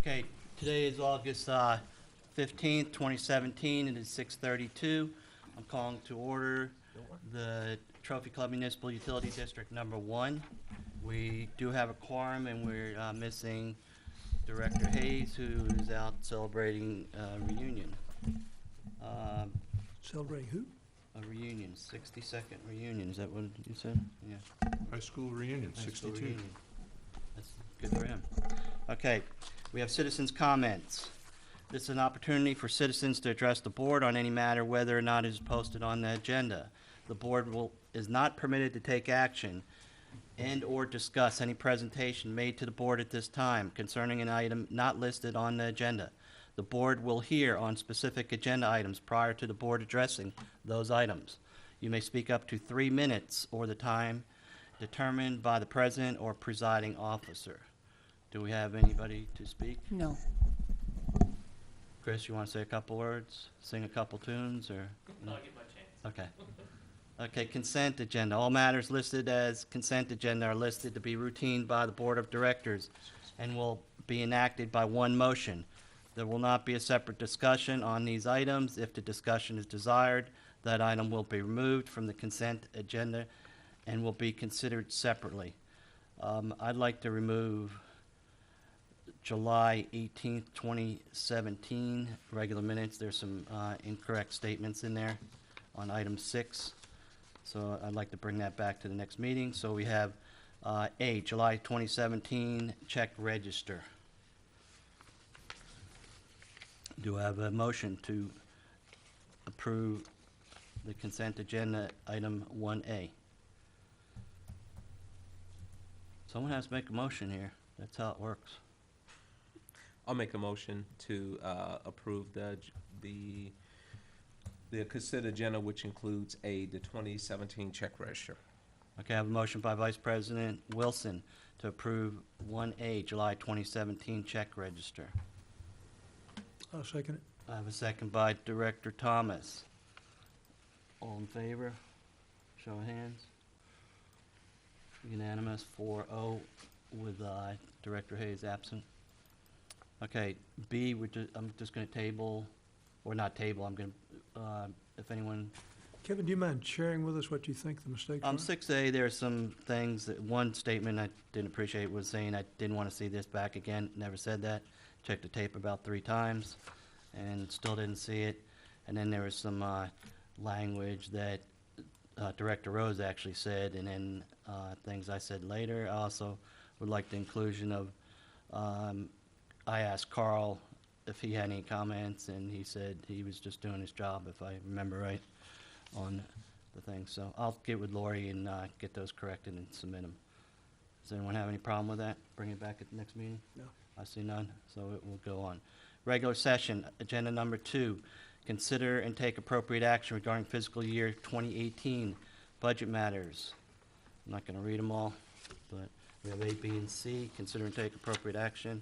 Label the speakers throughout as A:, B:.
A: Okay, today is August 15th, 2017. It is 6:32. I'm calling to order the Trophy Club Municipal Utility District Number 1. We do have a quorum, and we're missing Director Hayes, who is out celebrating a reunion.
B: Celebrating who?
A: A reunion, 62nd reunion. Is that what you said? Yeah.
C: High school reunion,
A: High school
C: 62.
A: reunion. That's good for him. Okay, we have citizens' comments. This is an opportunity for citizens to address the board on any matter, whether or not it is posted on the agenda. The board is not permitted to take action and/or discuss any presentation made to the board at this time concerning an item not listed on the agenda. The board will hear on specific agenda items prior to the board addressing those items. You may speak up to 3 minutes or the time determined by the president or presiding officer. Do we have anybody to speak?
B: No.
A: Chris, you want to say a couple words, sing a couple tunes, or?
D: I'll get my chance.
A: Okay. Okay, consent agenda. All matters listed as consent agenda are listed to be routine by the Board of Directors and will be enacted by one motion. There will not be a separate discussion on these items. If the discussion is desired, that item will be removed from the consent agenda and will be considered separately. I'd like to remove July 18th, 2017 regular minutes. There's some incorrect statements in there on item 6. So I'd like to bring that back to the next meeting. So we have A, July 2017 check register. Do I have a motion to approve the consent agenda item 1A? Someone has to make a motion here. That's how it works.
E: I'll make a motion to approve the consent agenda, which includes the 2017 check register.
A: Okay, I have a motion by Vice President Wilson to approve 1A, July 2017 check register.
B: I'll second it.
A: I have a second by Director Thomas. All in favor? Show of hands. Unanimous, 4-0, with Director Hayes absent. Okay, B, I'm just going to table, or not table, I'm going to, if anyone...
B: Kevin, do you mind sharing with us what you think the mistakes are?
A: 6A, there are some things, that one statement I didn't appreciate was saying I didn't want to see this back again. Never said that. Checked the tape about 3 times and still didn't see it. And then there was some language that Director Rose actually said, and then things I said later. I also would like the inclusion of, I asked Carl if he had any comments, and he said he was just doing his job, if I remember right, on the thing. So I'll get with Lori and get those corrected and submit them. Does anyone have any problem with that? Bring it back at the next meeting?
B: No.
A: I see none, so it will go on. Regular session, agenda number 2, consider and take appropriate action regarding fiscal year 2018 budget matters. I'm not going to read them all, but we have A, B, and C. Consider and take appropriate action.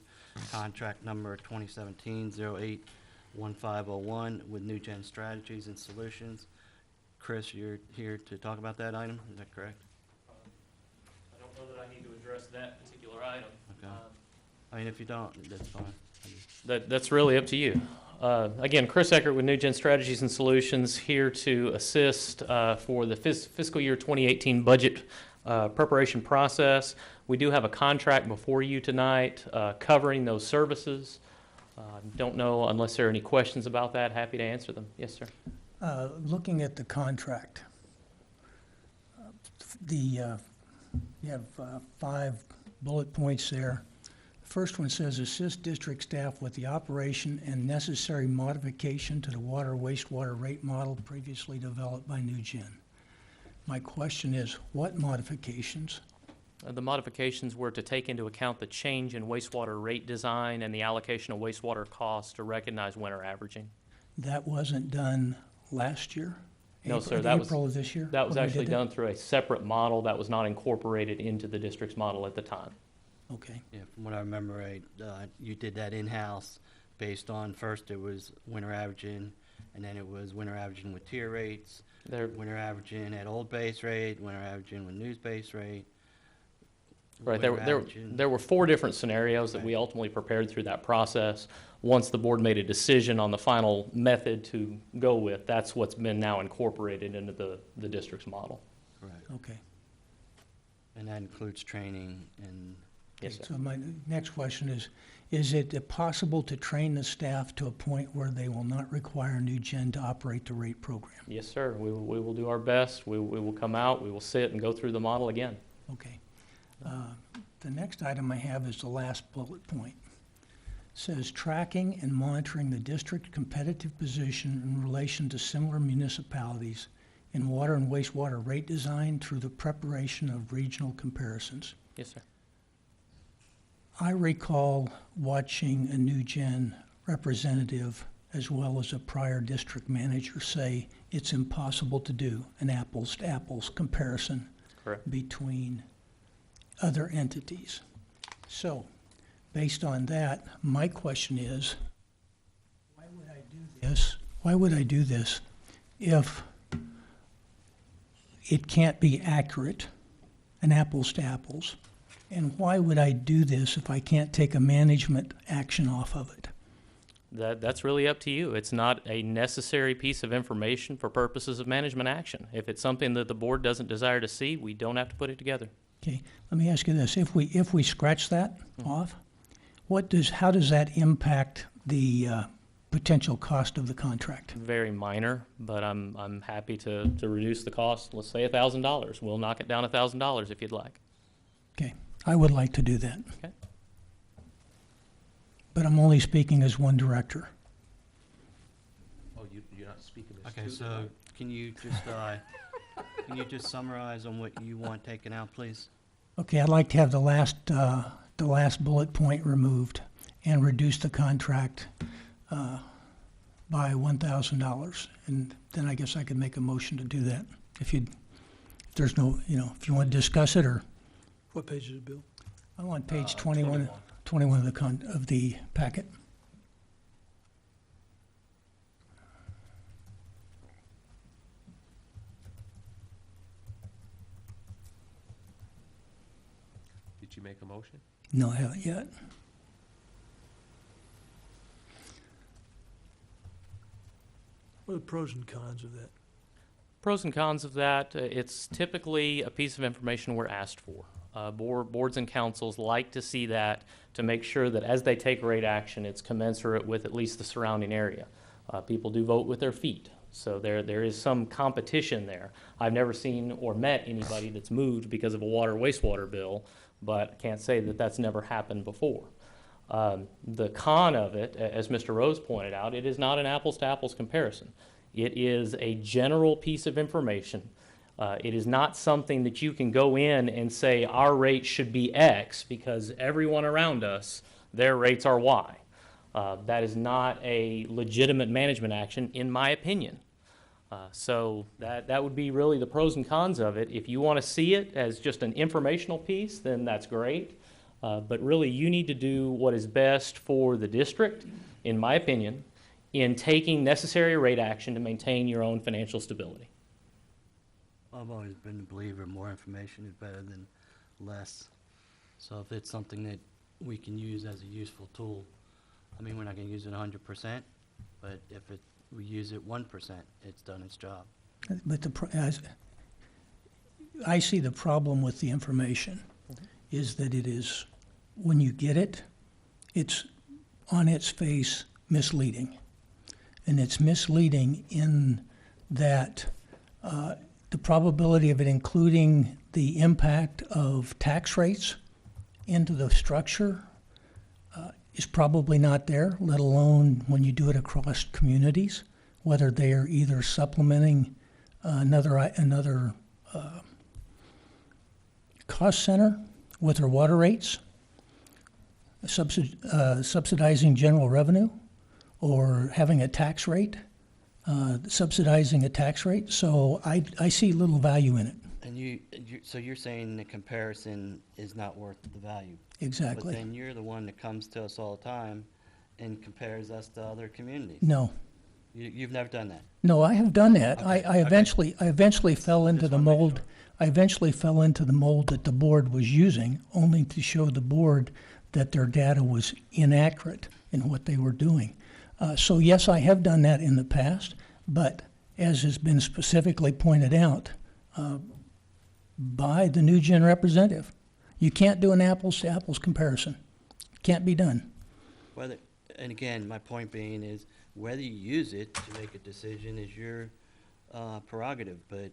A: Contract number 2017-08-1501 with New Gen Strategies and Solutions. Chris, you're here to talk about that item, is that correct?
D: I don't know that I need to address that particular item.
A: Okay. I mean, if you don't, that's fine.
D: That's really up to you. Again, Chris Eckert with New Gen Strategies and Solutions, here to assist for the fiscal year 2018 budget preparation process. We do have a contract before you tonight covering those services. Don't know unless there are any questions about that. Happy to answer them. Yes, sir.
F: Looking at the contract, you have 5 bullet points there. The first one says, assist district staff with the operation and necessary modification to the water wastewater rate model previously developed by New Gen. My question is, what modifications?
D: The modifications were to take into account the change in wastewater rate design and the allocation of wastewater costs to recognize winter averaging.
F: That wasn't done last year?
D: No,
F: April,
D: sir. That
F: April of this year?
D: That was
F: when we
D: actually
F: did that?
D: done through a separate model that was not incorporated into the district's model at the time.
F: Okay.
A: Yeah, from what I remember, right, you did that in-house based on, first it was winter averaging, and then it was winter averaging with tier rates, winter averaging at old base rate, winter averaging with news base rate.
D: Right,
A: where we're at, June.
D: there were 4 different scenarios that we ultimately prepared through that process. Once the board made a decision on the final method to go with, that's what's been now incorporated into the district's model.
A: Correct.
F: Okay.
A: And that includes training and,
D: Yes, sir.
F: So my next question is it possible to train the staff to a point where they will not require New Gen to operate the rate program?
D: Yes, sir. We will do our best. We will come out, we will sit and go through the model again.
F: Okay. The next item I have is the last bullet point. Says tracking and monitoring the district's competitive position in relation to similar municipalities in water and wastewater rate design through the preparation of regional comparisons.
D: Yes, sir.
F: I recall watching a New Gen representative as well as a prior district manager say it's impossible to do an apples-to-apples comparison
D: Correct.
F: between other entities. So, based on that, my question is, why would I do this? Why would I do this if it can't be accurate, an apples to apples? And why would I do this if I can't take a management action off of it?
D: That's really up to you. It's not a necessary piece of information for purposes of management action. If it's something that the board doesn't desire to see, we don't have to put it together.
F: Okay, let me ask you this. If we scratch that off, how does that impact the potential cost of the contract?
D: Very minor, but I'm happy to reduce the cost. Let's say $1,000. We'll knock it down $1,000 if you'd like.
F: Okay, I would like to do that.
D: Okay.
F: But I'm only speaking as one director.
E: Oh, you're not speaking as
A: okay,
E: two?
A: so can you just summarize on what you want taken out, please?
F: Okay, I'd like to have the last bullet point removed and reduce the contract by $1,000. And then I guess I could make a motion to do that. If there's no, if you want to discuss it, or
B: What page is it, Bill?
F: I'm on page 21 of the packet.
E: Did you make a motion?
F: No, I haven't yet.
B: What are the pros and cons of that?
D: Pros and cons of that, it's typically a piece of information we're asked for. Boards and councils like to see that to make sure that as they take rate action, it's commensurate with at least the surrounding area. People do vote with their feet, so there is some competition there. I've never seen or met anybody that's moved because of a water wastewater bill, but I can't say that that's never happened before. The con of it, as Mr. Rose pointed out, it is not an apples-to-apples comparison. It is a general piece of information. It is not something that you can go in and say our rate should be X because everyone around us, their rates are Y. That is not a legitimate management action, in my opinion. So that would be really the pros and cons of it. If you want to see it as just an informational piece, then that's great. But really, you need to do what is best for the district, in my opinion, in taking necessary rate action to maintain your own financial stability.
A: I've always been a believer more information is better than less. So if it's something that we can use as a useful tool, I mean, we're not going to use it 100%, but if we use it 1%, it's done its job.
F: But I see the problem with the information is that it is, when you get it, it's on its face misleading. And it's misleading in that the probability of it including the impact of tax rates into the structure is probably not there, let alone when you do it across communities, whether they are either supplementing another cost center with their water rates, subsidizing general revenue, or having a tax rate, subsidizing a tax rate. So I see little value in it.
A: And so you're saying the comparison is not worth the value?
F: Exactly.
A: But then you're the one that comes to us all the time and compares us to other communities.
F: No,
A: You've never done that?
F: No, I have done that.
A: Okay,
F: I eventually fell into
A: Just
F: the
A: wanna make
F: mold.
A: sure.
F: I eventually fell into the mold that the board was using, only to show the board that their data was inaccurate in what they were doing. So yes, I have done that in the past, but as has been specifically pointed out by the new gen representative, you can't do an apples to apples comparison. Can't be done.
A: Whether, and again, my point being is, whether you use it to make a decision is your prerogative, but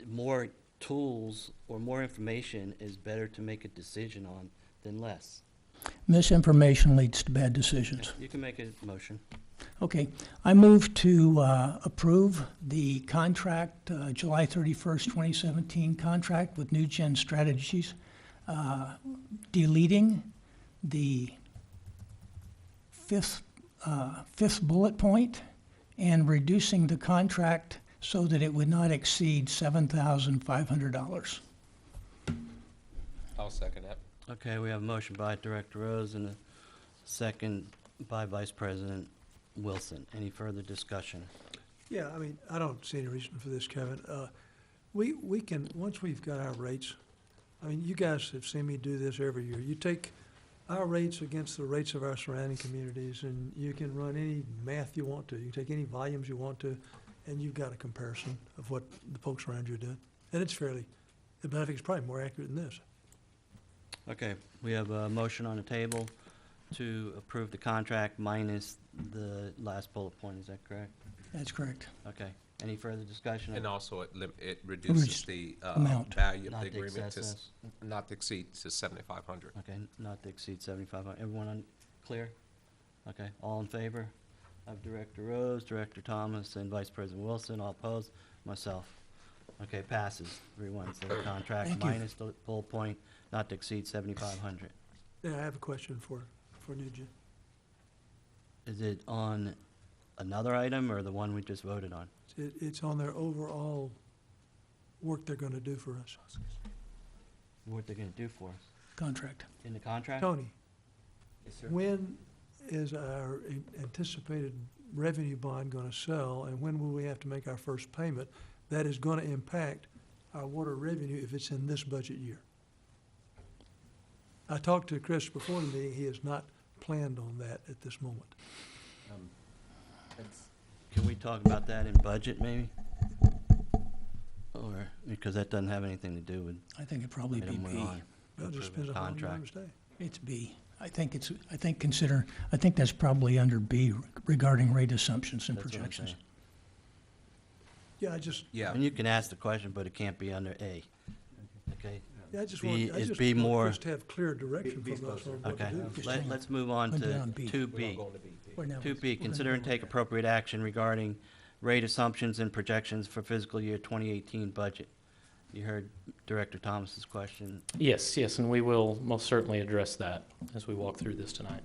A: more tools or more information is better to make a decision on than less.
F: Misinformation leads to bad decisions.
A: You can make a motion.
F: Okay, I move to approve the contract, July 31st, 2017 contract with New Gen Strategies, deleting the fifth bullet point and reducing the contract so that it would not exceed $7,500.
E: I'll second that.
A: Okay, we have a motion by Director Rose and a second by Vice President Wilson. Any further discussion?
B: Yeah, I mean, I don't see any reason for this, Kevin. We can, once we've got our rates, I mean, you guys have seen me do this every year. You take our rates against the rates of our surrounding communities, and you can run any math you want to. You can take any volumes you want to, and you've got a comparison of what the folks around you are doing. And it's fairly, but I think it's probably more accurate than this.
A: Okay, we have a motion on the table to approve the contract minus the last bullet point, is that correct?
F: That's correct.
A: Okay, any further discussion?
E: And also, it reduces the
F: amount.
E: value of
A: Not
E: the
A: to
E: agreement to,
A: excess.
E: not to exceed to 7,500.
A: Okay, not to exceed 7,500. Everyone clear? Okay, all in favor of Director Rose, Director Thomas, and Vice President Wilson? All opposed? Myself. Okay, passes 3-1. So the contract
F: Thank you.
A: minus the bullet point, not to exceed 7,500.
B: Yeah, I have a question for Nugent.
A: Is it on another item or the one we just voted on?
B: It's on their overall work they're gonna do for us.
A: What they're gonna do for us?
F: Contract.
A: In the contract?
B: Tony,
A: Yes, sir.
B: when is our anticipated revenue bond gonna sell, and when will we have to make our first payment? That is gonna impact our water revenue if it's in this budget year. I talked to Chris before the meeting. He has not planned on that at this moment.
A: Can we talk about that in budget, maybe? Or, because that doesn't have anything to do with
F: I think it'd probably be
A: item we're
F: B.
A: on.
B: Well, it just
A: Approving
B: depends on how long you
A: contract.
B: stay.
F: It's B. I think that's probably under B regarding rate assumptions and
A: That's what I'm
F: projections.
A: saying.
B: Yeah, I just,
E: Yeah.
A: And you can ask the question, but it can't be under A. Okay?
B: yeah, I just
A: B-
B: want, I
A: is
B: just
A: B
B: want
A: more-
B: Chris to have clear direction from us on what to
A: Okay.
B: do.
F: Just hang on.
A: Let's move on
F: We're
A: to
F: down B.
A: 2B.
F: We're now-
A: 2B,
F: we're gonna
A: consider and
F: go
A: take
F: there.
A: appropriate action regarding rate assumptions and projections for fiscal year 2018 budget. You heard Director Thomas's question.
D: Yes, yes, and we will most certainly address that as we walk through this tonight.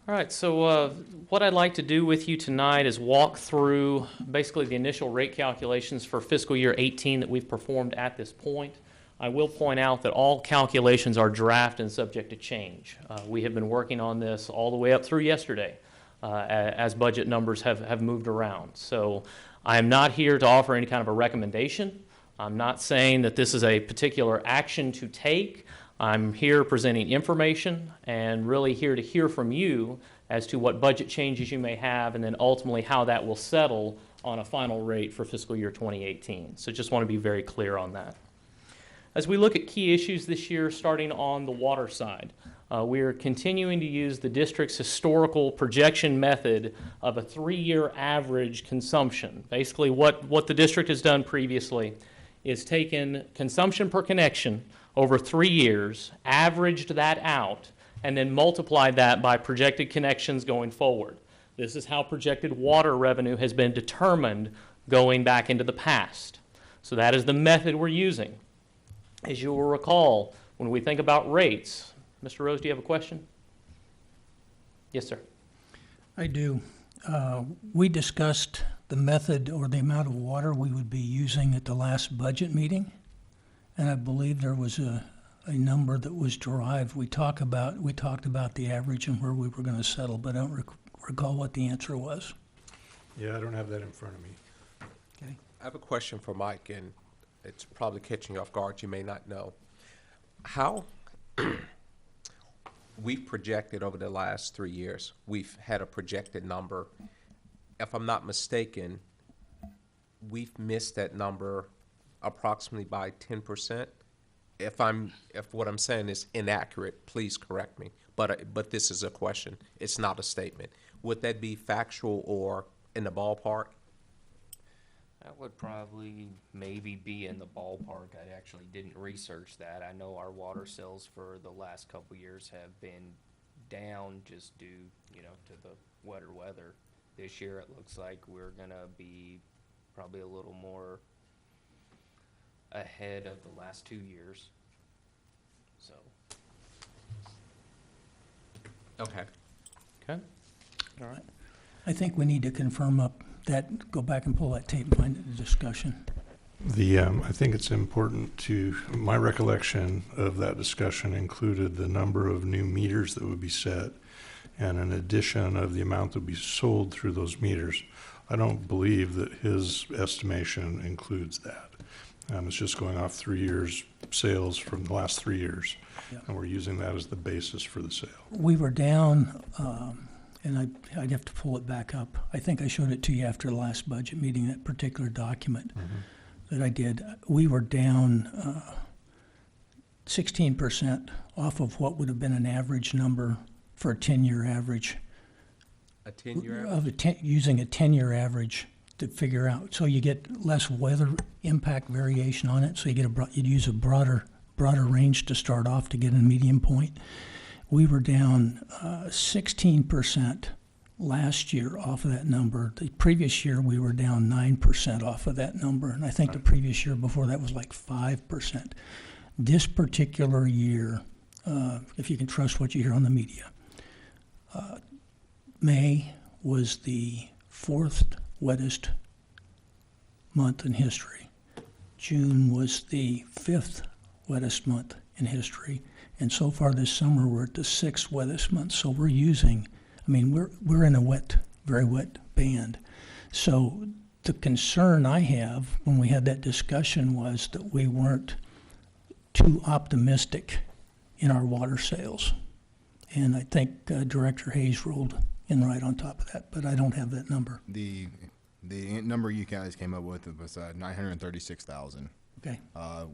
D: All right, so what I'd like to do with you tonight is walk through basically the initial rate calculations for fiscal year 18 that we've performed at this point. I will point out that all calculations are draft and subject to change. We have been working on this all the way up through yesterday as budget numbers have moved around. So I am not here to offer any kind of a recommendation. I'm not saying that this is a particular action to take. I'm here presenting information and really here to hear from you as to what budget changes you may have and then ultimately how that will settle on a final rate for fiscal year 2018. So just want to be very clear on that. As we look at key issues this year, starting on the water side, we are continuing to use the district's historical projection method of a 3-year average consumption. Basically, what the district has done previously is taken consumption per connection over 3 years, averaged that out, and then multiplied that by projected connections going forward. This is how projected water revenue has been determined going back into the past. So that is the method we're using. As you will recall, when we think about rates, Mr. Rose, do you have a question? Yes, sir.
F: I do. We discussed the method or the amount of water we would be using at the last budget meeting, and I believe there was a a number that was derived. We talked about the average and where we were going to settle, but I don't recall what the answer was.
C: Yeah, I don't have that in front of me.
F: Okay.
E: I have a question for Mike, and it's probably catching you off guard. You may not know. How we've projected over the last 3 years, we've had a projected number. If I'm not mistaken, we've missed that number approximately by 10%. If what I'm saying is inaccurate, please correct me. But this is a question. It's not a statement. Would that be factual or in the ballpark?
G: That would probably maybe be in the ballpark. I actually didn't research that. I know our water sales for the last couple years have been down just due, to the wetter weather. This year it looks like we're gonna be probably a little more ahead of the last 2 years. So,
E: Okay.
D: Okay, all right.
F: I think we need to confirm up that, go back and pull that tape and find the discussion.
C: I think it's important my recollection of that discussion included the number of new meters that would be set and an addition of the amount that would be sold through those meters. I don't believe that his estimation includes that. It's just going off 3 years' sales from the last 3 years,
F: Yeah.
C: and we're using that as the basis for the sale.
F: We were down, and I'd have to pull it back up. I think I showed it to you after the last budget meeting, that particular document that I did. We were down 16% off of what would have been an average number for a 10-year average.
E: A 10-year average?
F: Using a 10-year average to figure out, so you get less weather impact variation on it, so you'd use a broader range to start off to get a median point. We were down 16% last year off of that number. The previous year, we were down 9% off of that number, and I think the previous year before that was like 5%. This particular year, if you can trust what you hear on the media, May was the 4th wettest month in history. June was the 5th wettest month in history. And so far this summer, we're at the 6th wettest month. So we're in a very wet band. So the concern I have when we had that discussion was that we weren't too optimistic in our water sales. And I think Director Hayes rolled in right on top of that, but I don't have that number.
H: The number you guys came up with was 936,000.
F: Okay.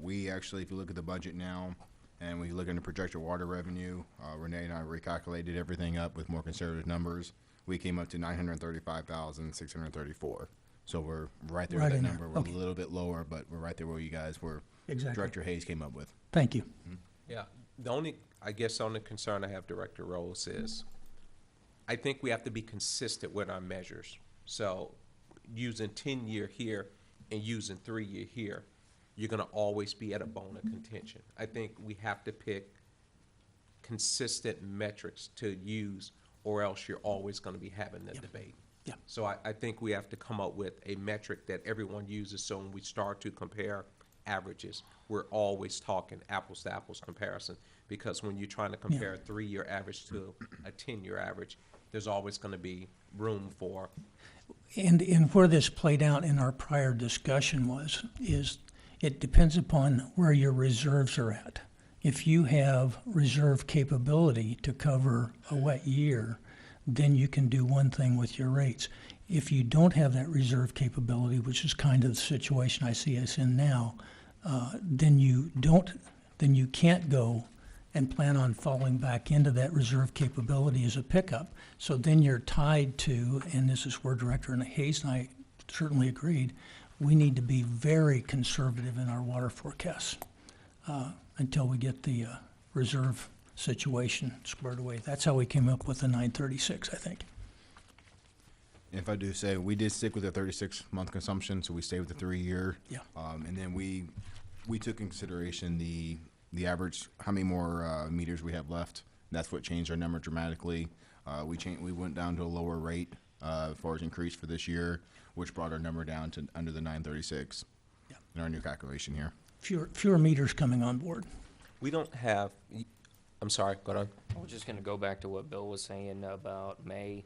H: We actually, if you look at the budget now, and we look at the projected water revenue, Renee and I recalculated everything up with more conservative numbers. We came up to 935,634. So we're right there
F: Right
H: at that
F: in there.
H: number. We're
F: Okay.
H: a little bit lower, but we're right there where you guys were.
F: Exactly.
H: Director Hayes came up with.
F: Thank you.
E: Yeah. The only concern I have, Director Rose, is I think we have to be consistent with our measures. So using 10-year here and using 3-year here, you're going to always be at a bone of contention. I think we have to pick consistent metrics to use, or else you're always going to be having that debate.
F: Yeah.
E: So I think we have to come up with a metric that everyone uses, so when we start to compare averages, we're always talking apples to apples comparison, because when you're trying to compare a 3-year average to a 10-year average, there's always going to be room for.
F: And where this played out in our prior discussion is it depends upon where your reserves are at. If you have reserve capability to cover a wet year, then you can do one thing with your rates. If you don't have that reserve capability, which is kind of the situation I see us in now, then you can't go and plan on falling back into that reserve capability as a pickup. So then you're tied to, and this is where Director Hayes and I certainly agreed, we need to be very conservative in our water forecasts until we get the reserve situation squared away. That's how we came up with the 936, I think.
H: If I do say, we did stick with the 36-month consumption, so we stayed with the 3-year.
F: Yeah.
H: And then we took in consideration the average, how many more meters we have left. That's what changed our number dramatically. We went down to a lower rate as far as increase for this year, which brought our number down to under the 936 in our new calculation here.
F: Fewer meters coming on board.
E: We don't have, I'm sorry, go on.
G: I was just gonna go back to what Bill was saying about May.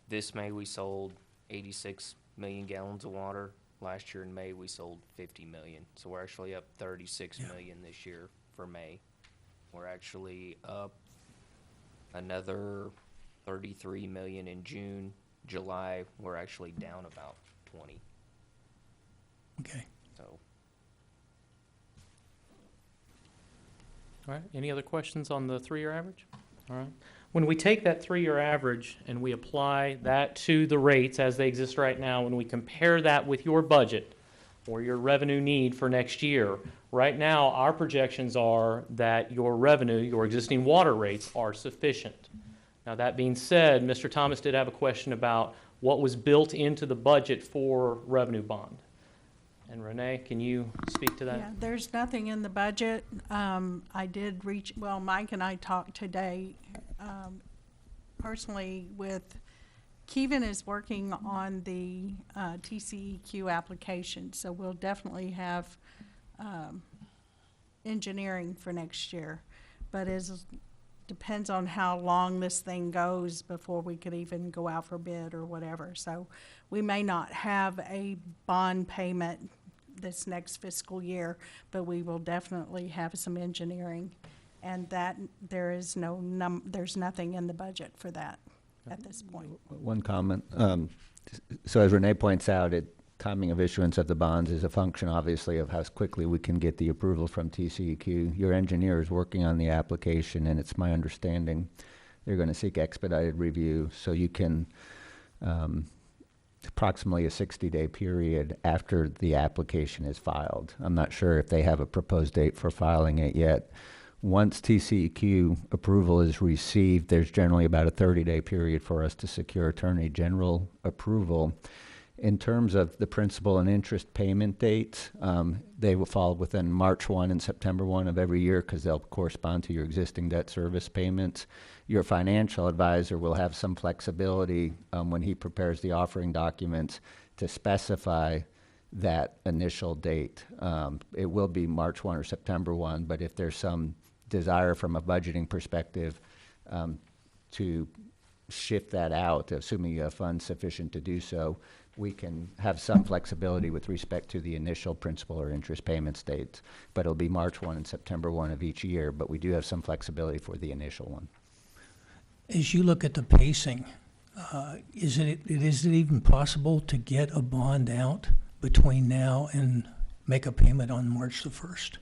G: This May, we sold 86 million gallons of water. Last year in May, we sold 50 million. So we're actually up 36 million this year for May. We're actually up another 33 million in June. July, we're actually down about 20.
F: Okay.
G: So
D: All right, any other questions on the 3-year average? All right. When we take that 3-year average and we apply that to the rates as they exist right now, when we compare that with your budget or your revenue need for next year, right now, our projections are that your revenue, your existing water rates are sufficient. Now, that being said, Mr. Thomas did have a question about what was built into the budget for revenue bond. And Renee, can you speak to that?
I: Yeah, there's nothing in the budget. I did reach, well, Mike and I talked today, personally with, Kevin is working on the TCEQ application, so we'll definitely have engineering for next year. But depends on how long this thing goes before we could even go out for bid or whatever. So we may not have a bond payment this next fiscal year, but we will definitely have some engineering. And that, there's nothing in the budget for that at this point.
J: One comment. So as Renee points out, timing of issuance of the bonds is a function, obviously, of how quickly we can get the approval from TCEQ. Your engineer is working on the application, and it's my understanding they're going to seek expedited review, so you can approximately a 60-day period after the application is filed. I'm not sure if they have a proposed date for filing it yet. Once TCEQ approval is received, there's generally about a 30-day period for us to secure Attorney General approval. In terms of the principal and interest payment dates, they will fall within March 1 and September 1 of every year because they'll correspond to your existing debt service payments. Your financial advisor will have some flexibility when he prepares the offering documents to specify that initial date. It will be March 1 or September 1, but if there's some desire from a budgeting perspective to shift that out, assuming you have funds sufficient to do so, we can have some flexibility with respect to the initial principal or interest payment dates. But it'll be March 1 and September 1 of each year, but we do have some flexibility for the initial one.
F: As you look at the pacing, is it even possible to get a bond out between now and make a payment on March the 1st?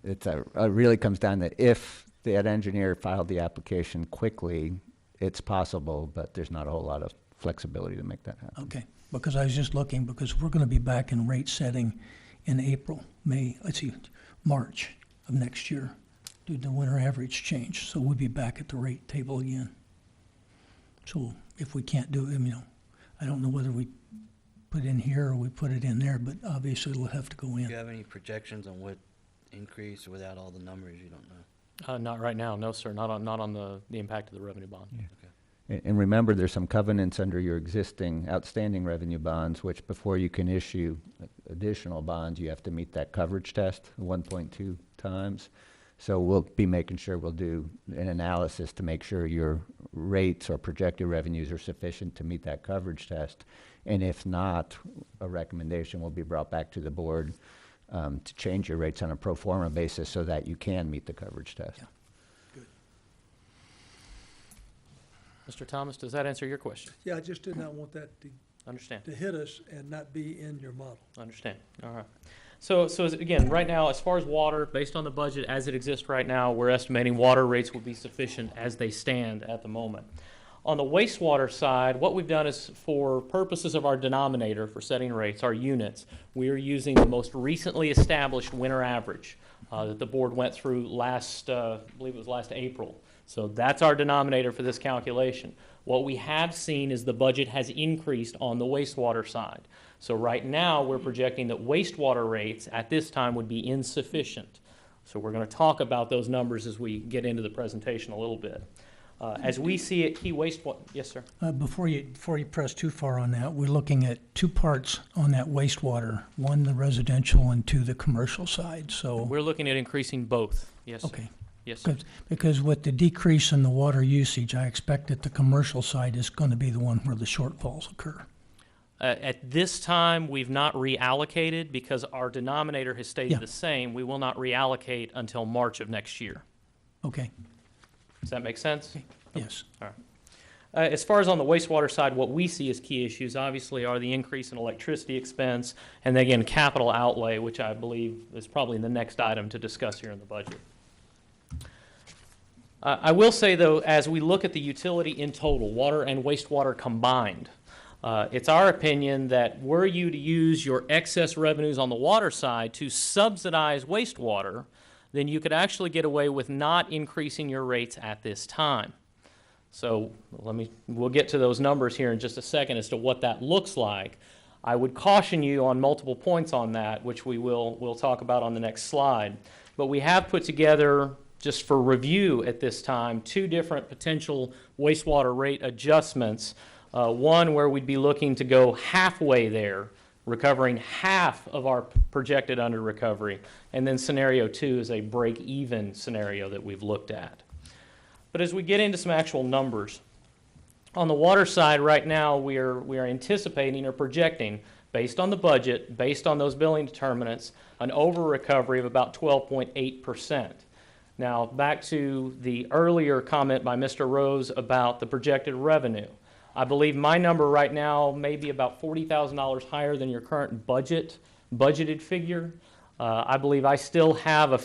J: It really comes down to if that engineer filed the application quickly, it's possible, but there's not a whole lot of flexibility to make that happen.
F: Okay, because I was just looking, because we're going to be back in rate setting in March of next year due to the winter average change. So we'll be back at the rate table again. So if we can't do it, I don't know whether we put it in here or we put it in there, but obviously it'll have to go
A: Do
F: in.
A: you have any projections on what increase without all the numbers? You don't know.
D: Not right now, no, sir, not on the impact of the revenue bond.
J: And remember, there's some covenants under your existing outstanding revenue bonds, which before you can issue additional bonds, you have to meet that coverage test 1.2 times. So we'll be making sure we'll do an analysis to make sure your rates or projected revenues are sufficient to meet that coverage test. And if not, a recommendation will be brought back to the board to change your rates on a pro forma basis so that you can meet the coverage test.
F: Yeah.
D: Mr. Thomas, does that answer your question?
B: Yeah, I just did not want that
D: Understand.
B: to hit us and not be in your model.
D: Understand. All right. So again, right now, as far as water, based on the budget as it exists right now, we're estimating water rates will be sufficient as they stand at the moment. On the wastewater side, what we've done is, for purposes of our denominator for setting rates, our units, we are using the most recently established winter average that the board went through I believe it was last April. So that's our denominator for this calculation. What we have seen is the budget has increased on the wastewater side. So right now, we're projecting that wastewater rates at this time would be insufficient. So we're going to talk about those numbers as we get into the presentation a little bit. As we see it, key wastewater, yes, sir?
F: Before you press too far on that, we're looking at two parts on that wastewater, one the residential and two the commercial side, so,
D: We're looking at increasing both, yes, sir.
F: okay.
D: Yes, sir.
F: Because with the decrease in the water usage, I expect that the commercial side is going to be the one where the shortfalls occur.
D: At this time, we've not reallocated because our denominator has stayed
F: Yeah.
D: the same. We will not reallocate until March of next year.
F: Okay,
D: Does that make sense?
F: yes.
D: As far as on the wastewater side, what we see as key issues obviously are the increase in electricity expense and again, capital outlay, which I believe is probably the next item to discuss here in the budget. I will say, though, as we look at the utility in total, water and wastewater combined, it's our opinion that were you to use your excess revenues on the water side to subsidize wastewater, then you could actually get away with not increasing your rates at this time. So we'll get to those numbers here in just a second as to what that looks like. I would caution you on multiple points on that, which we'll talk about on the next slide. But we have put together, just for review at this time, two different potential wastewater rate adjustments. One where we'd be looking to go halfway there, recovering half of our projected under recovery. And then scenario 2 is a break-even scenario that we've looked at. But as we get into some actual numbers, on the water side right now we are anticipating or projecting, based on the budget, based on those billing determinants, an over-recovery of about 12.8%. Now, back to the earlier comment by Mr. Rose about the projected revenue. I believe my number right now may be about $40,000 higher than your current budgeted figure. I believe I still have a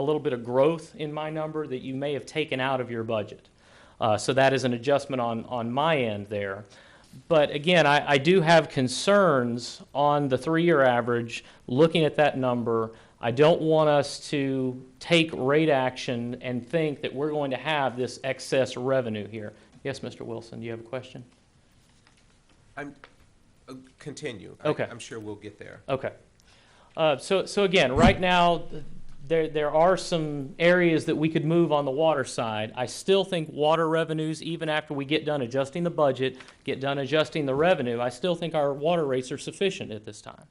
D: little bit of growth in my number that you may have taken out of your budget. So that is an adjustment on my end there. But again, I do have concerns on the 3-year average, looking at that number. I don't want us to take rate action and think that we're going to have this excess revenue here. Yes, Mr. Wilson, do you have a question?
E: Continue.
D: Okay.
E: I'm sure we'll get there.
D: Okay. So again, right now, there are some areas that we could move on the water side. I still think water revenues, even after we get done adjusting the budget, get done adjusting the revenue, I still think our water rates are sufficient at this time.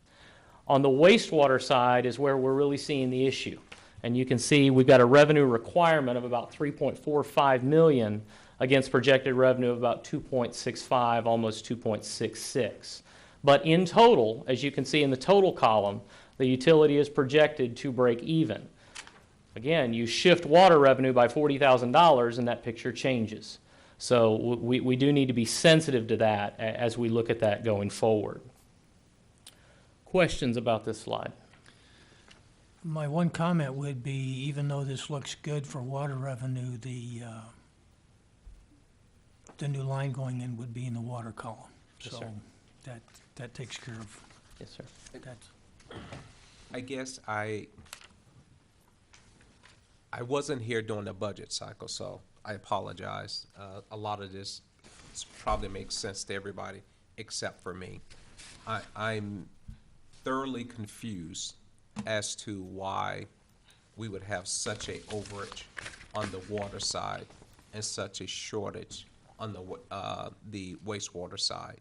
D: On the wastewater side is where we're really seeing the issue. And you can see we've got a revenue requirement of about $3.45 million against projected revenue of about 2.65, almost 2.66. But in total, as you can see in the total column, the utility is projected to break even. Again, you shift water revenue by $40,000 and that picture changes. So we do need to be sensitive to that as we look at that going forward. Questions about this slide?
F: My one comment would be, even though this looks good for water revenue, the new line going in would be in the water column.
D: Yes,
F: So
D: sir.
F: that takes care of
D: Yes, sir.
F: that.
E: I guess I wasn't here during the budget cycle, so I apologize. A lot of this probably makes sense to everybody except for me. I'm thoroughly confused as to why we would have such a overage on the water side and such a shortage on the wastewater side.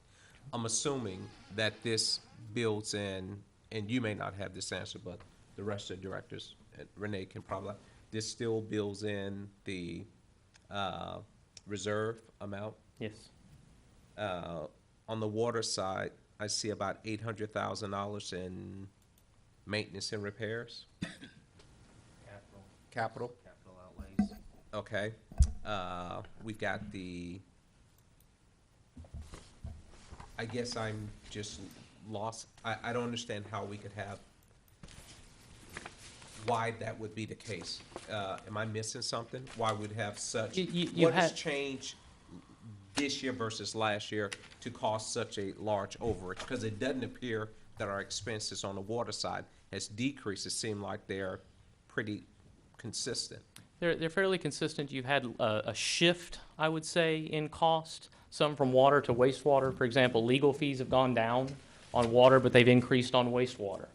E: I'm assuming that this builds in, and you may not have this answer, but the rest of the directors, Renee can probably, this still builds in the reserve amount.
D: Yes.
E: On the water side, I see about $800,000 in maintenance and repairs. Capital.
G: Capital outlays.
E: Okay. We've got I guess I'm just lost. I don't understand how we could have, why that would be the case. Am I missing something? Why we'd have such, what has changed this year versus last year to cause such a large overage? Because it doesn't appear that our expenses on the water side has decreased. It seemed like they're pretty consistent.
D: They're fairly consistent. You've had a shift, I would say, in cost, some from water to wastewater. For example, legal fees have gone down on water, but they've increased on wastewater.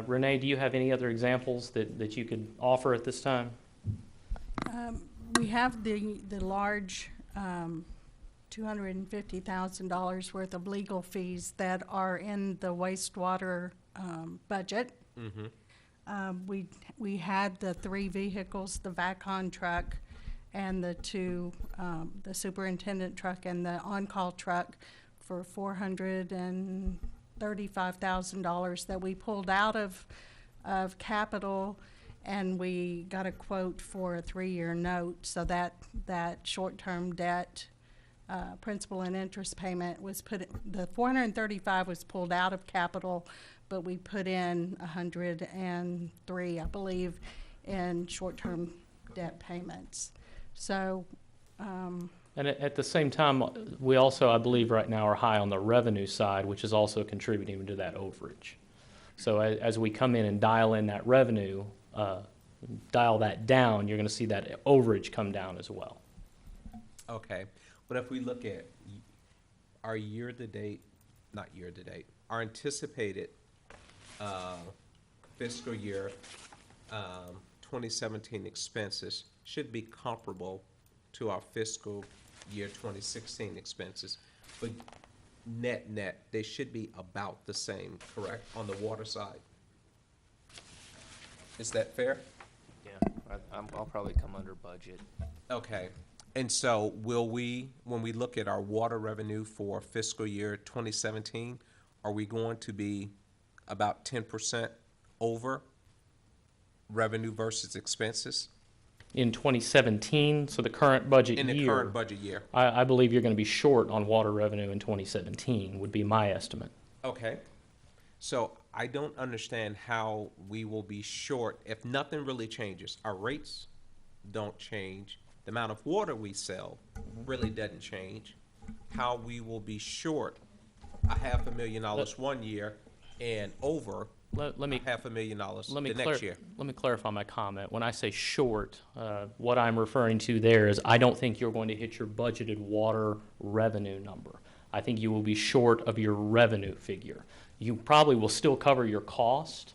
D: Renee, do you have any other examples that you could offer at this time?
I: we have the large, $250,000 worth of legal fees that are in the wastewater, budget. We had the 3 vehicles, the VACON truck and the 2, the superintendent truck and the on-call truck for $435,000 that we pulled out of capital, and we got a quote for a 3-year note, so that short-term debt, principal and interest payment was the 435 was pulled out of capital, but we put in 103, I believe, in short-term debt payments. So,
D: And at the same time, we also, I believe right now, are high on the revenue side, which is also contributing to that overage. So as we come in and dial in that revenue, dial that down, you're going to see that overage come down as well.
E: Okay, but if we look at our our anticipated fiscal year 2017 expenses should be comparable to our fiscal year 2016 expenses, but net, they should be about the same, correct, on the water side? Is that fair?
G: Yeah, I'll probably come under budget.
E: Okay, and so will we, when we look at our water revenue for fiscal year 2017, are we going to be about 10% over revenue versus expenses?
D: In 2017, so the current budget year.
E: In the current budget year.
D: I believe you're going to be short on water revenue in 2017, would be my estimate.
E: Okay, so I don't understand how we will be short if nothing really changes. Our rates don't change. The amount of water we sell really doesn't change. How we will be short $500,000 one year and over
D: Let me
E: $500,000 the next year.
D: Let me clarify my comment. When I say short, what I'm referring to there is I don't think you're going to hit your budgeted water revenue number. I think you will be short of your revenue figure. You probably will still cover your cost,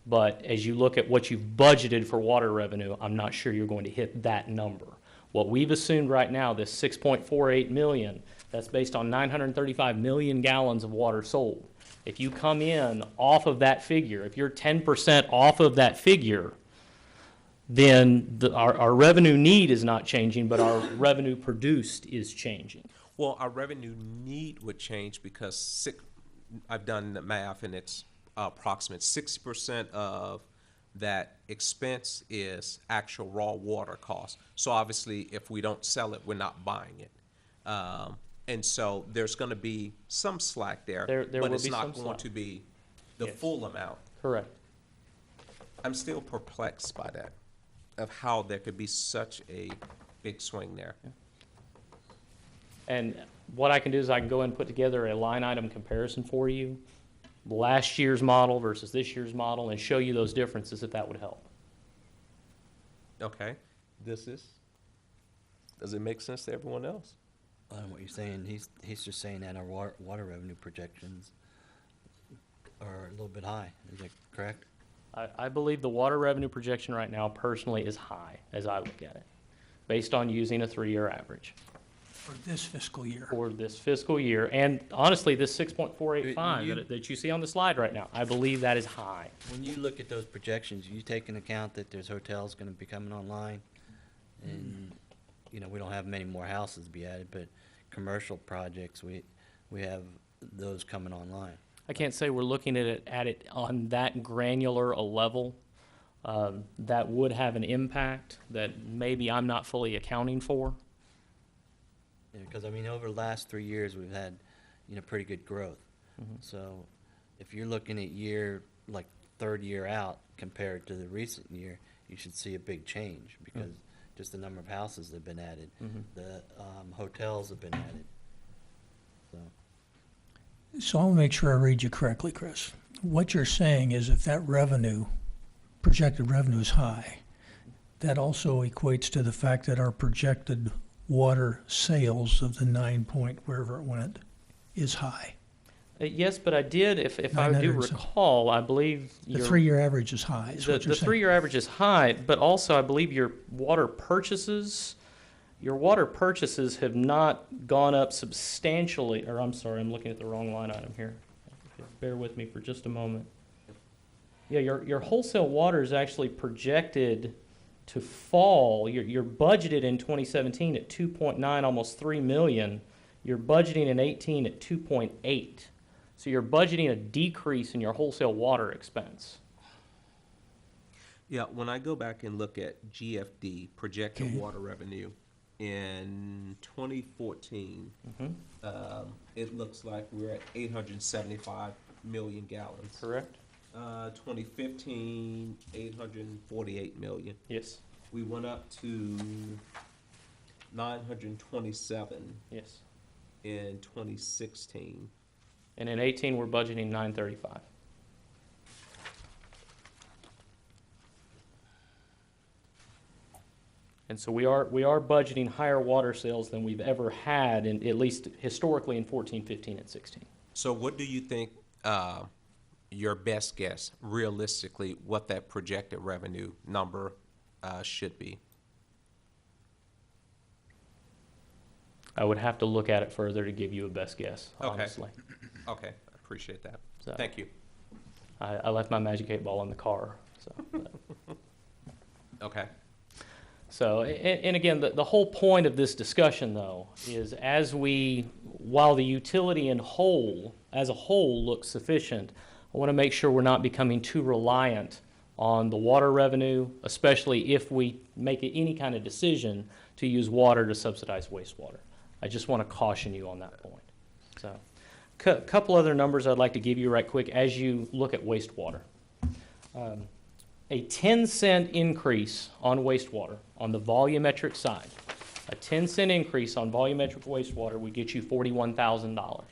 D: but as you look at what you've budgeted for water revenue, I'm not sure you're going to hit that number. What we've assumed right now, this 6.48 million, that's based on 935 million gallons of water sold. If you come in off of that figure, if you're 10% off of that figure, then our revenue need is not changing, but our revenue produced is changing.
E: Well, our revenue need would change because I've done the math and it's approximate 60% of that expense is actual raw water cost. So obviously, if we don't sell it, we're not buying it. And so there's going to be some slack there, but it's not going to be the full amount.
D: Correct.
E: I'm still perplexed by that, of how there could be such a big swing there.
D: Yeah. And what I can do is I can go and put together a line item comparison for you, last year's model versus this year's model, and show you those differences if that would help.
E: Okay. Does it make sense to everyone else?
A: I don't know what you're saying. He's just saying that our water revenue projections are a little bit high. Is that correct?
D: I believe the water revenue projection right now personally is high, as I look at it, based on using a 3-year average.
F: For this fiscal year.
D: For this fiscal year, and honestly, this 6.485
A: You-
D: that you see on the slide right now, I believe that is high.
A: When you look at those projections, you take into account that there's hotels gonna be coming online, and, you know, we don't have many more houses to be added, but commercial projects, we have those coming online.
D: I can't say we're looking at it on that granular a level. That would have an impact that maybe I'm not fully accounting for.
A: Yeah, because, I mean, over the last 3 years, we've had, you know, pretty good growth. So if you're looking at like third year out compared to the recent year, you should see a big change because just the number of houses that have been added, the hotels have been added.
F: So I'll make sure I read you correctly, Chris. What you're saying is if that revenue, projected revenue is high, that also equates to the fact that our projected water sales of the 9 point wherever it went is high.
D: Yes, but I did, if I do
F: 900 and some.
D: recall, I believe
F: The
D: your.
F: three-year average is high, is
D: The,
F: what you're
D: the
F: saying.
D: three-year average is high, but also I believe your water purchases have not gone up substantially, or I'm sorry, I'm looking at the wrong line item here. Bear with me for just a moment. Yeah, your wholesale water is actually projected to fall. You're budgeted in 2017 at 2.9, almost 3 million. You're budgeting in 18 at 2.8. So you're budgeting a decrease in your wholesale water expense.
E: Yeah, when I go back and look at GFD, projected
F: Okay.
E: water revenue, in 2014, it looks like we're at 875 million gallons.
D: Correct?
E: 2015, 848 million.
D: Yes.
E: We went up to 927
D: Yes.
E: in 2016.
D: And in 18, we're budgeting 935. And so we are budgeting higher water sales than we've ever had, in, at least historically in 14, 15, and 16.
E: So what do you think, your best guess, realistically, what that projected revenue number should be?
D: I would have to look at it further to give you a best guess,
E: Okay.
D: honestly.
E: Okay, I appreciate that.
D: So
E: Thank you.
D: I left my Magic 8 ball in the car. So, but-
E: Okay.
D: So, and again, the whole point of this discussion, though, is while the utility as a whole looks sufficient, I want to make sure we're not becoming too reliant on the water revenue, especially if we make any kind of decision to use water to subsidize wastewater. I just want to caution you on that point. So, couple other numbers I'd like to give you right quick as you look at wastewater. A 10-cent increase on wastewater on the volumetric side, a 10-cent increase on volumetric wastewater would get you $41,000.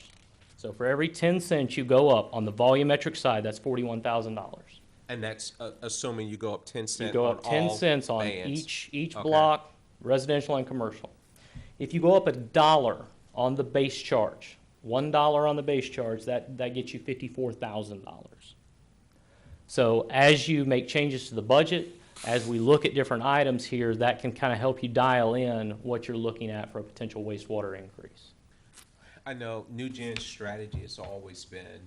D: So for every 10 cents you go up on the volumetric side, that's $41,000.
E: And that's assuming you go up 10 cents
D: You go
E: on
D: up 10
E: all
D: cents on
E: bands.
D: each
E: Okay.
D: block, residential and commercial. If you go up $1 on the base charge, $1 on the base charge, that gets you $54,000. So as you make changes to the budget, as we look at different items here, that can kind of help you dial in what you're looking at for a potential wastewater increase.
E: I know New Gen's strategy has always been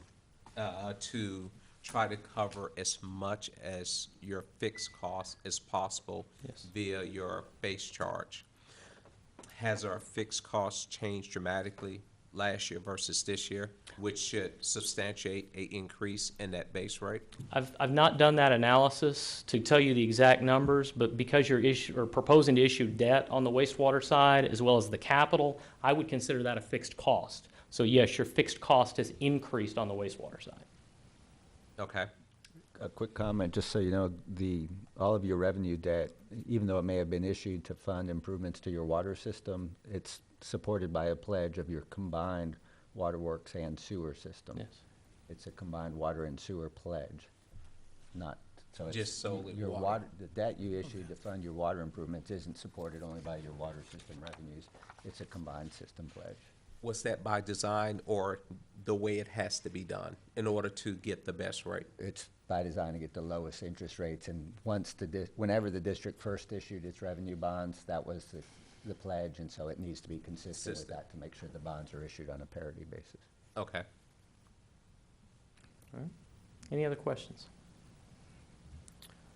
E: to try to cover as much as your fixed cost as possible
D: Yes.
E: via your base charge. Has our fixed costs changed dramatically last year versus this year, which should substantiate an increase in that base rate?
D: I've not done that analysis to tell you the exact numbers, but because you're proposing to issue debt on the wastewater side as well as the capital, I would consider that a fixed cost. So yes, your fixed cost has increased on the wastewater side.
E: Okay.
J: A quick comment, just so you know, all of your revenue debt, even though it may have been issued to fund improvements to your water system, it's supported by a pledge of your combined waterworks and sewer system.
D: Yes.
J: It's a combined water and sewer pledge, not, so it's.
E: Just solely
J: your
E: water.
J: The debt you issued to fund your water improvements isn't supported only by your water system revenues. It's a combined system pledge.
E: Was that by design or the way it has to be done in order to get the best rate?
J: It's by design to get the lowest interest rates, and whenever the district first issued its revenue bonds, that was the pledge, and so it needs to be consistent with that to make sure the bonds are issued on a parity basis.
E: Okay.
D: All right. Any other questions?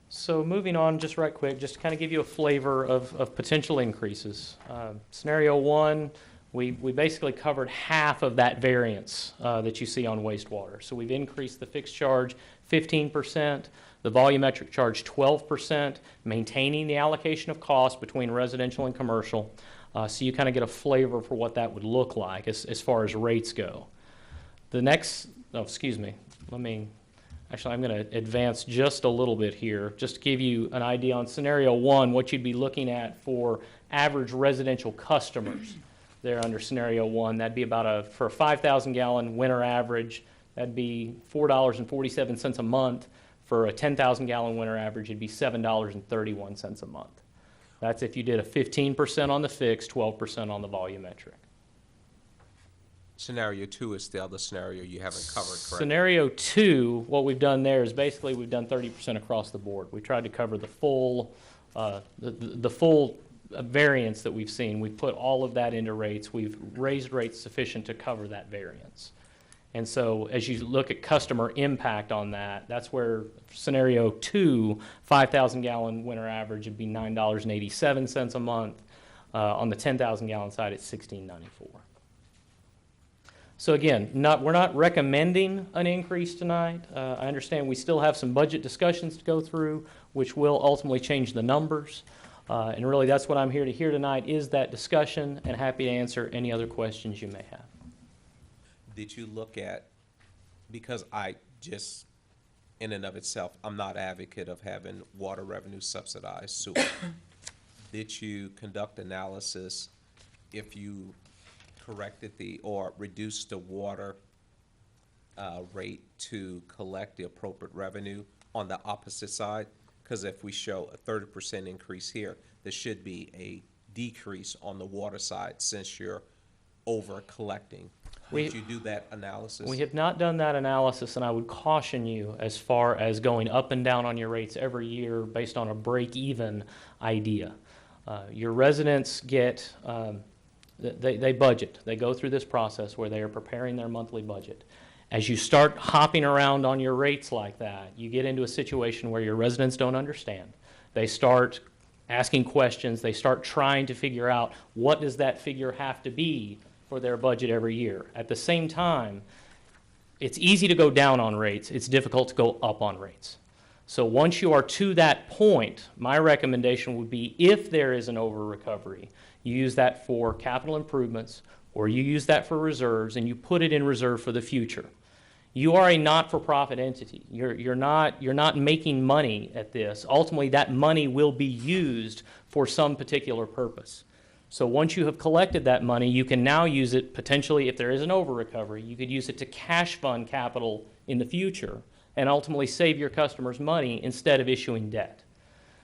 D: So moving on, just right quick, just to kind of give you a flavor of potential increases. Scenario one, we basically covered half of that variance that you see on wastewater. So we've increased the fixed charge 15%, the volumetric charge 12%, maintaining the allocation of cost between residential and commercial. So you kind of get a flavor for what that would look like as far as rates go. The next, excuse me, I'm going to advance just a little bit here, just to give you an idea on scenario one, what you'd be looking at for average residential customers there under scenario one. That'd be about for a 5,000 gallon winter average, that'd be $4.47 a month. For a 10,000 gallon winter average, it'd be $7.31 a month. That's if you did a 15% on the fixed, 12% on the volumetric.
E: Scenario 2 is the other scenario you haven't covered, correct?
D: Scenario 2, what we've done there is basically we've done 30% across the board. We tried to cover the full, the full variance that we've seen. We've put all of that into rates. We've raised rates sufficient to cover that variance. And so as you look at customer impact on that, that's where scenario 2, 5,000 gallon winter average would be $9.87 a month. On the 10,000 gallon side, it's $16.94. So again, we're not recommending an increase tonight. I understand we still have some budget discussions to go through, which will ultimately change the numbers. And really, that's what I'm here to hear tonight, is that discussion, and happy to answer any other questions you may have.
E: Did you look at, because I just, in and of itself, I'm not advocate of having water revenue subsidized sewer. Did you conduct analysis if you corrected or reduced the water rate to collect the appropriate revenue on the opposite side? Because if we show a 30% increase here, there should be a decrease on the water side since you're over collecting. Did you do that analysis?
D: We have not done that analysis, and I would caution you as far as going up and down on your rates every year based on a break-even idea. Your residents get, they budget. They go through this process where they are preparing their monthly budget. As you start hopping around on your rates like that, you get into a situation where your residents don't understand. They start asking questions. They start trying to figure out, what does that figure have to be for their budget every year? At the same time, it's easy to go down on rates. It's difficult to go up on rates. So once you are to that point, my recommendation would be, if there is an over-recovery, you use that for capital improvements, or you use that for reserves, and you put it in reserve for the future. You are a not-for-profit entity. You're not making money at this. Ultimately, that money will be used for some particular purpose. So once you have collected that money, you can now use it potentially, if there is an over-recovery, you could use it to cash fund capital in the future and ultimately save your customers money instead of issuing debt.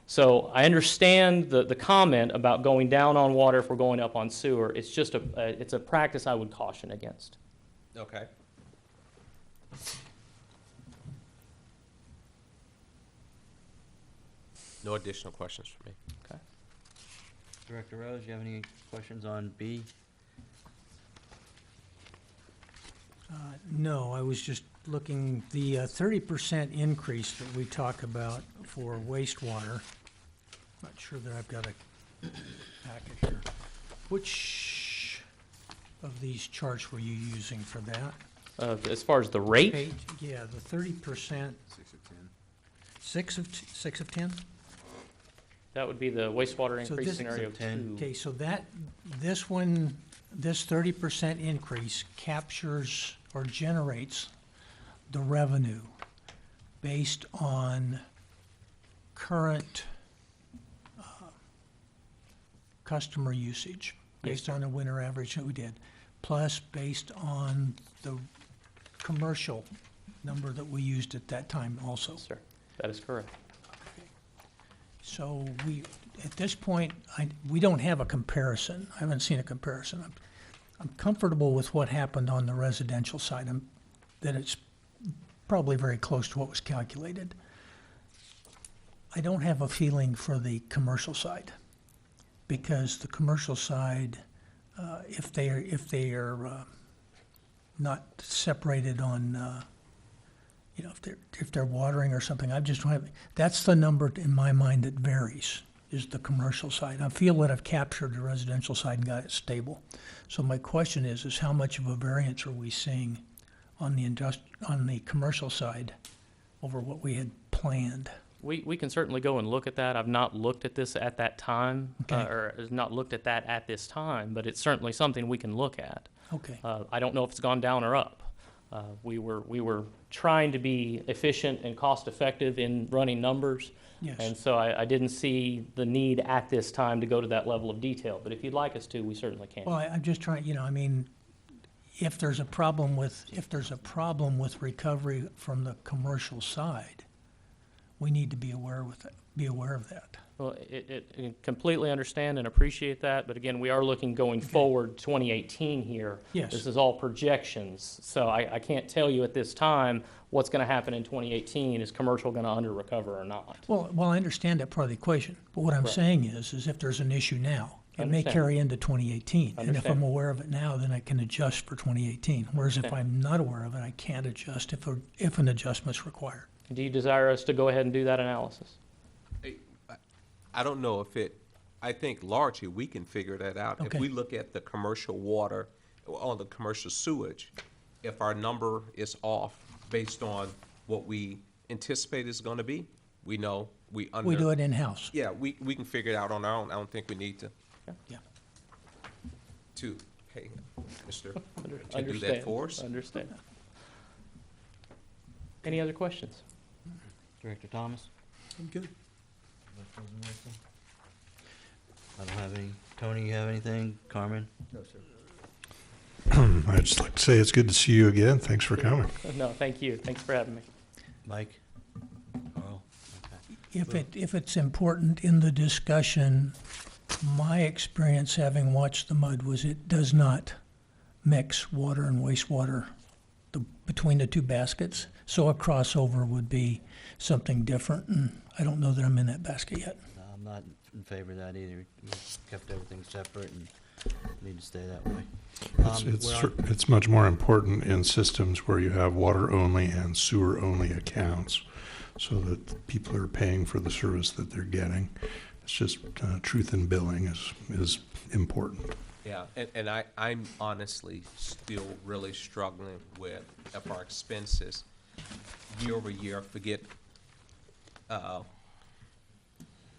D: So I understand the comment about going down on water if we're going up on sewer. It's just it's a practice I would caution against.
E: Okay. No additional questions for me.
D: Okay.
A: Director Rose, you have any questions on B?
F: No, I was just looking, the 30% increase that we talk about for wastewater, not sure that I've got a packet here. Which of these charts were you using for that?
D: As far as the rate,
F: Yeah, the 30%,
H: 6 of 10.
F: 6 of 10?
D: that would be the wastewater
F: So
D: increase
F: this-
D: scenario
A: 10.
D: 2.
F: Okay, so this one, this 30% increase captures or generates the revenue based on current customer usage, based on the winter average that we did, plus based on the commercial number that we used at that time also.
D: Sir, that is correct.
F: So at this point, we don't have a comparison. I haven't seen a comparison. I'm comfortable with what happened on the residential side, that it's probably very close to what was calculated. I don't have a feeling for the commercial side, because the commercial side, if they are not separated on, if they're watering or something, that's the number in my mind that varies, is the commercial side. I feel that I've captured the residential side and got it stable. So my question is how much of a variance are we seeing on the commercial side over what we had planned?
D: We can certainly go and look at that. I've not looked at this at that time,
F: Okay.
D: or not looked at that at this time, but it's certainly something we can look at.
F: Okay.
D: I don't know if it's gone down or up. We were trying to be efficient and cost-effective in running numbers.
F: Yes.
D: And so I didn't see the need at this time to go to that level of detail. But if you'd like us to, we certainly can.
F: Well, I'm just trying, if there's a problem with recovery from the commercial side, we need to be aware of that.
D: Well, I completely understand and appreciate that, but again, we are looking going forward 2018 here.
F: Yes.
D: This is all projections, so I can't tell you at this time what's going to happen in 2018. Is commercial going to under-recover or not?
F: Well, I understand that part of the equation, but what I'm
D: Right.
F: saying is if there's an issue now, it may
D: Understand.
F: carry into 2018. And if I'm
D: Understand.
F: aware of it now, then I can adjust for 2018. Whereas if
D: Understand.
F: I'm not aware of it, I can't adjust if an adjustment's required.
D: Do you desire us to go ahead and do that analysis?
E: I don't know if I think largely we can figure that out.
F: Okay.
E: If we look at the commercial water, or the commercial sewage, if our number is off based on what we anticipate is gonna be, we know we under.
F: We do it in-house.
E: Yeah, we can figure it out on our own. I don't think we need to
F: Yeah.
E: pay Mr. to do
D: Understand.
E: that for us.
D: Understand. Any other questions?
A: Director Thomas?
B: I'm good.
A: I don't have any. Tony, you have anything? Carmen?
C: I'd just like to say it's good to see you again. Thanks for coming.
D: No, thank you. Thanks for having me.
A: Mike? Carl? Okay.
F: If it's important in the discussion, my experience having watched the mud was it does not mix water and wastewater between the two baskets. So a crossover would be something different, and I don't know that I'm in that basket yet.
A: No, I'm not in favor of that either. We kept everything separate and need to stay that way.
C: It's much more important in systems where you have water only and sewer only accounts, so that people are paying for the service that they're getting. It's just truth in billing is important.
E: Yeah, and I'm honestly still really struggling with if our expenses year over year, forget,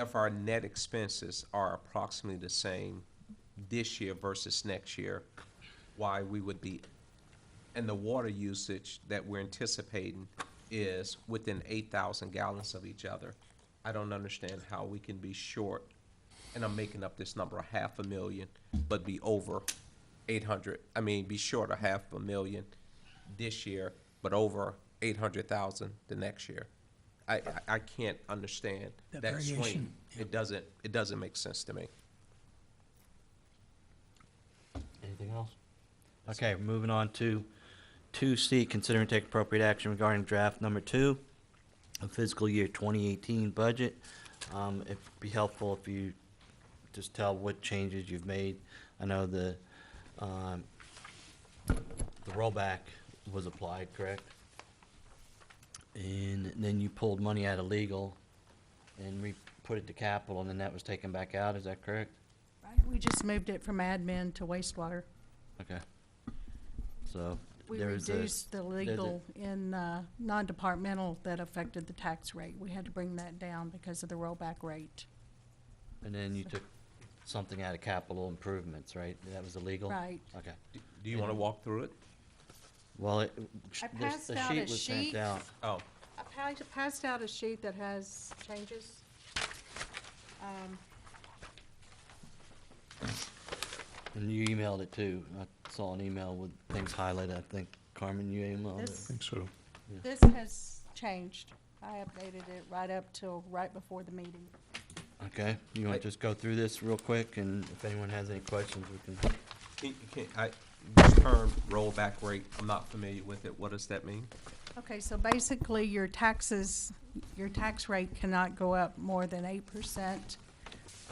E: if our net expenses are approximately the same this year versus next year, why we would be, and the water usage that we're anticipating is within 8,000 gallons of each other. I don't understand how we can be short, and I'm making up this number, 500,000, but be over 800, be short of 500,000 this year, but over 800,000 the next year. I can't understand
F: That
E: that swing.
F: variation, yeah.
E: It doesn't make sense to me.
A: Anything else? Okay, moving on to 2C, consider and take appropriate action regarding draft number 2 of fiscal year 2018 budget. It'd be helpful if you just tell what changes you've made. I know the rollback was applied, correct? And then you pulled money out of legal and put it to capital, and then that was taken back out, is that correct?
I: Right, we just moved it from admin to wastewater.
A: Okay. So
I: We
A: there's
I: reduced the legal in non-departmental that affected the tax rate. We had to bring that down because of the rollback rate.
A: and then you took something out of capital improvements, right? That was illegal?
I: Right.
A: Okay.
E: Do you want to walk through it?
A: Well,
I: I
A: the
I: passed out
A: sheet
I: a
A: was sent
I: sheet.
A: out.
E: Oh,
I: I passed out a sheet that has changes.
A: And you emailed it too. I saw an email with things highlighted. I think, Carmen, you emailed
F: Oh,
A: it.
I: This-
C: I think so.
I: This has changed. I updated it right up till right before the meeting.
A: Okay, you want to just go through this real quick, and if anyone has any questions, we can.
E: this term rollback rate, I'm not familiar with it. What does that mean?
I: Okay, so basically your tax rate cannot go up more than 8%,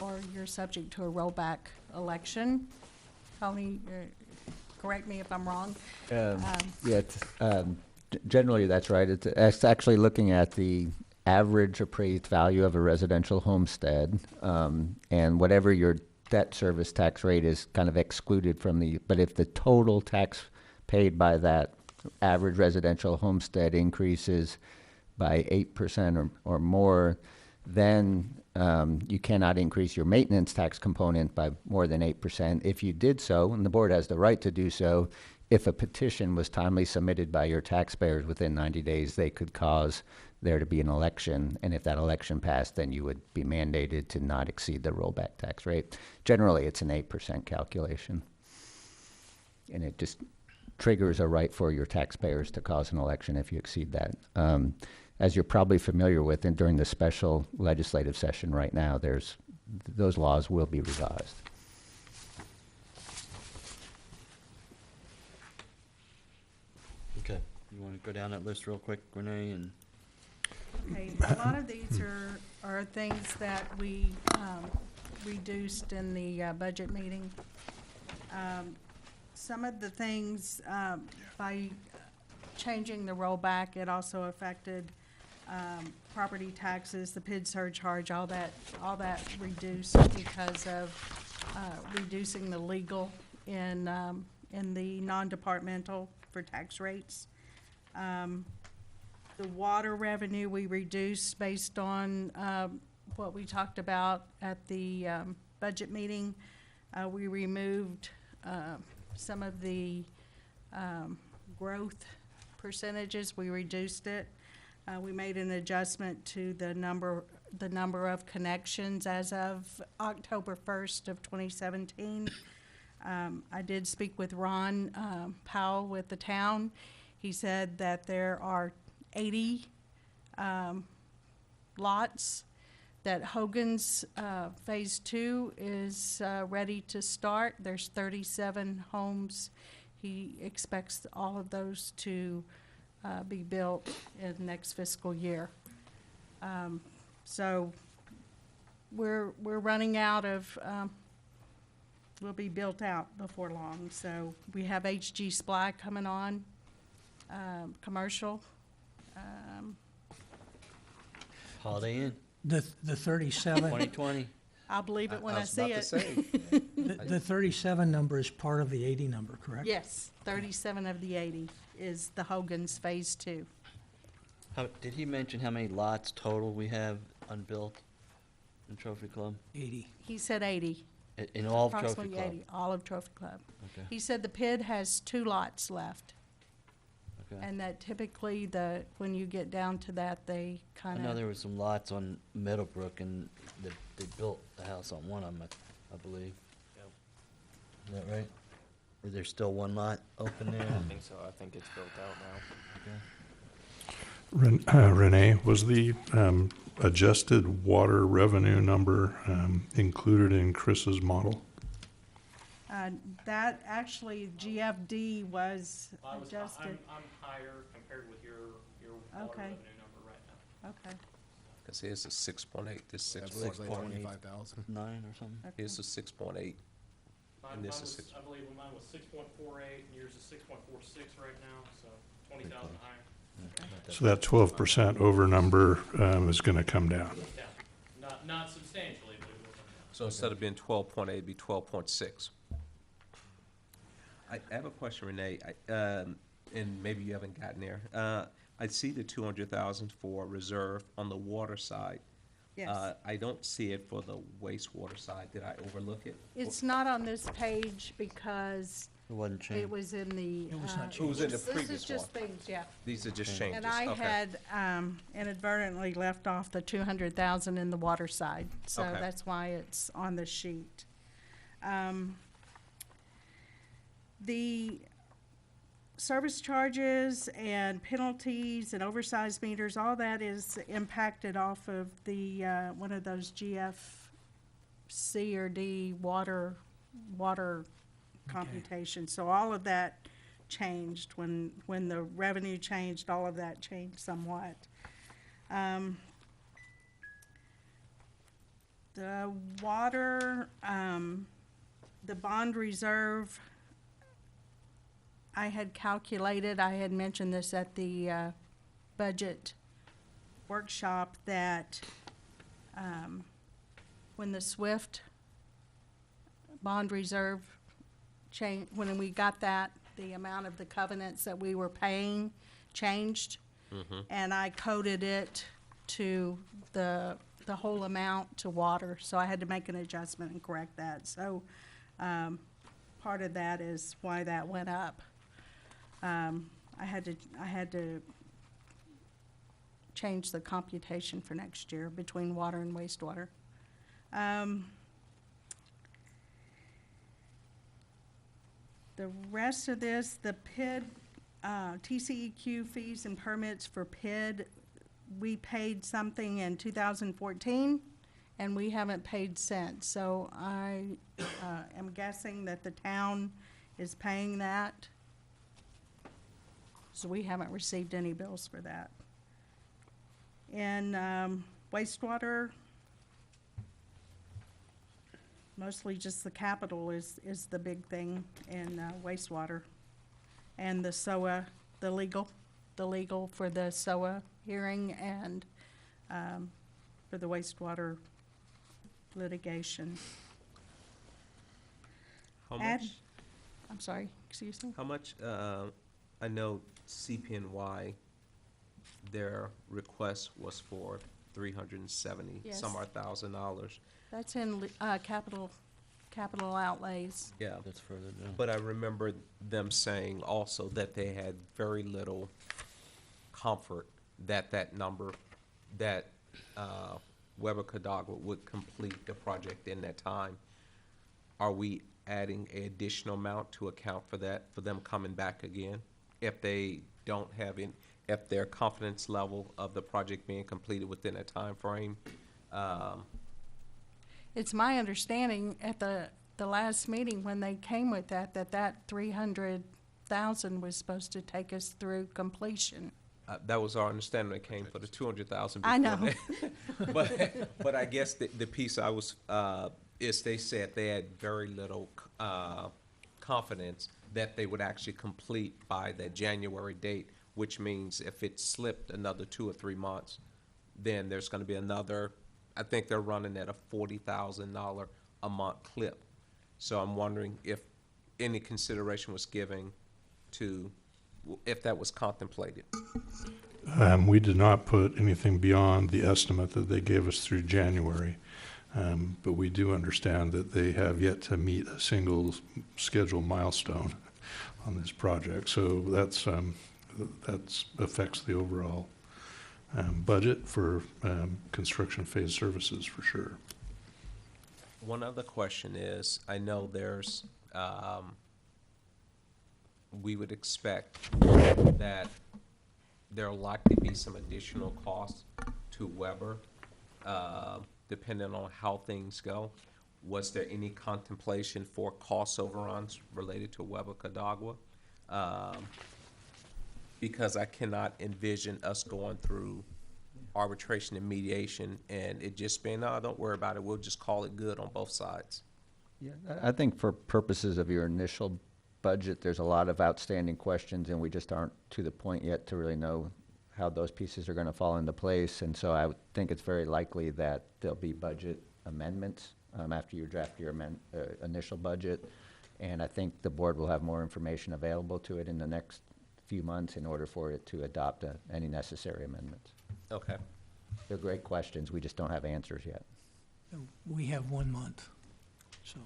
I: or you're subject to a rollback election. Tony, correct me if I'm wrong.
J: Generally, that's right. It's actually looking at the average appraised value of a residential homestead, and whatever your debt service tax rate is kind of excluded from but if the total tax paid by that average residential homestead increases by 8% or more, then you cannot increase your maintenance tax component by more than 8%. If you did so, and the board has the right to do so, if a petition was timely submitted by your taxpayers within 90 days, they could cause there to be an election, and if that election passed, then you would be mandated to not exceed the rollback tax rate. Generally, it's an 8% calculation, and it just triggers a right for your taxpayers to cause an election if you exceed that. as you're probably familiar with, and during the special legislative session right now, those laws will be revised.
A: Okay. You want to go down that list real quick, Renee, and
I: Okay, a lot of these are things that we reduced in the budget meeting. Some of the things, by changing the rollback, it also affected property taxes, the PID surcharge, all that reduced because of reducing the legal in the non-departmental for tax rates. The water revenue we reduced based on what we talked about at the budget meeting. We removed some of the growth percentages. We reduced it. We made an adjustment to the number of connections as of October 1st of 2017. I did speak with Ron Powell with the town. He said that there are 80 lots, that Hogan's Phase 2 is ready to start. There's 37 homes. He expects all of those to be built in next fiscal year. So we're running out of, will be built out before long. So we have HG Supply coming on, commercial.
A: Holiday Inn,
F: The 37,
A: 2020.
I: I'll believe it when I
E: was
I: see
E: about to
I: it.
E: say,
F: the 37 number is part of the 80 number, correct?
I: Yes, 37 of the 80 is the Hogan's Phase 2.
A: Did he mention how many lots total we have unbuilt in Trophy Club?
F: 80.
I: He said 80.
A: In all of Trophy
I: Approximately
A: Club?
I: 80, all of Trophy Club.
A: Okay,
I: He said the PID has 2 lots left,
A: okay.
I: and that typically when you get down to that, they
A: I
I: kind
A: know
I: of,
A: there was some lots on Middlebrook, and they built the house on one of them, I believe. Is that right? Or there's still one lot open there?
G: I think so. I think it's built out now.
A: Okay.
C: Renee, was the adjusted water revenue number included in Chris's model?
I: that actually GFD was adjusted.
D: I'm higher compared with your water
I: Okay.
D: revenue number right now.
I: Okay,
E: because here's a 6.8, this
H: I
E: 6,
H: believe it's like
A: 6.8.
H: 25,000.
A: 9 or something?
I: okay.
E: here's a 6.8. And this is
D: I believe mine was 6.48 and yours is 6.46 right now, so 20,000 higher.
C: So that 12% over number is going to come down.
D: Yeah, not substantially, but it will come down.
E: So instead of being 12.8, it'd be 12.6. I have a question, Renee, and maybe you haven't gotten there. I see the 200,000 for reserve on the water side.
I: Yes.
E: I don't see it for the wastewater side. Did I overlook it?
I: It's not on this page because
A: It wasn't
I: it
A: changed.
I: was in the.
F: It was not
E: It was in the
I: This is
E: previous one.
I: just things, yeah.
E: These are just
A: Okay.
E: changes.
I: And I
E: Okay.
I: had inadvertently left off the 200,000 in the water side, so
E: Okay.
I: that's why it's on the sheet. The service charges and penalties and oversized meters, all that is impacted off of the, one of those GFC or D water computations. So all of that changed when the revenue changed, all of that changed somewhat. The water, the bond reserve, I had calculated, I had mentioned this at the budget workshop, that when the SWIFT bond reserve when we got that, the amount of the covenants that we were paying changed. And I coded it to the whole amount to water, so I had to make an adjustment and correct that. So part of that is why that went up. I had to change the computation for next year between water and wastewater. The rest of this, the PID, TCEQ fees and permits for PID, we paid something in 2014, and we haven't paid since. So I am guessing that the town is paying that. So we haven't received any bills for that. And wastewater, mostly just the capital is the big thing in wastewater. And the SOA, the legal for the SOA hearing and for the wastewater litigation.
E: How
I: Add-
E: much,
I: I'm sorry, excuse me?
E: how much, I know CPNY, their request was for 370
I: Yes.
E: some odd $1,000.
I: That's in capital outlays.
E: Yeah.
A: That's further down.
E: But I remember them saying also that they had very little comfort that that number, that Weber Cadagua would complete the project in that time. Are we adding an additional amount to account for that, for them coming back again? If they don't have any, if their confidence level of the project being completed within a time frame,
I: It's my understanding at the last meeting when they came with that 300,000 was supposed to take us through completion.
E: that was our understanding. It came for the 200,000
I: I know.
E: before that. But I guess the piece I was, is they said they had very little confidence that they would actually complete by that January date, which means if it slipped another 2 or 3 months, then there's gonna be another, I think they're running at a $40,000 a month clip. So I'm wondering if any consideration was given to, if that was contemplated.
C: We did not put anything beyond the estimate that they gave us through January. But we do understand that they have yet to meet a single schedule milestone on this project. So that's affects the overall budget for construction phase services for sure.
E: One other question is, I know there's, we would expect that there'll likely be some additional costs to Weber, depending on how things go. Was there any contemplation for cost overruns related to Weber Cadagua? Because I cannot envision us going through arbitration and mediation and it just being, no, don't worry about it, we'll just call it good on both sides.
J: Yeah, I think for purposes of your initial budget, there's a lot of outstanding questions, and we just aren't to the point yet to really know how those pieces are gonna fall into place. And so I would think it's very likely that there'll be budget amendments after you draft your initial budget. And I think the board will have more information available to it in the next few months in order for it to adopt any necessary amendments.
E: Okay.
J: They're great questions, we just don't have answers yet.
F: We have 1 month, so.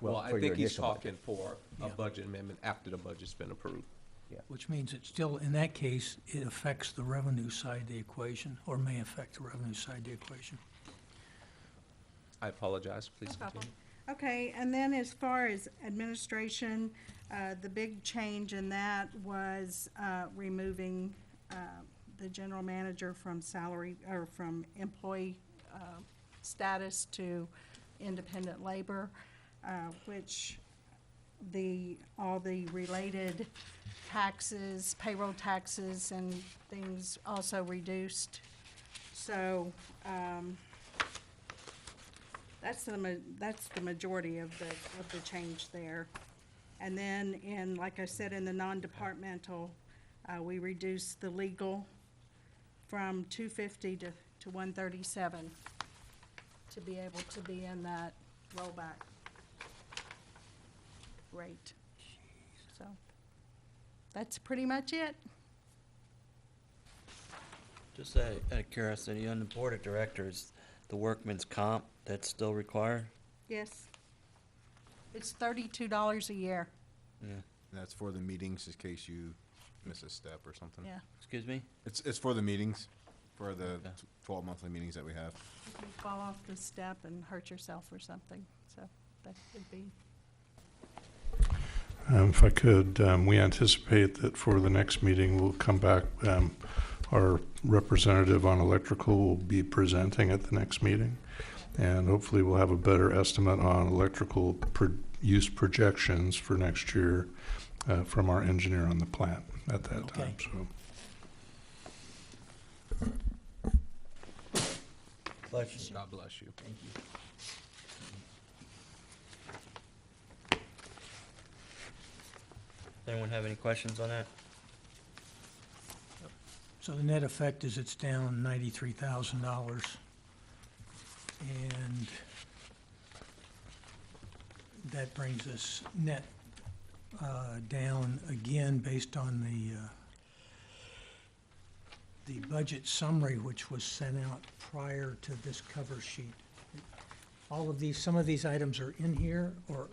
E: Well, I
J: for your
E: think he's
J: initial budget.
E: talking for a
F: Yeah.
E: budget amendment after the budget's been approved.
F: Which means it still, in that case, it affects the revenue side of the equation, or may affect the revenue side of the equation.
E: I apologize, please
I: problem.
E: continue.
I: Okay, and then as far as administration, the big change in that was removing the general manager from salary, or from employee status to independent labor, which all the related taxes, payroll taxes and things also reduced. So, that's the majority of the change there. And then like I said, in the non-departmental, we reduced the legal from 250 to 137 to be able to be in that rollback rate. So, that's pretty much it.
A: Just out of curiosity, on the board of directors, the workman's comp, that's still required?
I: Yes. It's $32 a year,
A: Yeah.
H: That's for the meetings, in case you miss a step or something.
I: yeah.
A: Excuse me?
H: It's for the meetings, for the
A: Okay.
H: 12 monthly meetings that we have.
I: If you fall off the step and hurt yourself or something, so that could be.
C: If I could, we anticipate that for the next meeting, we'll come back our representative on electrical will be presenting at the next meeting. And hopefully we'll have a better estimate on electrical use projections for next year from our engineer on the plant at that
F: Okay.
C: time. So.
E: God bless you.
F: Thank you.
A: Does anyone have any questions on that?
F: So the net effect is it's down $93,000. And that brings us net down again based on the budget summary, which was sent out prior to this cover sheet. All of these, some of these items are in here, or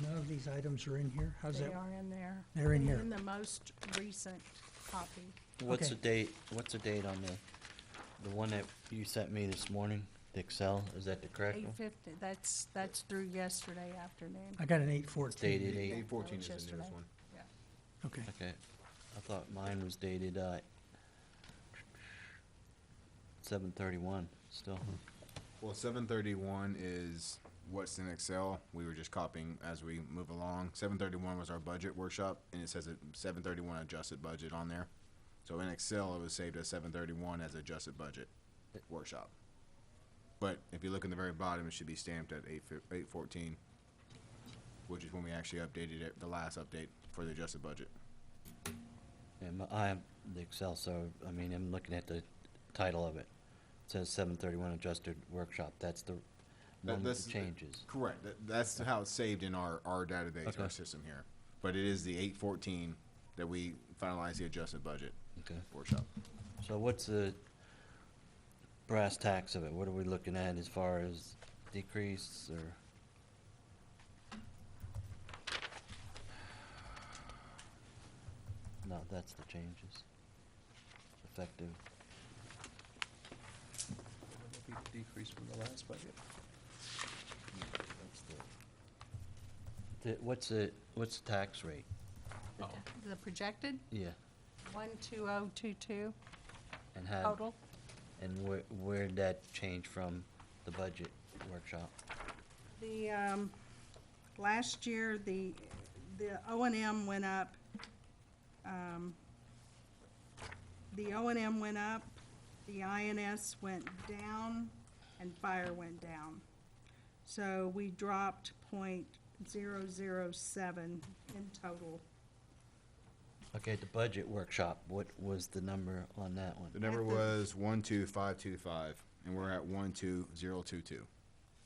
F: none of these items are in here? How's
I: They
F: that?
I: are in there.
F: They're in here.
I: In the most recent copy.
A: What's
F: Okay.
A: what's the date on the one that you sent me this morning, the Excel? Is that the correct one?
I: 8:50, that's through yesterday afternoon.
F: I got an 814.
A: Dated eight.
H: 814 is the
I: Yesterday.
H: newest one.
F: Okay.
A: Okay, I thought mine was dated, 7/31 still.
H: Well, 731 is what's in Excel. We were just copying as we move along. 731 was our budget workshop, and it says it 731 adjusted budget on there. So in Excel, it was saved as 731 as adjusted budget workshop. But if you look in the very bottom, it should be stamped at 814, which is when we actually updated it, the last update for the adjusted budget.
A: And I have the Excel, so, I mean, I'm looking at the title of it. It says 7/31 adjusted workshop. That's the one with
H: That's
A: the changes.
H: Correct. That's how it's saved in our database,
A: Okay.
H: our system here. But it is the 814 that we finalized the adjusted budget
A: Okay.
H: workshop.
A: So what's the brass tacks of it? What are we looking at as far as decrease or? No, that's the changes. Effective.
E: Decrease from the last budget.
A: What's the tax rate?
E: Oh.
I: The projected,
A: Yeah,
I: 12022
A: and how,
I: total.
A: and where'd that change from the budget workshop?
I: The, last year, the O&M went up, the O&M went up, the INS went down, and fire went down. So we dropped .007 in total.
A: Okay, the budget workshop, what was the number on that one?
H: The number
I: At the-
H: was 12525, and we're at 12022.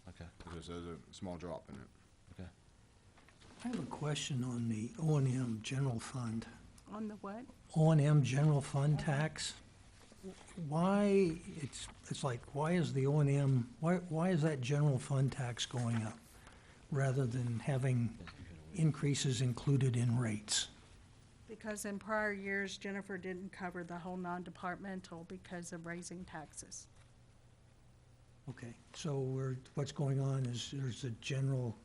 A: Okay,
H: So there's a small drop in it.
A: okay.
F: I have a question on the O&M general fund.
I: On the what?
F: O&M general fund tax, why, it's like, why is the O&M, why is that general fund tax going up rather than having increases included in rates?
I: Because in prior years, Jennifer didn't cover the whole non-departmental because of raising taxes.
F: Okay, so what's going on is there's a general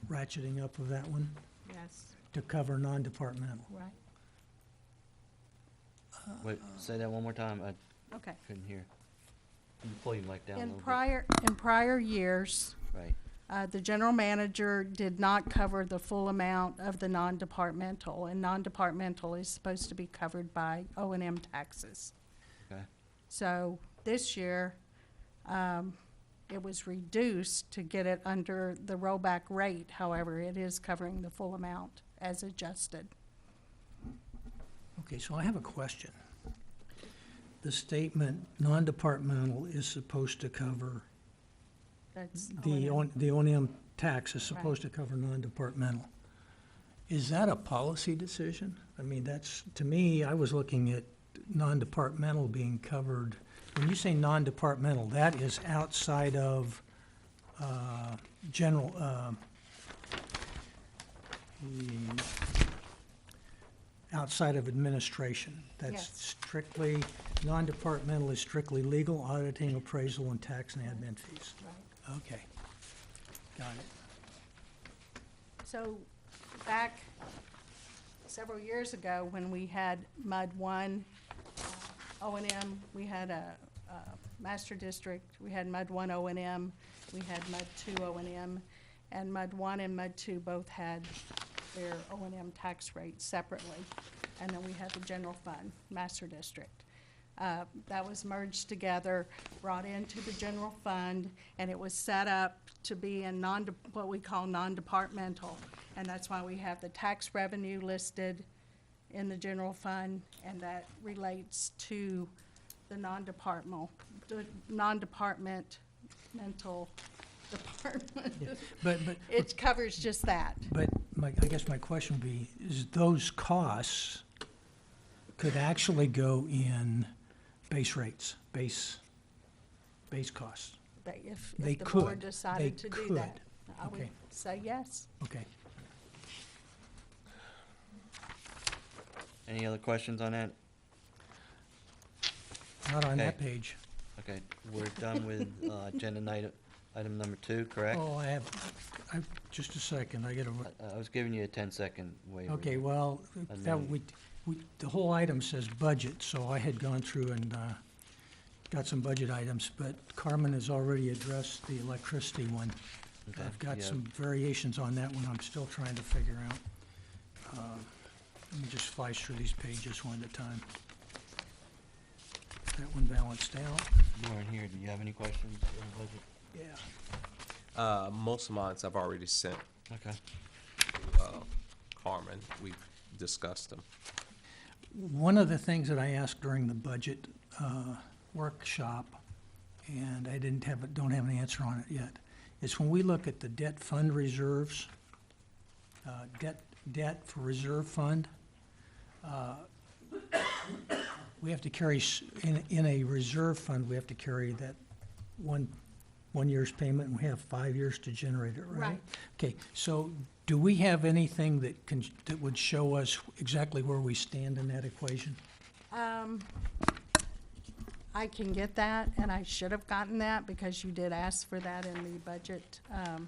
F: ratcheting up of that one
I: Yes,
F: to cover non-departmental.
I: right,
A: Wait, say that one more time, I
I: okay.
A: couldn't hear. Can you pull your mic down a
I: In
A: little bit?
I: prior years,
A: Right,
I: the general manager did not cover the full amount of the non-departmental, and non-departmental is supposed to be covered by O&M taxes.
A: okay,
I: So this year, it was reduced to get it under the rollback rate. However, it is covering the full amount as adjusted.
F: Okay, so I have a question. The statement, non-departmental is supposed to cover,
I: That's
F: the
I: O&M.
F: the O&M tax is supposed to cover non-departmental. Is that a policy decision? I mean, that's, to me, I was looking at non-departmental being covered. When you say non-departmental, that is outside of general, outside of administration. That's
I: Yes.
F: strictly, non-departmental is strictly legal, auditing, appraisal, and tax and admin fees.
I: Right.
F: Okay, got it.
I: So back several years ago, when we had MUD 1 O&M, we had a master district, we had MUD 1 O&M, we had MUD 2 O&M, and MUD 1 and MUD 2 both had their O&M tax rates separately. And then we had the general fund, master district. That was merged together, brought into the general fund, and it was set up to be in what we call non-departmental. And that's why we have the tax revenue listed in the general fund, and that relates to the non-departmental department.
F: But
I: It covers just that.
F: But I guess my question would be, is those costs could actually go in base rates, base costs?
I: If
F: They
I: the board
F: could.
I: decided
F: They
I: to do that,
F: could.
I: I would
F: Okay.
I: say yes.
F: Okay.
A: Any other questions on that?
F: Not on that
A: Okay.
F: page.
A: Okay, we're done with agenda item number 2, correct?
F: Oh, just a second, I gotta,
A: I was giving you a 10-second waiver.
F: okay, well,
A: And
F: that,
A: then-
F: the whole item says budget, so I had gone through and, got some budget items, but Carmen has already addressed the electricity one.
A: Okay,
F: I've got
A: yeah.
F: some variations on that one I'm still trying to figure out. Let me just fly through these pages one at a time. That one balanced out,
A: Lauren, here, do you have any questions on the budget?
F: yeah.
E: Most of mine I've already sent
A: Okay.
E: to Carmen. We've discussed them.
F: One of the things that I asked during the budget workshop, and I don't have an answer on it yet, is when we look at the debt fund reserves, debt for reserve fund, we have to carry, in a reserve fund, we have to carry that one year's payment, and we have 5 years to generate it, right?
I: Right.
F: Okay, so do we have anything that would show us exactly where we stand in that equation?
I: I can get that, and I should have gotten that because you did ask for that in the budget
F: Okay.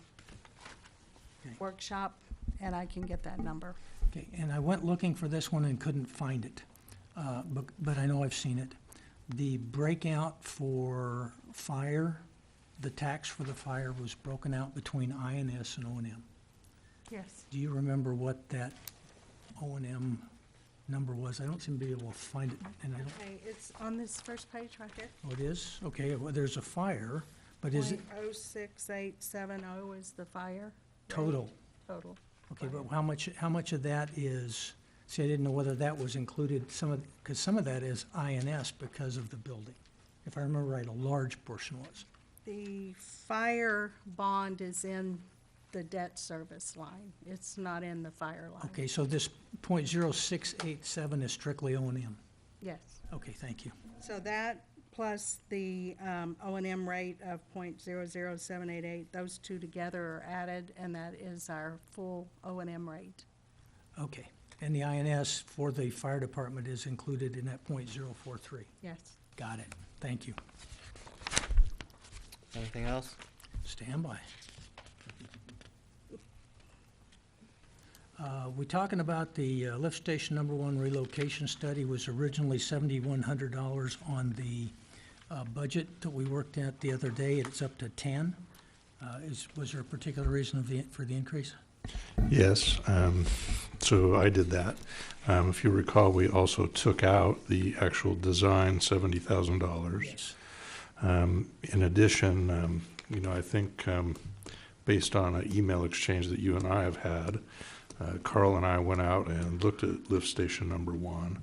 I: workshop, and I can get that number.
F: Okay, and I went looking for this one and couldn't find it, but I know I've seen it. The breakout for fire, the tax for the fire was broken out between INS and O&M.
I: Yes.
F: Do you remember what that O&M number was? I don't seem to be able to find it, and I don't,
I: Okay, it's on this first page right here.
F: oh, it is? Okay, well, there's a fire, but is it
I: .06870 is the fire? rate
F: total?
I: Total.
F: Okay, but how much of that is, see, I didn't know whether that was included, because some of that is INS because of the building. If I remember right, a large portion was.
I: The fire bond is in the debt service line. It's not in the fire line.
F: Okay, so this .0687 is strictly O&M.
I: Yes.
F: Okay, thank you.
I: So that plus the O&M rate of .00788, those two together are added, and that is our full O&M rate.
F: Okay, and the INS for the fire department is included in that .043.
I: Yes.
F: Got it, thank you.
A: Anything else?
F: Stand by. We're talking about the lift station number 1 relocation study was originally $7,100 on the budget that we worked at the other day. It's up to 10. Was there a particular reason for the increase?
C: Yes, so I did that. If you recall, we also took out the actual design $70,000.
F: Yes.
C: In addition, I think based on an email exchange that you and I have had, Carl and I went out and looked at lift station number 1,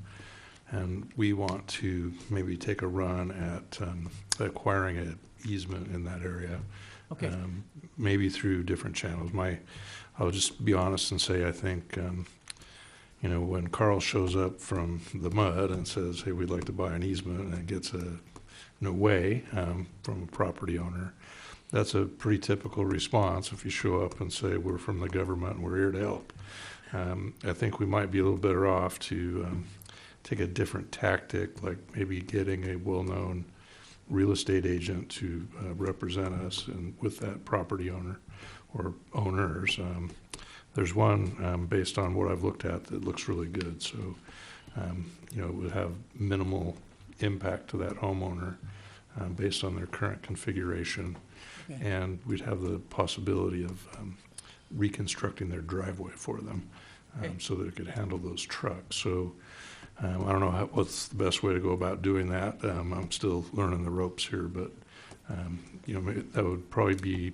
C: and we want to maybe take a run at acquiring an easement in that area.
F: Okay.
C: Maybe through different channels. I'll just be honest and say I think, when Carl shows up from the mud and says, hey, we'd like to buy an easement, and gets no way from a property owner, that's a pretty typical response if you show up and say, we're from the government and we're here to help. I think we might be a little better off to take a different tactic, like maybe getting a well-known real estate agent to represent us and with that property owner or owners. There's one based on what I've looked at that looks really good. So, it would have minimal impact to that homeowner based on their current configuration.
F: Okay.
C: And we'd have the possibility of reconstructing their driveway for them
F: Okay.
C: so that it could handle those trucks. So I don't know what's the best way to go about doing that. I'm still learning the ropes here, but that would probably be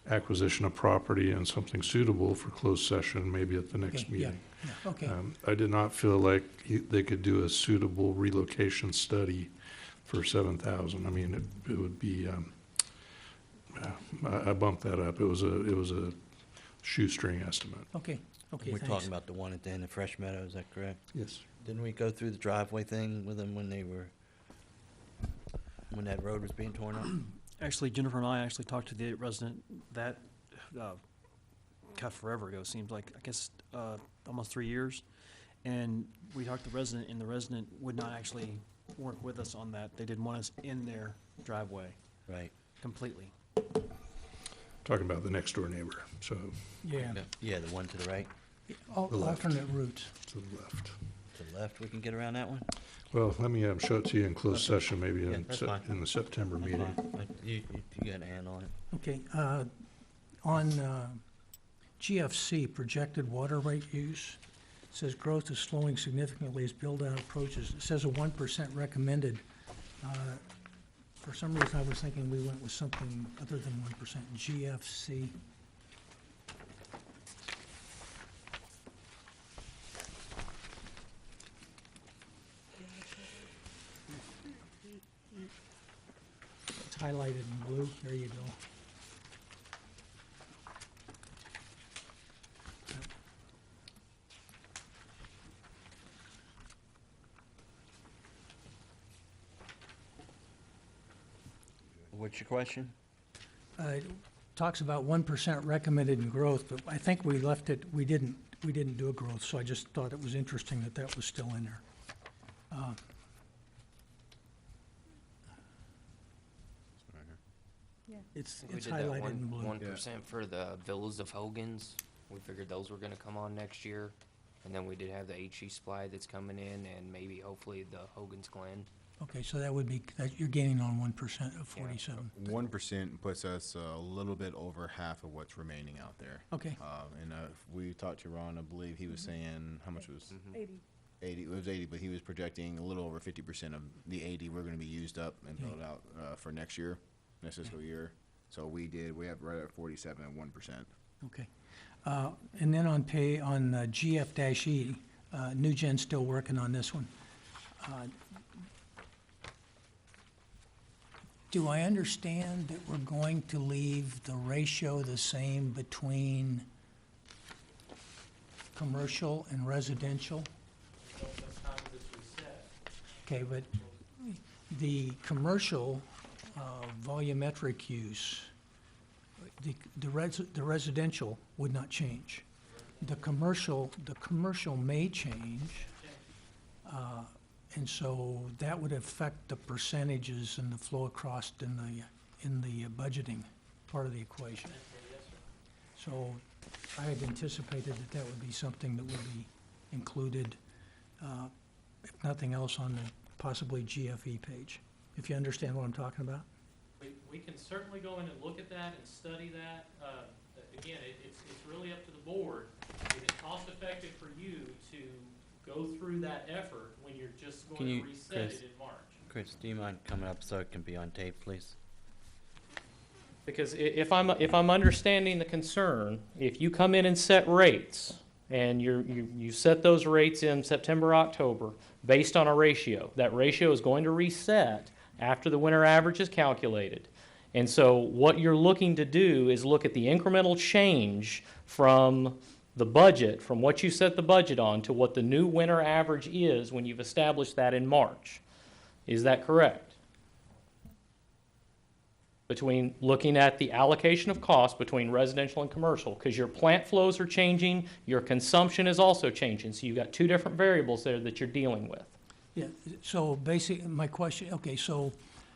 C: acquisition of property and something suitable for closed session, maybe at the next
F: Okay, yeah,
C: meeting.
F: yeah, okay.
C: I did not feel like they could do a suitable relocation study for 7,000. I mean, it would be. I bumped that up. It was a shoestring estimate.
F: Okay, okay,
A: We're
F: thanks.
A: talking about the one at the end of Fresh Meadow, is that correct?
C: Yes.
A: Didn't we go through the driveway thing with them when that road was being torn up?
K: Actually, Jennifer and I actually talked to the resident that, forever ago, seems like, I guess, almost 3 years. And we talked to the resident, and the resident would not actually work with us on that. They didn't want us in their driveway
A: Right.
K: completely.
C: Talking about the next door neighbor, so
F: Yeah,
A: Yeah, the one to the right,
C: The left.
F: alternate routes.
C: to the left.
A: to the left, we can get around that one?
C: Well, let me show it to you in closed session, maybe
A: Yeah,
C: in
A: that's fine.
C: in the September
A: That's
C: meeting.
A: fine. You got a hand on it.
F: Okay, on GFC, projected water rate use, it says growth is slowing significantly as build-out approaches. It says a 1% recommended. For some reason, I was thinking we went with something other than 1%, GFC. It's highlighted in blue, there you go.
A: What's your question?
F: It talks about 1% recommended in growth, but I think we left it, we didn't do a growth, so I just thought it was interesting that that was still in there. It's
G: We did that
F: highlighted in blue.
G: 1% for the Villas of Hogan's. We figured those were gonna come on next year. And then we did have the HE Supply that's coming in, and maybe hopefully the Hogan's Glen.
F: Okay, so that would be, that you're gaining on 1% of 47.
H: 1% puts us a little bit over half of what's remaining out there.
F: Okay,
H: And we talked to Ron, I believe he was saying, how much was? 80, it was 80, but he was projecting a little over 50% of the 80 we're gonna be used up and built out, for next year, next fiscal year. So we have right at 47 and 1%.
F: okay. And then on GF-E, New Gen's still working on this one. Do I understand that we're going to leave the ratio the same between commercial and residential? Okay, but the commercial volumetric use, the residential would not change. The commercial may change, and so that would affect the percentages and the flow across in the budgeting part of the equation. So I had anticipated that that would be something that would be included, if nothing else, on the possibly GFE page, if you understand what I'm talking about.
D: We can certainly go in and look at that and study that. Again, it's really up to the board. Is it cost effective for you to go through that effort when you're just
A: Can
D: going
A: you,
D: to reset
A: Chris?
D: it in March?
A: Chris, do you mind coming up so it can be on tape, please?
D: Because if I'm understanding the concern, if you come in and set rates, and you set those rates in September, October, based on a ratio, that ratio is going to reset after the winter average is calculated. And so what you're looking to do is look at the incremental change from the budget, from what you set the budget on, to what the new winter average is when you've established that in March. Is that correct? Between looking at the allocation of cost between residential and commercial, because your plant flows are changing, your consumption is also changing. So you've got two different variables there that you're dealing with.
F: Yeah, so basically, my question, okay, so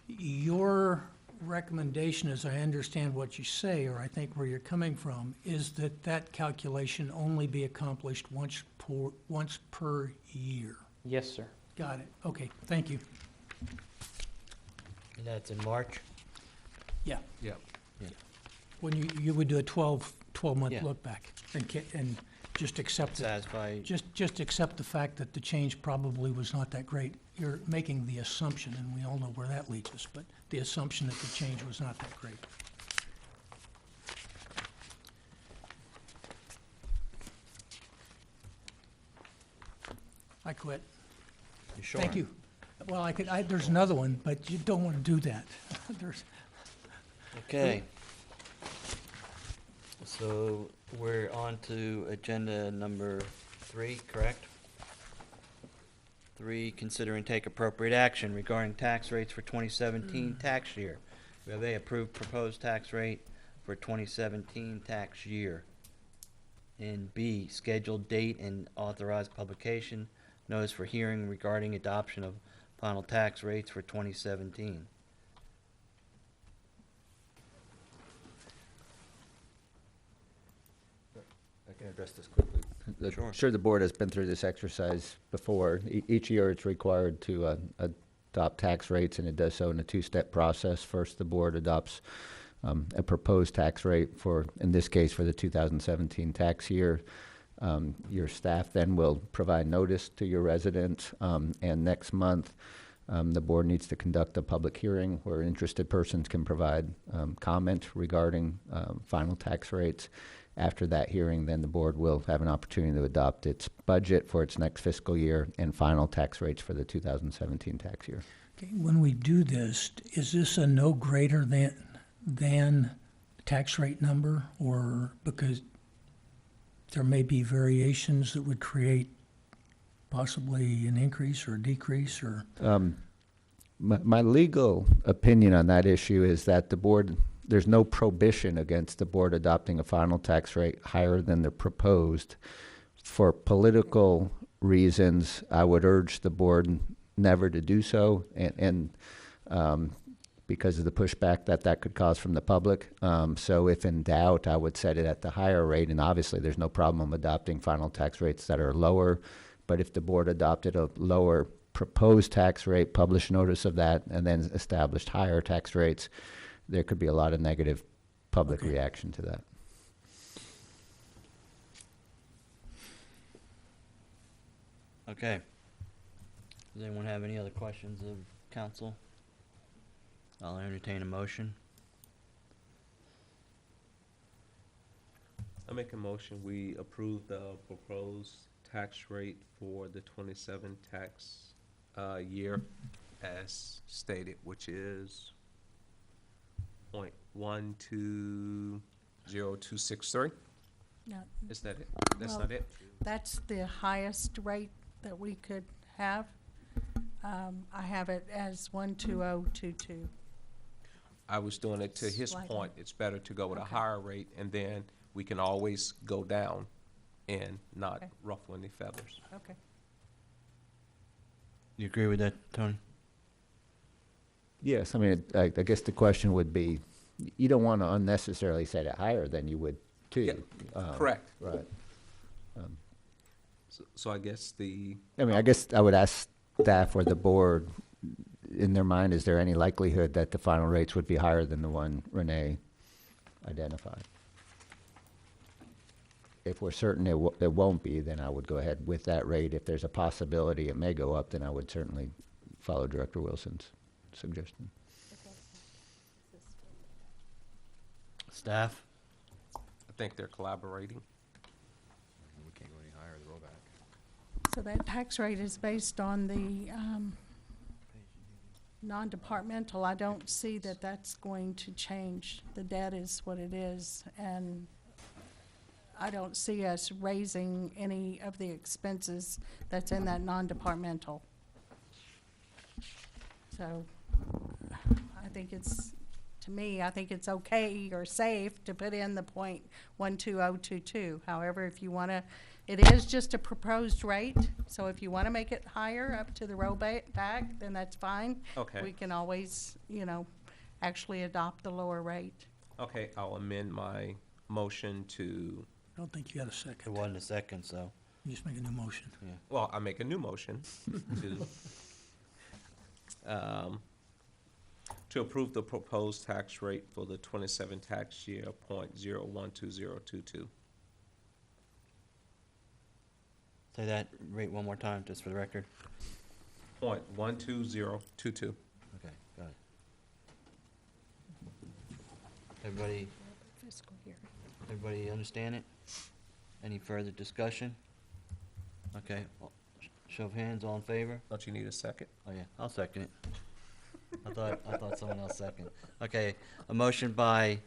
F: your recommendation, as I understand what you say, or I think where you're coming from, is that that calculation only be accomplished once per year?
D: Yes, sir.
F: Got it, okay, thank you.
A: And that's in March?
F: Yeah,
E: Yep.
F: when you would do a 12-month
A: Yeah.
F: look back and just accept it.
A: Satisfy,
F: Just accept the fact that the change probably was not that great. You're making the assumption, and we all know where that leads us, but the assumption that the change was not that great. I quit.
A: you sure?
F: Thank you. Well, there's another one, but you don't want to do that. There's,
A: Okay. So we're on to agenda number 3, correct? 3, consider and take appropriate action regarding tax rates for 2017 tax year. We have A, approved proposed tax rate for 2017 tax year. And B, scheduled date and authorized publication, notice for hearing regarding adoption of final tax rates for 2017.
J: I can address this quickly.
A: Sure.
J: I'm sure the board has been through this exercise before. Each year, it's required to adopt tax rates, and it does so in a two-step process. First, the board adopts a proposed tax rate for, in this case, for the 2017 tax year. Your staff then will provide notice to your residents, and next month, the board needs to conduct a public hearing where interested persons can provide comment regarding final tax rates. After that hearing, then the board will have an opportunity to adopt its budget for its next fiscal year and final tax rates for the 2017 tax year.
F: okay, when we do this, is this a no greater than tax rate number? Or because there may be variations that would create possibly an increase or a decrease or?
J: My legal opinion on that issue is that the board, there's no prohibition against the board adopting a final tax rate higher than the proposed. For political reasons, I would urge the board never to do so, and because of the pushback that could cause from the public. So if in doubt, I would set it at the higher rate, and obviously there's no problem adopting final tax rates that are lower. But if the board adopted a lower proposed tax rate, published notice of that, and then established higher tax rates, there could be a lot of negative public
F: Okay.
J: reaction to that.
A: Okay. Does anyone have any other questions of council? I'll entertain a motion.
E: I make a motion, we approve the proposed tax rate for the 27 tax year as stated, which is .120263.
I: No,
E: Is that it? That's
I: Well-
E: not it?
I: that's the highest rate that we could have. I have it as 12022.
E: I was doing it to his
I: Slightly.
E: point, it's better to go with a
I: Okay.
E: higher rate, and then we can always go down and not
I: Okay.
E: ruffle any feathers.
I: Okay.
A: You agree with that, Tony?
J: Yes, I mean, I guess the question would be, you don't want to unnecessarily set it higher than you would too.
E: Yeah, Correct.
J: Right.
E: So I guess the,
J: I mean, I guess I would ask staff or the board, in their mind, is there any likelihood that the final rates would be higher than the one Renee identified? If we're certain it won't be, then I would go ahead with that rate. If there's a possibility it may go up, then I would certainly follow Director Wilson's suggestion.
A: Staff?
E: I think they're collaborating.
H: We can't go any higher, the rollback.
I: So that tax rate is based on the non-departmental. I don't see that that's going to change. The debt is what it is, and I don't see us raising any of the expenses that's in that non-departmental. So I think it's, to me, I think it's okay or safe to put in the .12022. However, if you want to, it is just a proposed rate, so if you want to make it higher up to the rollback, then that's fine.
E: Okay.
I: We can always, actually adopt the lower rate.
E: Okay, I'll amend my motion to,
F: I don't think you got a
A: It
F: second.
A: wasn't a second, so.
F: You just make a new motion.
E: well, I make a new motion to To approve the proposed tax rate for the 27 tax year, .012022.
A: Say that rate one more time, just for the record.
E: .12022.
A: Okay, got it. Everybody,
I: Fiscal year.
A: everybody understand it? Any further discussion? Okay, show of hands, all in favor?
E: Don't you need a second?
A: Oh, yeah, I'll second it. I thought someone else seconded. Okay, a motion by,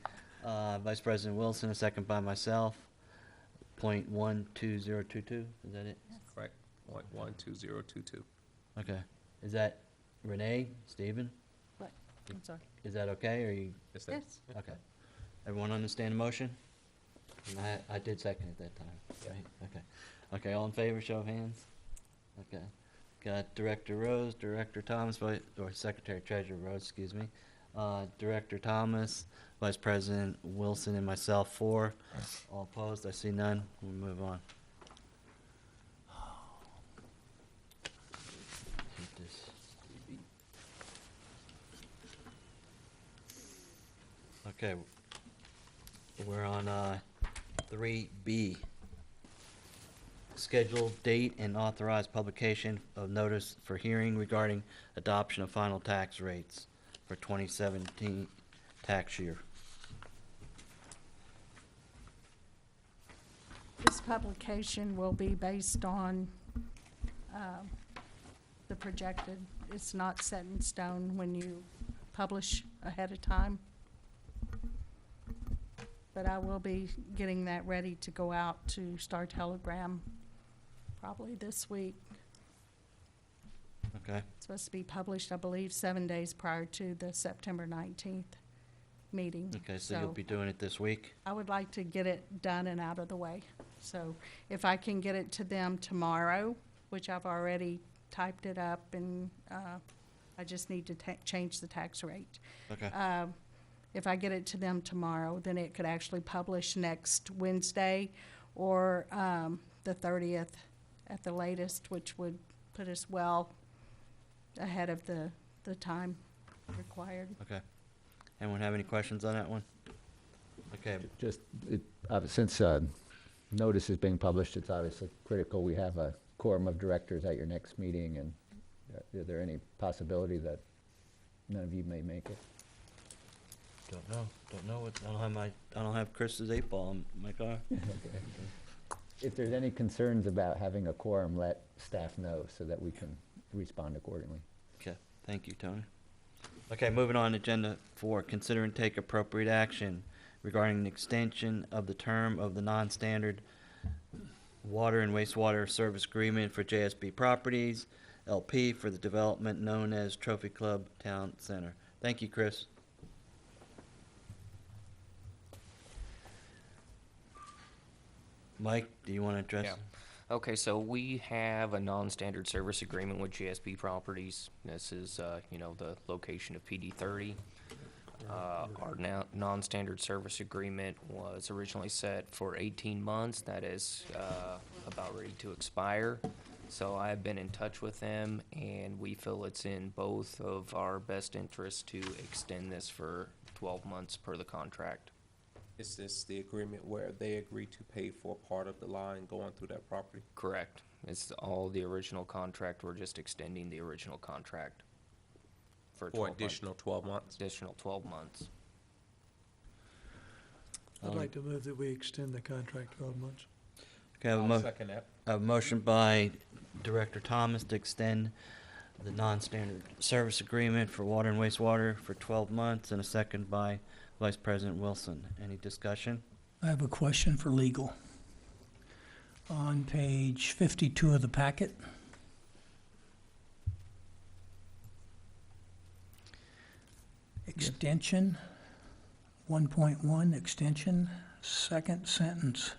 A: Vice President Wilson, a second by myself. .12022, is that it?
E: Correct. .12022.
A: Okay, is that Renee, Stephen?
I: What? I'm sorry.
A: Is that okay, or you,
E: Is that-
I: Yes.
A: okay. Everyone understand the motion? And I did second it that time, right? Okay. Okay, all in favor, show of hands? Okay. Got Director Rose, Director Thomas, or Secretary Treasurer Rose, excuse me. Director Thomas, Vice President Wilson, and myself, 4. All opposed, I see none. We'll move on. Hate this. Okay, we're on 3B. Scheduled date and authorized publication of notice for hearing regarding adoption of final tax rates for 2017 tax year.
I: This publication will be based on the projected. It's not set in stone when you publish ahead of time. But I will be getting that ready to go out to Star Telegram probably this week.
A: Okay,
I: It's supposed to be published, I believe, 7 days prior to the September 19th meeting.
A: okay, so you'll be doing it this week?
I: I would like to get it done and out of the way. So if I can get it to them tomorrow, which I've already typed it up, and I just need to change the tax rate.
A: Okay,
I: If I get it to them tomorrow, then it could actually publish next Wednesday or the 30th at the latest, which would put us well ahead of the time required.
A: okay. Anyone have any questions on that one? Okay,
J: Just, since notice is being published, it's obviously critical we have a quorum of directors at your next meeting, and is there any possibility that none of you may make it?
A: don't know what, I don't have Chris's 8-ball in my car.
J: If there's any concerns about having a quorum, let staff know so that we can respond accordingly.
A: Okay, thank you, Tony. Okay, moving on, agenda 4, consider and take appropriate action regarding the extension of the term of the non-standard water and wastewater service agreement for JSB Properties, LP, for the development known as Trophy Club Town Center. Thank you, Chris. Mike, do you want to address?
G: Yeah. Okay, so we have a non-standard service agreement with GSB Properties. This is, the location of PD 30. Our non-standard service agreement was originally set for 18 months. That is about ready to expire. So I've been in touch with them, and we feel it's in both of our best interests to extend this for 12 months per the contract.
E: Is this the agreement where they agree to pay for part of the line going through that property?
G: Correct. It's all the original contract. We're just extending the original contract for 12 months.
E: additional 12 months?
G: Additional 12 months.
B: I'd like to move that we extend the contract 12 months.
A: Okay, I have a
E: I'll second that.
A: a motion by Director Thomas to extend the non-standard service agreement for water and wastewater for 12 months, and a second by Vice President Wilson. Any discussion?
F: I have a question for legal. On page 52 of the packet, extension, 1.1, extension, second sentence.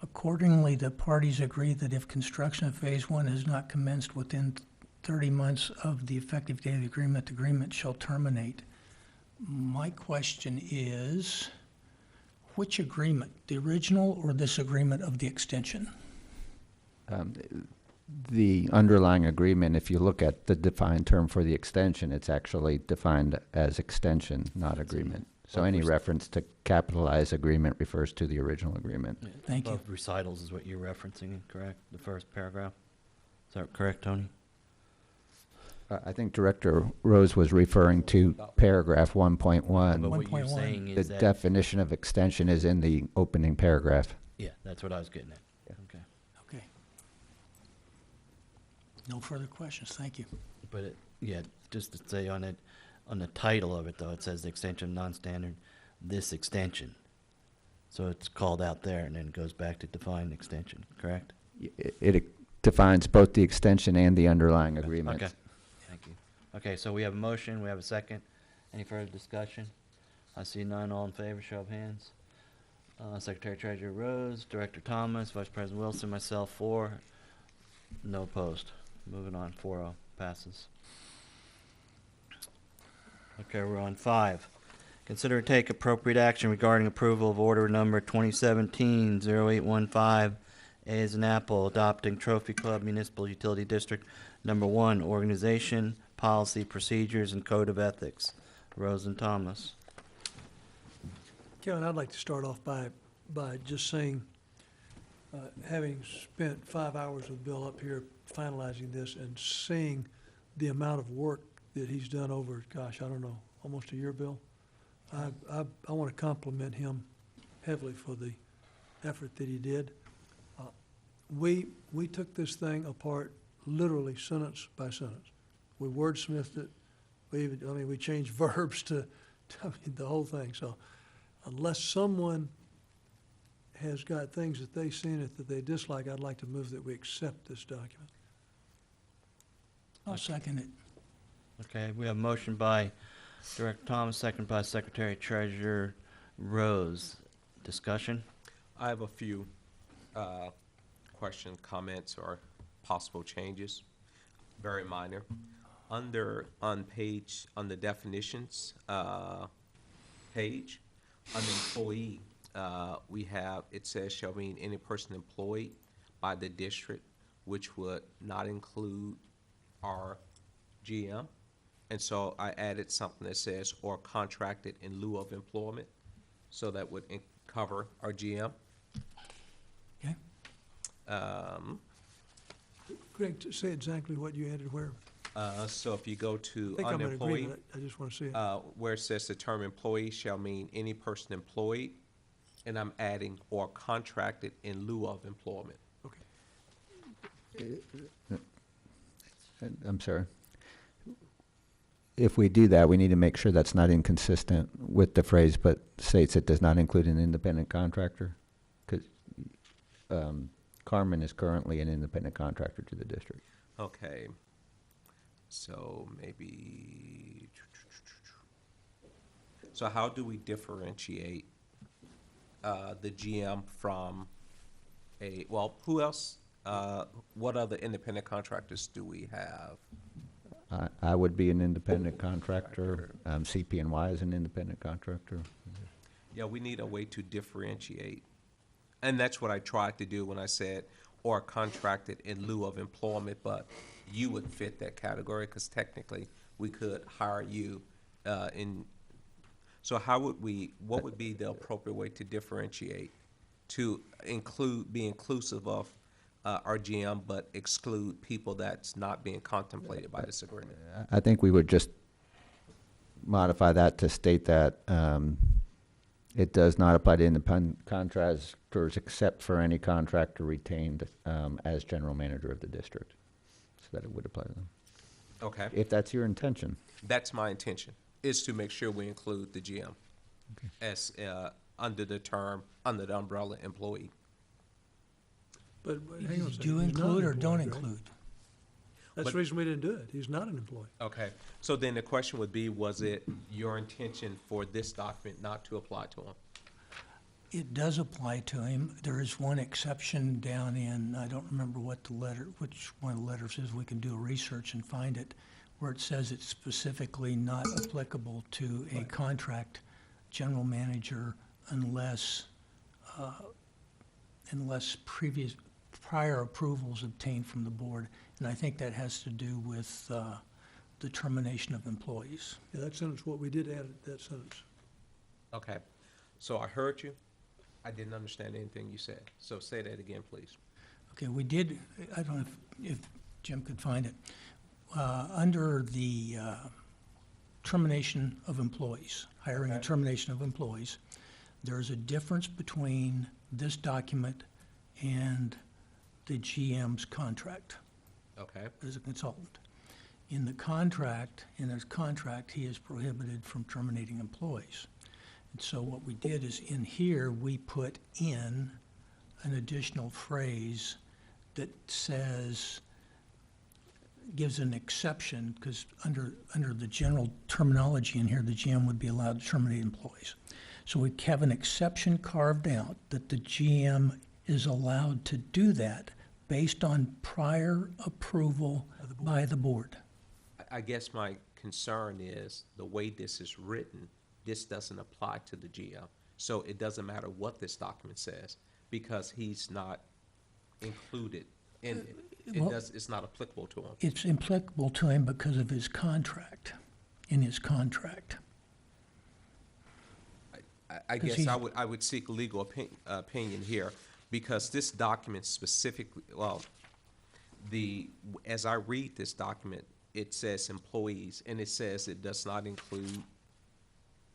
F: Accordingly, the parties agree that if construction of Phase 1 has not commenced within 30 months of the effective date of the agreement shall terminate. My question is, which agreement, the original or this agreement of the extension?
J: The underlying agreement, if you look at the defined term for the extension, it's actually defined as extension, not agreement. So any reference to capitalize agreement refers to the original agreement.
F: Thank you.
A: Above recitals is what you're referencing, correct? The first paragraph? Is that correct, Tony?
J: I think Director Rose was referring to paragraph 1.1.
A: But what you're
F: 1.1.
A: saying
J: The
A: is that,
J: definition of extension is in the opening paragraph.
A: yeah, that's what I was getting at.
J: Yeah.
A: Okay.
F: Okay. No further questions, thank you.
A: But it, yeah, just to say on it, on the title of it though, it says the extension of non-standard, this extension. So it's called out there and then goes back to define extension, correct?
J: It defines both the extension and the underlying agreement.
A: Okay, thank you. Okay, so we have a motion, we have a second. Any further discussion? I see none, all in favor, show of hands. Secretary Treasurer Rose, Director Thomas, Vice President Wilson, myself, 4. No opposed. Moving on, 4-0, passes. Okay, we're on 5. Consider and take appropriate action regarding approval of order number 2017-0815, A as in Apple, adopting Trophy Club Municipal Utility District Number 1, organization, policy, procedures, and code of ethics. Rose and Thomas.
B: Kevin, I'd like to start off by just saying, having spent 5 hours with Bill up here finalizing this and seeing the amount of work that he's done over, gosh, I don't know, almost a year, Bill. I want to compliment him heavily for the effort that he did. We took this thing apart literally sentence by sentence. We wordsmithed it. We changed verbs to the whole thing. So unless someone has got things that they've seen it that they dislike, I'd like to move that we accept this document.
F: I'll second it.
A: Okay, we have a motion by Director Thomas, second by Secretary Treasurer Rose. Discussion?
E: I have a few questions, comments, or possible changes, very minor. On the definitions page, on employee, we have, it says shall mean any person employed by the district, which would not include our GM. And so I added something that says or contracted in lieu of employment, so that would cover our GM.
F: Okay.
B: Greg, say exactly what you added where.
E: So if you go
B: I
E: to
B: think I'm in
E: unemployed,
B: agreement. I just want to see it.
E: where it says the term employee shall mean any person employed, and I'm adding or contracted in lieu of employment.
B: Okay.
J: I'm sorry. If we do that, we need to make sure that's not inconsistent with the phrase, but states it does not include an independent contractor. Because Carmen is currently an independent contractor to the district.
E: Okay. So maybe, so how do we differentiate the GM from who else, what other independent contractors do we have?
J: I would be an independent contractor. CP&Y is an independent contractor.
E: Yeah, we need a way to differentiate. And that's what I tried to do when I said, or contracted in lieu of employment, but you would fit that category, because technically, we could hire you so how would what would be the appropriate way to differentiate, to be inclusive of our GM, but exclude people that's not being contemplated by this agreement?
J: I think we would just modify that to state that it does not apply to independent contractors except for any contractor retained as general manager of the district, so that it would apply to them.
E: Okay,
J: If that's your intention.
E: that's my intention, is to make sure we include the GM as under the umbrella employee.
B: But hang on a second.
F: Do you
B: He's not
F: include
B: an
F: or don't
B: employee, Greg.
F: include?
B: That's
E: But-
B: the reason we didn't do it. He's not an employee.
E: Okay, so then the question would be, was it your intention for this document not to apply to him?
F: It does apply to him. There is one exception down in, I don't remember which one of the letters is, we can do a research and find it, where it says it's specifically not applicable to a contract general manager unless prior approvals obtained from the board, and I think that has to do with the termination of employees.
B: Yeah, that sentence, what we did add that sentence.
E: Okay, so I heard you. I didn't understand anything you said. So say that again, please.
F: Okay, we did, I don't know if Jim could find it. Under the termination of employees, hiring and
E: Okay.
F: termination of employees, there's a difference between this document and the GM's contract
E: Okay,
F: as a consultant. In the contract, in his contract, he is prohibited from terminating employees. And so what we did is in here, we put in an additional phrase that says, gives an exception, because under the general terminology in here, the GM would be allowed to terminate employees. So we have an exception carved out that the GM is allowed to do that based on prior approval by the board.
E: I guess my concern is the way this is written, this doesn't apply to the GM. So it doesn't matter what this document says, because he's not included in it.
F: Well-
E: It's not applicable to him.
F: It's applicable to him because of his contract, in his contract.
E: I
F: 'Cause
E: guess
F: he's-
E: I would seek legal opinion here, because this document specifically, well, as I read this document, it says employees, and it says it does not include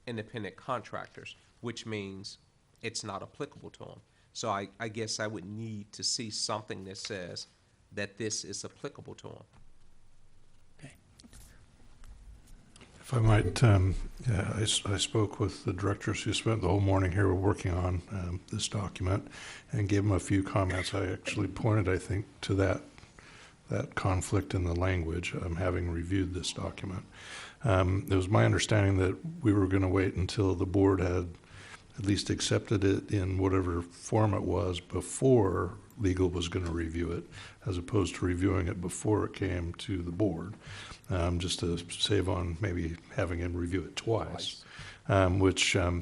E: independent contractors, which means it's not applicable to them. So I guess I would need to see something that says that this is applicable to them.
F: Okay.
C: If I might, yeah, I spoke with the directors who spent the whole morning here working on this document and gave them a few comments. I actually pointed, I think, to that conflict in the language, having reviewed this document. It was my understanding that we were going to wait until the board had at least accepted it in whatever form it was before legal was going to review it, as opposed to reviewing it before it came to the board, just to save on maybe having him review it twice. Which, I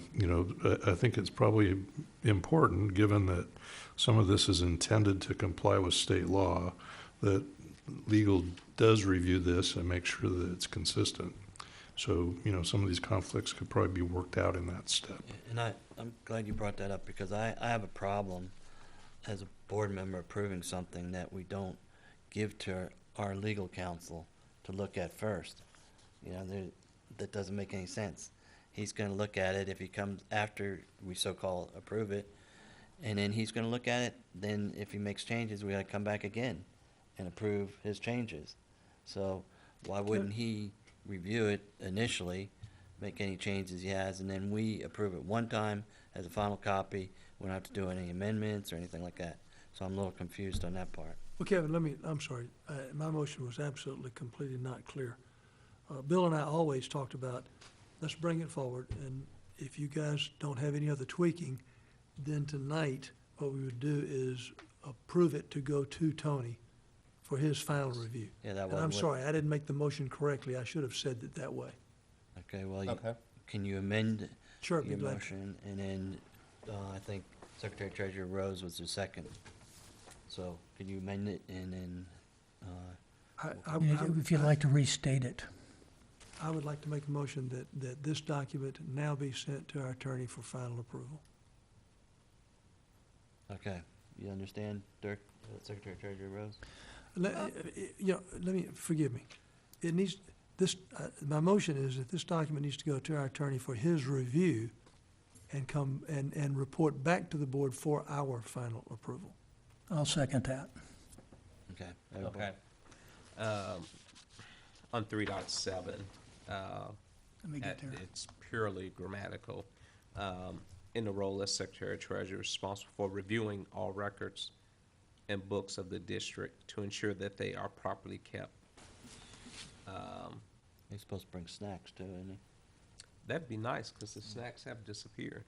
C: think it's probably important, given that some of this is intended to comply with state law, that legal does review this and make sure that it's consistent. So, some of these conflicts could probably be worked out in that step.
A: And I'm glad you brought that up, because I have a problem as a board member approving something that we don't give to our legal counsel to look at first. That doesn't make any sense. He's gonna look at it if he comes after we so-called approve it, and then he's gonna look at it, then if he makes changes, we gotta come back again and approve his changes. So why wouldn't he review it initially, make any changes he has, and then we approve it one time as a final copy? We don't have to do any amendments or anything like that. So I'm a little confused on that part.
B: Well, Kevin, I'm sorry, my motion was absolutely completely not clear. Bill and I always talked about, let's bring it forward, and if you guys don't have any other tweaking, then tonight, what we would do is approve it to go to Tony for his final review.
A: Yeah, that
B: And
A: was.
B: I'm sorry, I didn't make the motion correctly, I should have said it that way.
A: Okay, well,
E: Okay.
A: can you amend
B: Sure, I'd be
A: your
B: glad to.
A: motion? And then, I think Secretary Treasurer Rose was the second. So can you amend it and then,
F: If you'd like to restate it.
B: I would like to make a motion that this document now be sent to our attorney for final approval.
A: okay, you understand, Dirk, Secretary Treasurer Rose?
B: Let me, forgive me. It needs, my motion is that this document needs to go to our attorney for his review and come and report back to the board for our final approval.
F: I'll second that.
A: Okay.
E: Okay. On 3.7,
F: Let me get there.
E: it's purely grammatical. In the role as Secretary Treasurer, responsible for reviewing all records and books of the district to ensure that they are properly kept.
A: He's supposed to bring snacks too, isn't he?
E: That'd be nice, because the snacks have disappeared.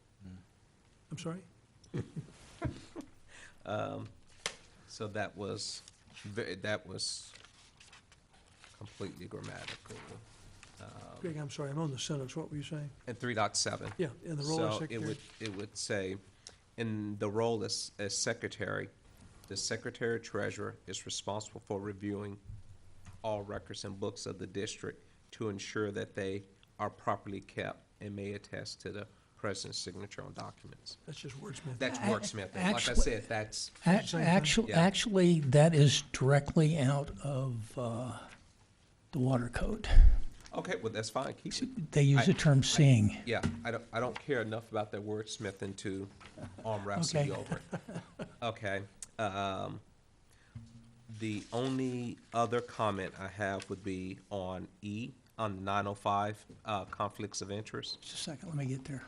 B: I'm sorry?
E: So that was completely grammatical.
B: Greg, I'm sorry, I'm on the sentence. What were you saying?
E: And 3.7.
B: Yeah, in the role of
E: So
B: secretary.
E: it would say, in the role as secretary, the Secretary Treasurer is responsible for reviewing all records and books of the district to ensure that they are properly kept and may attest to the president's signature on documents.
B: That's just wordsmith.
E: That's wordsmith. Like I
F: Actually-
E: said, that's, Yeah.
F: Actually, that is directly out of the water code.
E: okay, well, that's fine, keep it.
F: They use the term seeing.
E: Yeah, I don't care enough about that wordsmithing to arm wrestle you
F: Okay.
E: over it. Okay, the only other comment I have would be on E, on 905, conflicts of interest.
F: Just a second, let me get there.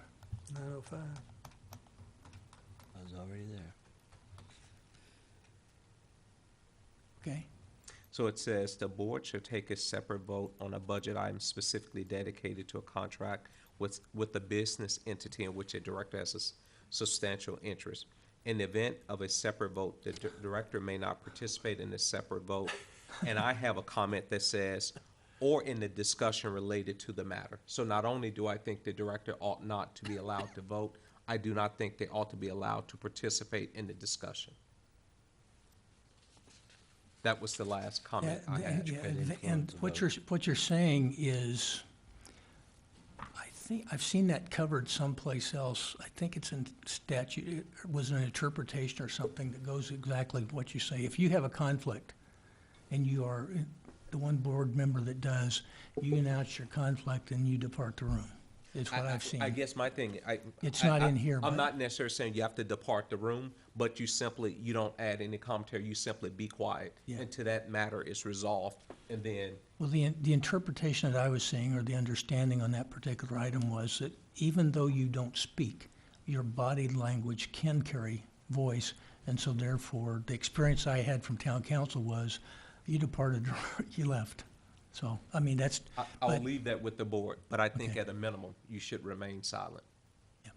B: 905.
A: I was already there.
F: Okay.
E: So it says, the board shall take a separate vote on a budget item specifically dedicated to a contract with the business entity in which a director has a substantial interest. In the event of a separate vote, the director may not participate in the separate vote. And I have a comment that says, or in the discussion related to the matter. So not only do I think the director ought not to be allowed to vote, I do not think they ought to be allowed to participate in the discussion. That was the last comment I had.
F: And what you're saying is, I think, I've seen that covered someplace else. I think it's in statute, it was an interpretation or something that goes exactly what you say. If you have a conflict and you are the one board member that does, you announce your conflict and you depart the room. It's what I've seen.
E: I guess my thing,
F: It's not in here,
E: I'm
F: but-
E: not necessarily saying you have to depart the room, but you don't add any commentary, you simply be quiet
F: Yeah.
E: until that matter is resolved, and then,
F: Well, the interpretation that I was seeing, or the understanding on that particular item, was that even though you don't speak, your body language can carry voice, and so therefore, the experience I had from town council was, you departed, you left. So, I mean, that's.
E: I'll
F: but-
E: leave that with the board, but I think
F: Okay.
E: at a minimum, you should remain silent.
F: Yeah.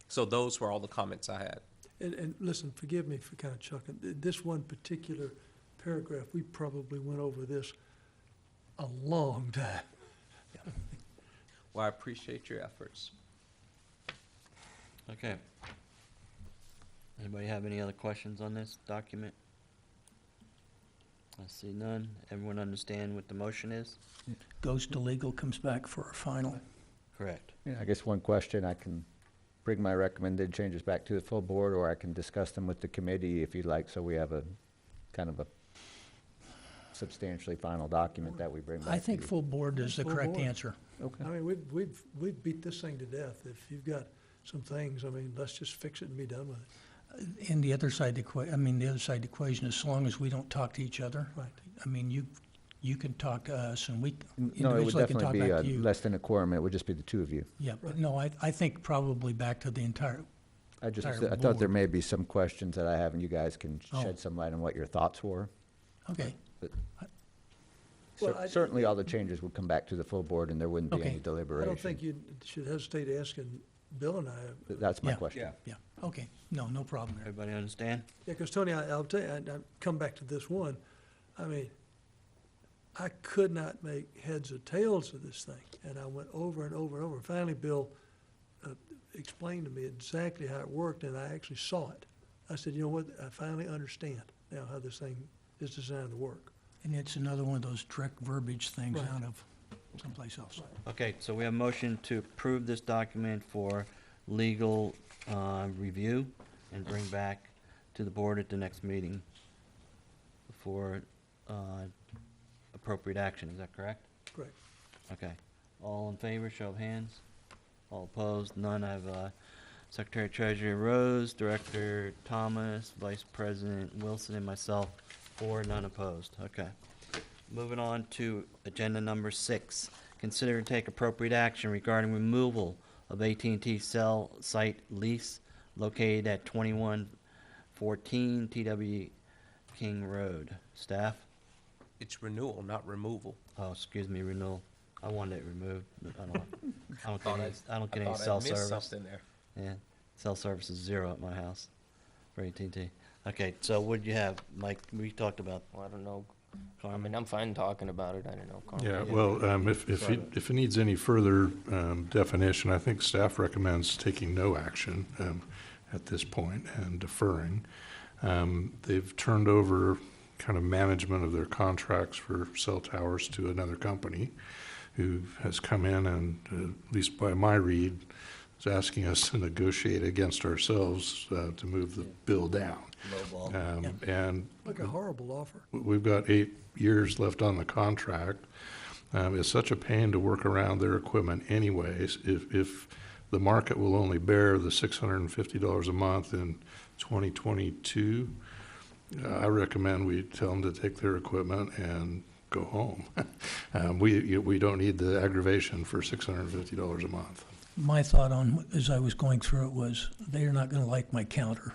E: So those were all the comments I had.
B: And listen, forgive me for kind of chucking, this one particular paragraph, we probably went over this a long time.
E: Well, I appreciate your efforts.
A: Okay. Anybody have any other questions on this document? I see none. Everyone understand what the motion is?
F: Goes to legal, comes back for a final.
A: Correct.
J: Yeah, I guess one question, I can bring my recommended changes back to the full board, or I can discuss them with the committee if you'd like, so we have a kind of a substantially final document that we bring back
F: I
J: to
F: think
J: you.
F: full board is the
B: Full
F: correct
B: board.
F: answer.
J: Okay.
B: I mean, we've beat this thing to death. If you've got some things, I mean, let's just fix it and be done with it.
F: And the other side, the other side of the equation, as long as we don't talk to each other.
B: Right.
F: I mean, you can talk to us and we
J: No, it would
F: individually can talk
J: definitely be
F: back to you.
J: less than a quorum, it would just be the two of you.
F: Yeah, but no, I think probably back to the entire,
J: I
F: Entire
J: thought there
F: board.
J: may be some questions that I have, and you guys can
F: Oh.
J: shed some light on what your thoughts were.
F: okay.
B: Well, I-
J: Certainly, all the changes would come back to the full board, and there wouldn't be
F: Okay.
J: any
B: I
J: deliberation.
B: don't think you should hesitate asking Bill and I.
J: That's my
F: Yeah.
J: question.
E: Yeah.
F: Yeah, okay. No problem there.
A: Everybody understand?
B: Yeah, because Tony, I'll tell you, I come back to this one. I mean, I could not make heads or tails of this thing, and I went over and over and over. Finally, Bill explained to me exactly how it worked, and I actually saw it. I said, you know what, I finally understand now how this thing is designed to work.
F: And it's another one of those direct verbiage things
B: Right.
F: out of someplace else.
A: Okay, so we have a motion to approve this document for legal review and bring back to the board at the next meeting for appropriate action. Is that correct?
B: Correct.
A: Okay. All in favor, show of hands. All opposed, none. I have Secretary Treasurer Rose, Director Thomas, Vice President Wilson, and myself, 4, none opposed. Okay. Moving on to agenda number 6. Consider and take appropriate action regarding removal of AT&T cell site lease located at 2114 TW King Road. Staff?
E: It's renewal, not removal.
A: Oh, excuse me, renewal. I wanted it removed. But I don't
E: Thought
A: get any
E: thought
A: cell
E: I missed
A: service.
E: something there.
A: Yeah, cell service is 0 at my house for AT&T. Okay, so what'd you have, Mike? We talked about
G: Well, I don't know. I
A: Carmen.
G: mean, I'm fine talking about it. I don't know. Carmen.
C: Yeah, well, if it needs any further definition, I think staff recommends taking no action at this point and deferring. They've turned over kind of management of their contracts for cell towers to another company who has come in and, at least by my read, is asking us to negotiate against ourselves to move the bill down. And
B: Like a horrible offer.
C: we've got 8 years left on the contract. It's such a pain to work around their equipment anyways. If the market will only bear the $650 a month in 2022, I recommend we tell them to take their equipment and go home. We don't need the aggravation for $650 a month.
F: My thought on, as I was going through it, was they're not gonna like my counter.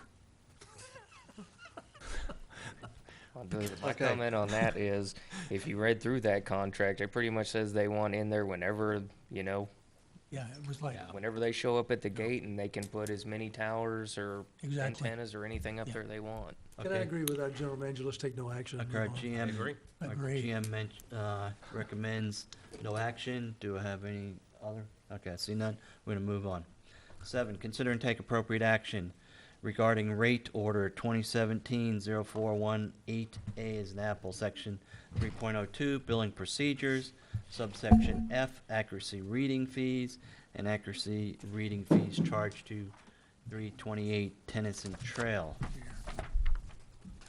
G: My comment on that is, if you read through that contract, it pretty much says they want in there whenever,
F: Yeah, it was like,
G: whenever they show up at the gate, and they can put as many towers or
F: exactly.
G: antennas or anything up
F: Yeah.
G: there they want.
B: Can I agree with that, General Manager? Let's take no action. and
A: Okay, our
B: move on.
A: GM.
E: agree.
A: Our
F: Agree.
A: GM recommends no action. Do I have any other? Okay, I see none. We're gonna move on. 7, consider and take appropriate action regarding rate order 2017-0418A as an apple, section 3.02, billing procedures, subsection F, accuracy reading fees, and accuracy reading fees charged to 328 Tennyson Trail.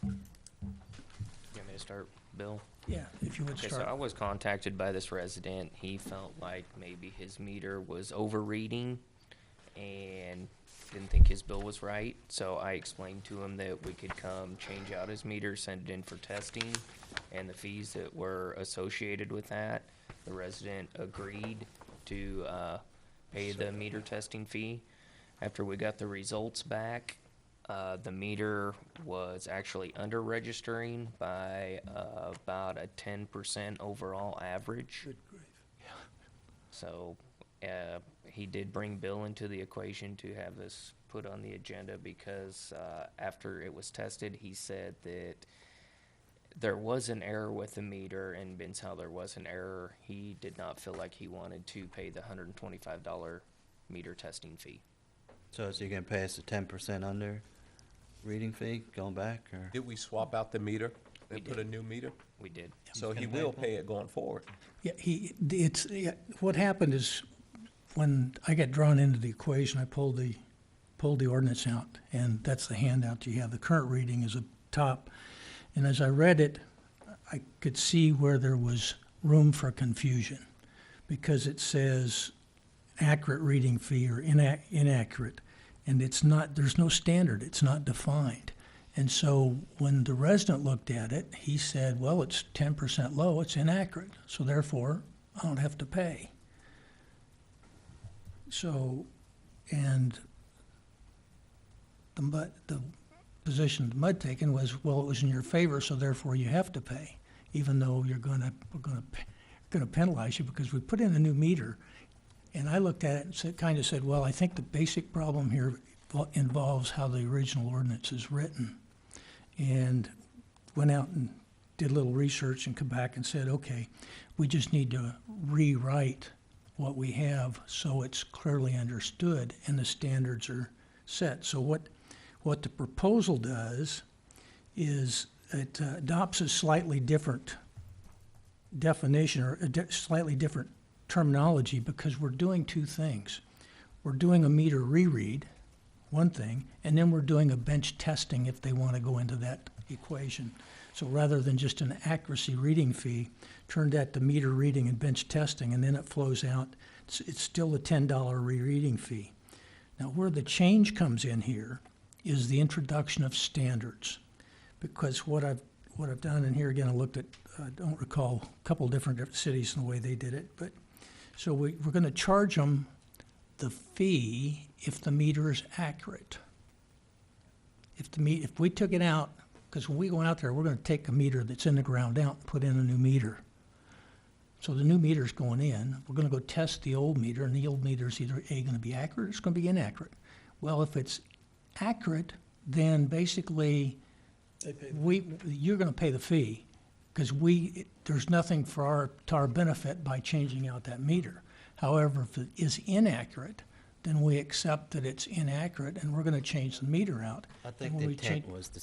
G: You want me to start, Bill?
F: Yeah, if you would
G: Okay, so I
F: start.
G: was contacted by this resident. He felt like maybe his meter was overreading and didn't think his bill was right. So I explained to him that we could come change out his meter, send it in for testing, and the fees that were associated with that. The resident agreed to pay the meter testing fee. After we got the results back, the meter was actually under registering by about a 10% overall average.
B: Good grief.
G: So he did bring Bill into the equation to have this put on the agenda because after it was tested, he said that there was an error with the meter, and being how there was an error, he did not feel like he wanted to pay the $125 meter testing fee.
A: So is he gonna pay us a 10% under reading fee going back, or?
E: Did we swap out the meter
G: We
E: and put
G: did.
E: a new meter?
G: We did.
E: So he will pay it going forward.
F: Yeah, what happened is, when I got drawn into the equation, I pulled the ordinance out, and that's the handout you have. The current reading is up top. And as I read it, I could see where there was room for confusion, because it says accurate reading fee or inaccurate, and it's not, there's no standard, it's not defined. And so when the resident looked at it, he said, well, it's 10% low, it's inaccurate, so therefore I don't have to pay. So, and the position Mud taken was, well, it was in your favor, so therefore you have to pay, even though we're gonna penalize you because we put in a new meter. And I looked at it and kind of said, well, I think the basic problem here involves how the original ordinance is written. And went out and did a little research and come back and said, okay, we just need to rewrite what we have so it's clearly understood and the standards are set. So what the proposal does is it adopts a slightly different definition or slightly different terminology, because we're doing two things. We're doing a meter reread, one thing, and then we're doing a bench testing if they want to go into that equation. So rather than just an accuracy reading fee, turn that to meter reading and bench testing, and then it flows out. It's still a $10 rereading fee. Now, where the change comes in here is the introduction of standards, because what I've done, and here again I looked at, I don't recall, a couple different cities and the way they did it, but so we're going to charge them the fee if the meter is accurate. If we took it out, because when we go out there, we're going to take a meter that's in the ground out and put in a new meter. So the new meter's going in. We're going to go test the old meter, and the old meter's either A, going to be accurate, or it's going to be inaccurate. Well, if it's accurate, then basically you're going to pay the fee, because there's nothing to our benefit by changing out that meter. However, if it is inaccurate, then we accept that it's inaccurate, and we're going to change the meter out.
A: I think
F: And
A: the
F: when we
A: intent
F: change-
A: was to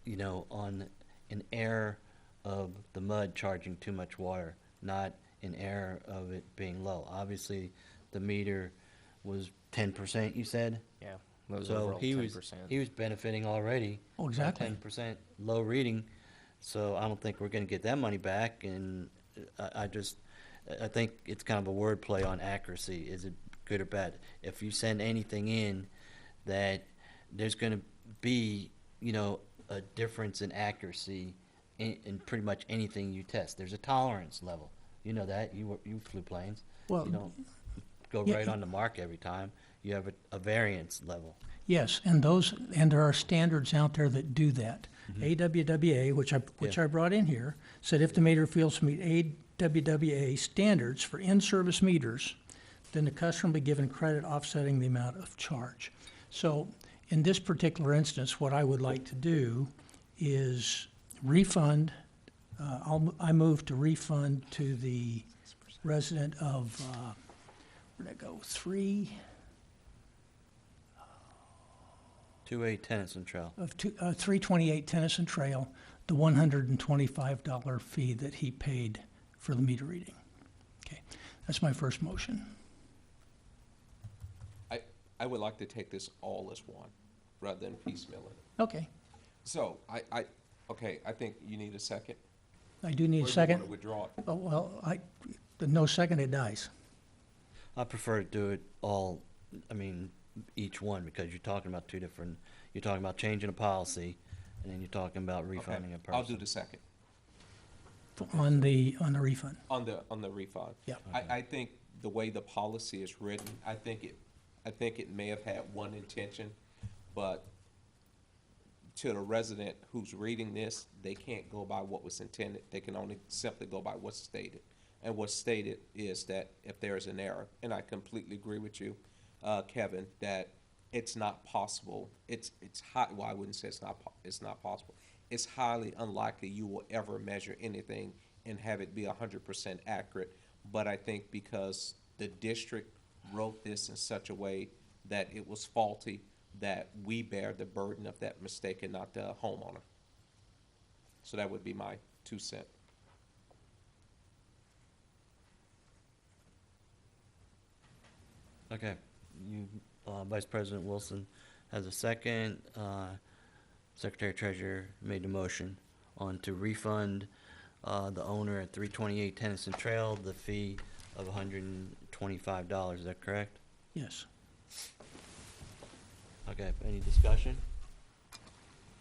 A: you know, on an error of the mud charging too much water, not an error of it being low. Obviously, the meter was 10%, you said?
G: Yeah, those
A: So
G: overall
A: he
G: 10%.
A: was benefiting already.
F: Oh, exactly.
A: 10% low reading, so I don't think we're gonna get that money back, and I think it's kind of a wordplay on accuracy. Is it good or bad? If you send anything in that there's gonna be, you know, a difference in accuracy in pretty much anything you test. There's a tolerance level. You know that, you flew planes.
F: Well,
A: You don't go
F: yeah,
A: right on the mark every time. You have a variance level.
F: yes, and there are standards out there that do that. AWWA, which I brought in here, said if the meter fails to meet AWWA standards for in-service meters, then the customer will be given credit offsetting the amount of charge. So in this particular instance, what I would like to do is refund, I move to refund to the resident of, where'd I go,
A: 2A Tennyson Trail.
F: 328 Tennyson Trail, the $125 fee that he paid for the meter reading. Okay, that's my first motion.
E: I would like to take this all as one, rather than piecemeal it.
F: Okay,
E: So, okay, I think you need a second.
F: I do need a
E: Or you
F: second.
E: wanna withdraw it?
F: Oh, well, the no second, it dies.
A: I prefer to do it all, I mean, each one, because you're talking about two different, you're talking about changing a policy, and then you're talking about refunding a
E: Okay,
A: person.
E: I'll do the second,
F: On the refund.
E: on the refund.
F: Yeah.
E: I think the way the policy is written, I think it may have had one intention, but to the resident who's reading this, they can't go by what was intended. They can only simply go by what's stated. And what's stated is that if there is an error, and I completely agree with you, Kevin, that it's not possible. It's high. Well, I wouldn't say it's not possible. It's highly unlikely you will ever measure anything and have it be 100% accurate. But I think because the district wrote this in such a way that it was faulty, that we bear the burden of that mistake and not the homeowner. So that would be my 2 cents.
A: Okay, Vice President Wilson has a second. Secretary Treasurer made the motion on to refund the owner at 328 Tennyson Trail the fee of $125. Is that correct?
F: Yes.
A: Okay, any discussion?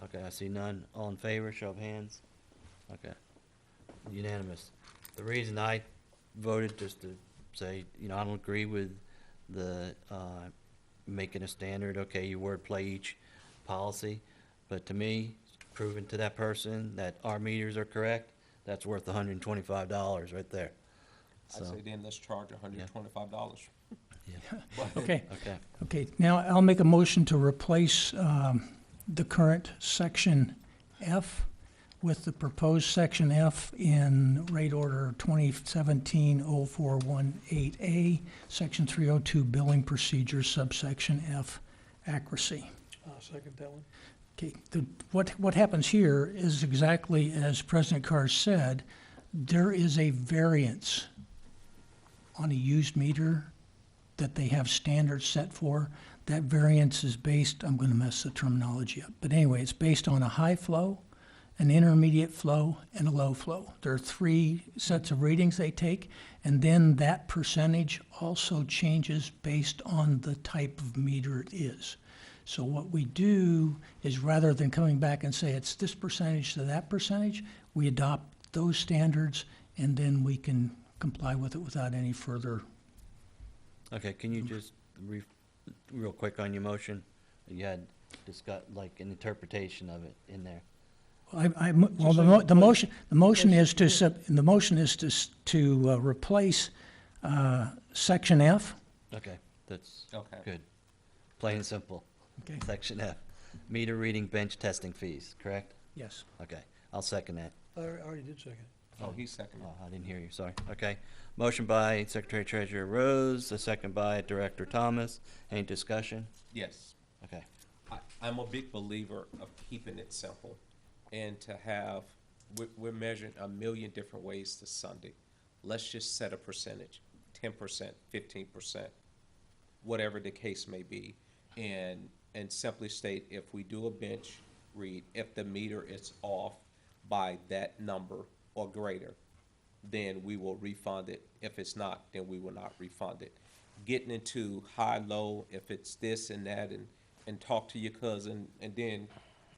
A: Okay, I see none. All in favor, show of hands. Okay, unanimous. The reason I voted, just to say, you know, I don't agree with the making a standard, okay, you wordplay each policy, but to me, proving to that person that our meters are correct, that's worth $125 right there.
E: I
A: So,
E: say then let's charge $125.
A: yeah,
F: Okay,
A: okay.
F: okay. Now I'll make a motion to replace the current section F with the proposed section F in rate order 2017-0418A, section 302 billing procedures, subsection F, accuracy.
B: I'll second that one.
F: Okay, what happens here is exactly as President Carr said, there is a variance on a used meter that they have standards set for. That variance is based, I'm gonna mess the terminology up, but anyway, it's based on a high flow, an intermediate flow, and a low flow. There are 3 sets of readings they take, and then that percentage also changes based on the type of meter it is. So what we do is rather than coming back and say it's this percentage to that percentage, we adopt those standards and then we can comply with it without any further.
A: Okay, can you just real quick on your motion? You had discussed, like, an interpretation of it in there.
F: Well, the motion is to replace section F.
A: Okay, that's
E: Okay.
A: good. Plain and simple.
F: Okay.
A: Section F, meter reading bench testing fees, correct?
F: Yes.
A: Okay, I'll second that.
B: I already did second.
E: Oh, he's second.
A: Oh, I didn't hear you, sorry. Okay, motion by Secretary Treasurer Rose, a second by Director Thomas. Any discussion?
E: Yes.
A: Okay,
E: I'm a big believer of keeping it simple. and to have, we're measuring a million different ways to Sunday. Let's just set a percentage, 10%, 15%, whatever the case may be, and simply state, if we do a bench read, if the meter is off by that number or greater, then we will refund it. If it's not, then we will not refund it. Getting into high, low, if it's this and that, and talk to your cousin, and then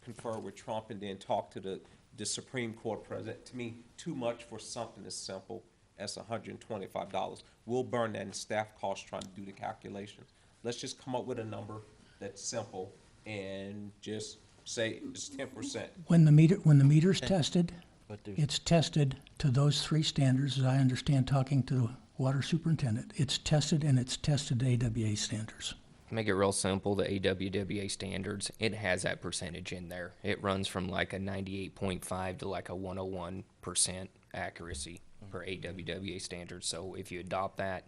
E: confer with Trump, and then talk to the Supreme Court president, to me, too much for something as simple as $125. We'll burn that in staff costs trying to do the calculations. Let's just come up with a number that's simple and just say it's 10%.
F: When the meter's tested,
A: But there's,
F: it's tested to those three standards, as I understand, talking to the water superintendent. It's tested, and it's tested to AWA standards.
G: Make it real simple, the AWWA standards, it has that percentage in there. It runs from like a 98.5 to like a 101% accuracy per AWWA standards. So if you adopt that,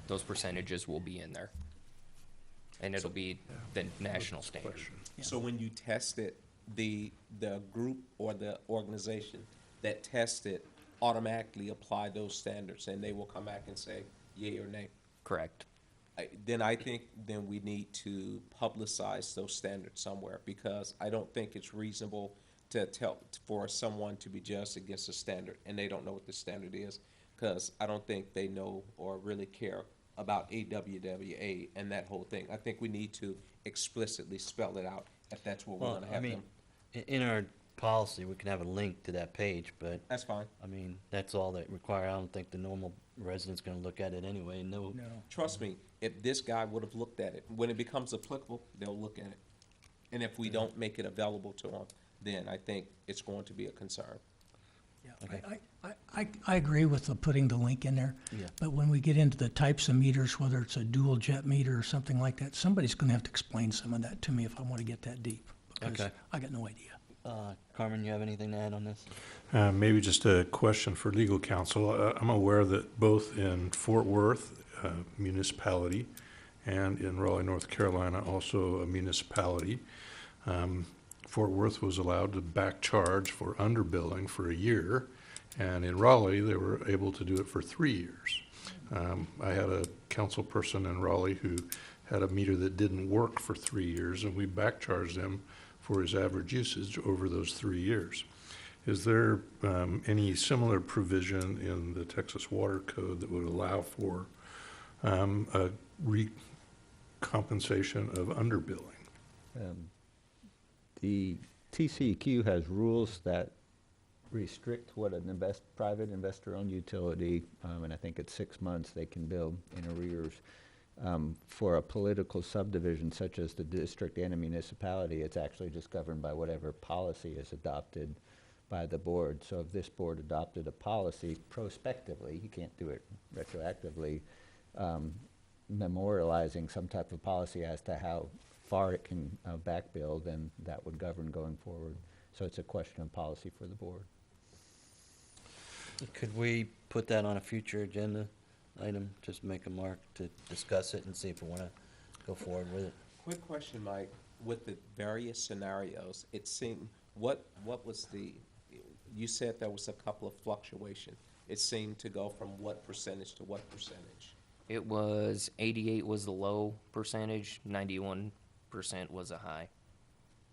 G: those percentages will be in there. And it'll be the national standard.
E: So when you test it, the group or the organization that tests it automatically apply those standards, and they will come back and say yay or nay.
G: Correct.
E: I think we need to publicize those standards somewhere, because I don't think it's reasonable for someone to be judged against a standard and they don't know what the standard is, because I don't think they know or really care about AWWA and that whole thing. I think we need to explicitly spell it out if that's what we're
A: well,
E: going to
A: I
E: have
A: mean,
E: them.
A: in our policy, we can have a link to that page, but,
E: That's fine.
A: I mean, that's all that require. I don't think the normal resident's gonna look at it anyway and know.
E: Trust me, if this guy would have looked at it, when it becomes applicable, they'll look at it. And if we don't make it available to them, then I think it's going to be a concern.
A: Okay.
F: I agree with putting the link in there.
A: Yeah.
F: But when we get into the types of meters, whether it's a dual jet meter or something like that, somebody's gonna have to explain some of that to me if I wanna get that deep. Because
A: Okay.
F: I got no idea.
A: Carmen, you have anything to add on this?
C: Maybe just a question for legal counsel. I'm aware that both in Fort Worth municipality and in Raleigh, North Carolina, also a municipality, Fort Worth was allowed to back charge for underbilling for a year, and in Raleigh, they were able to do it for 3 years. I had a council person in Raleigh who had a meter that didn't work for 3 years, and we back charged him for his average usage over those 3 years. Is there any similar provision in the Texas Water Code that would allow for a recompensation of underbilling?
J: The TCEQ has rules that restrict what private investor-owned utility, and I think it's 6 months they can bill in arrears. For a political subdivision such as the district and a municipality, it's actually just governed by whatever policy is adopted by the board. So if this board adopted a policy prospectively, you can't do it retroactively, memorializing some type of policy as to how far it can back bill, then that would govern going forward. So it's a question of policy for the board.
A: Could we put that on a future agenda item, just make a mark to discuss it and see if we wanna go forward with it?
E: Quick question, Mike. With the various scenarios, it seemed, what was you said there was a couple of fluctuation. It seemed to go from what percentage to what percentage?
G: It was 88 was the low percentage, 91% was a high.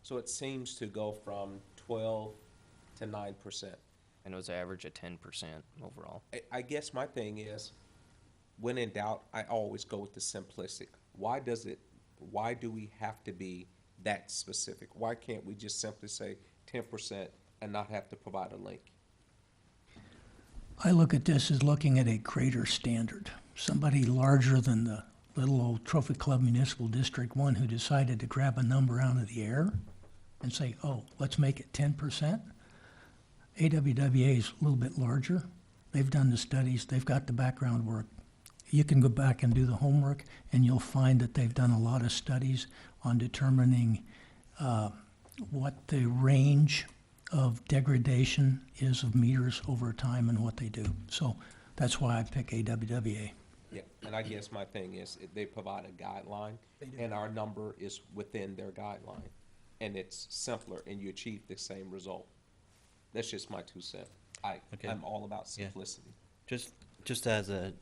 E: So it seems to go from 12 to 9%.
G: And it was an average of 10% overall.
E: I guess my thing is, when in doubt, I always go with the simplistic. Why do we have to be that specific? Why can't we just simply say 10% and not have to provide a link?
F: I look at this as looking at a greater standard. Somebody larger than the little old Trophy Club Municipal District 1 who decided to grab a number out of the air and say, oh, let's make it 10%. AWWA is a little bit larger. They've done the studies. They've got the background work. You can go back and do the homework, and you'll find that they've done a lot of studies on determining what the range of degradation is of meters over time and what they do. So that's why I pick AWWA.
E: Yeah, and I guess my thing is, they provide a guideline, and our number is within their guideline, and it's simpler, and you achieve the same result. That's just my 2 cents.
A: Okay.
E: I'm all about
A: Yeah.
E: simplicity.
A: Just as a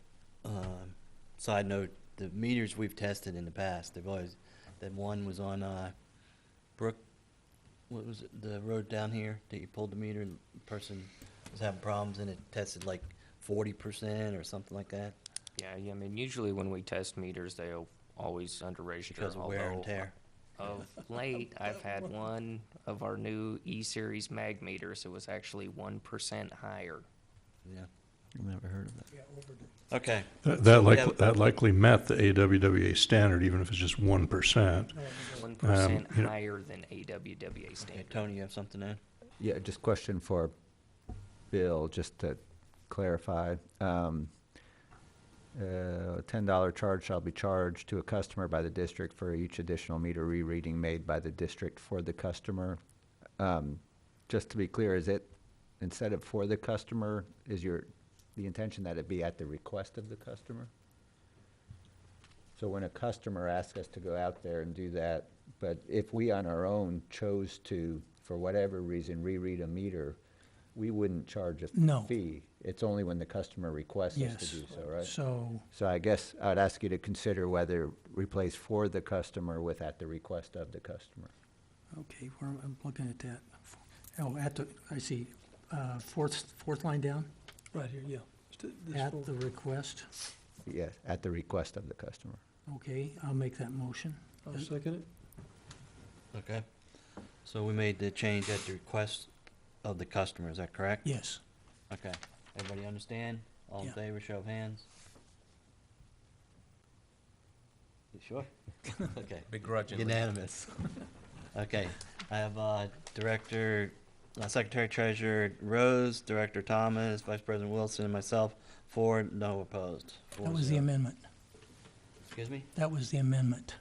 A: side note, the meters we've tested in the past, they've always, that one was on Brook, what was it, the road down here that you pulled the meter and the person was having problems and it tested like 40% or something like that
G: Yeah, I mean, usually when we test meters, they'll always under register.
A: because of wear and
G: although
A: tear.
G: Of late, I've had one of our new E-Series mag meters. It was actually 1% higher.
A: Yeah.
B: Yeah,
A: Okay.
C: That likely met the AWWA standard, even if it's just 1%.
G: 1%
C: you know-
G: higher than AWWA
A: Okay,
G: standard.
A: Tony, you have something to add?
J: Yeah, just question for Bill, just to clarify. $10 charge shall be charged to a customer by the district for each additional meter rereading made by the district for the customer. Just to be clear, is it, instead of for the customer, is the intention that it be at the request of the customer? So when a customer asks us to go out there and do that, but if we on our own chose to, for whatever reason, reread a meter, we wouldn't charge a
F: No.
J: fee. It's only when the customer requests us
F: Yes.
J: to do so, right?
F: So,
J: I guess I'd ask you to consider whether replace for the customer with at the request of the customer.
F: okay, I'm looking at that. Oh, I see, fourth line down,
B: right here, yeah. This
F: at
B: full-
F: the request.
J: Yeah, at the request of the customer.
F: Okay, I'll make that motion.
B: I'll second it.
A: Okay. So we made the change at the request of the customer, is that correct?
F: Yes.
A: Okay. Everybody understand? All in
F: Yeah.
A: favor, show of hands. You sure? Okay.
E: Begrudgingly.
A: Unanimous. Okay. I have Secretary Treasurer Rose, Director Thomas, Vice President Wilson, and myself. 4, no opposed.
F: That was the
A: 4-0.
F: amendment.
A: Excuse me?
F: That was the amendment.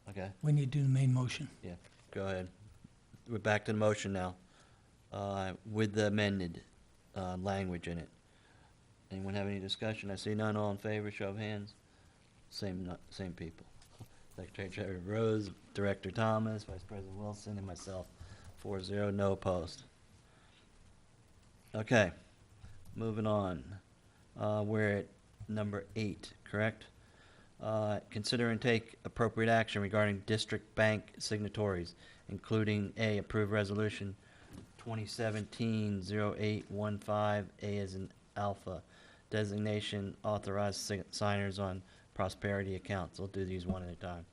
A: Okay.
F: We need to do the main motion.
A: Yeah, go ahead. We're back to the motion now, with the amended language in it. Anyone have any discussion? I see none. All in favor, show of hands. Same people. Secretary Treasurer Rose, Director Thomas, Vice President Wilson, and myself. 4-0, no opposed. Okay, moving on. We're at number 8, correct? Consider and take appropriate action regarding district bank signatories, including A, approve resolution 2017-0815, A as in alpha, designation authorized signers on prosperity accounts. We'll do these one at a time.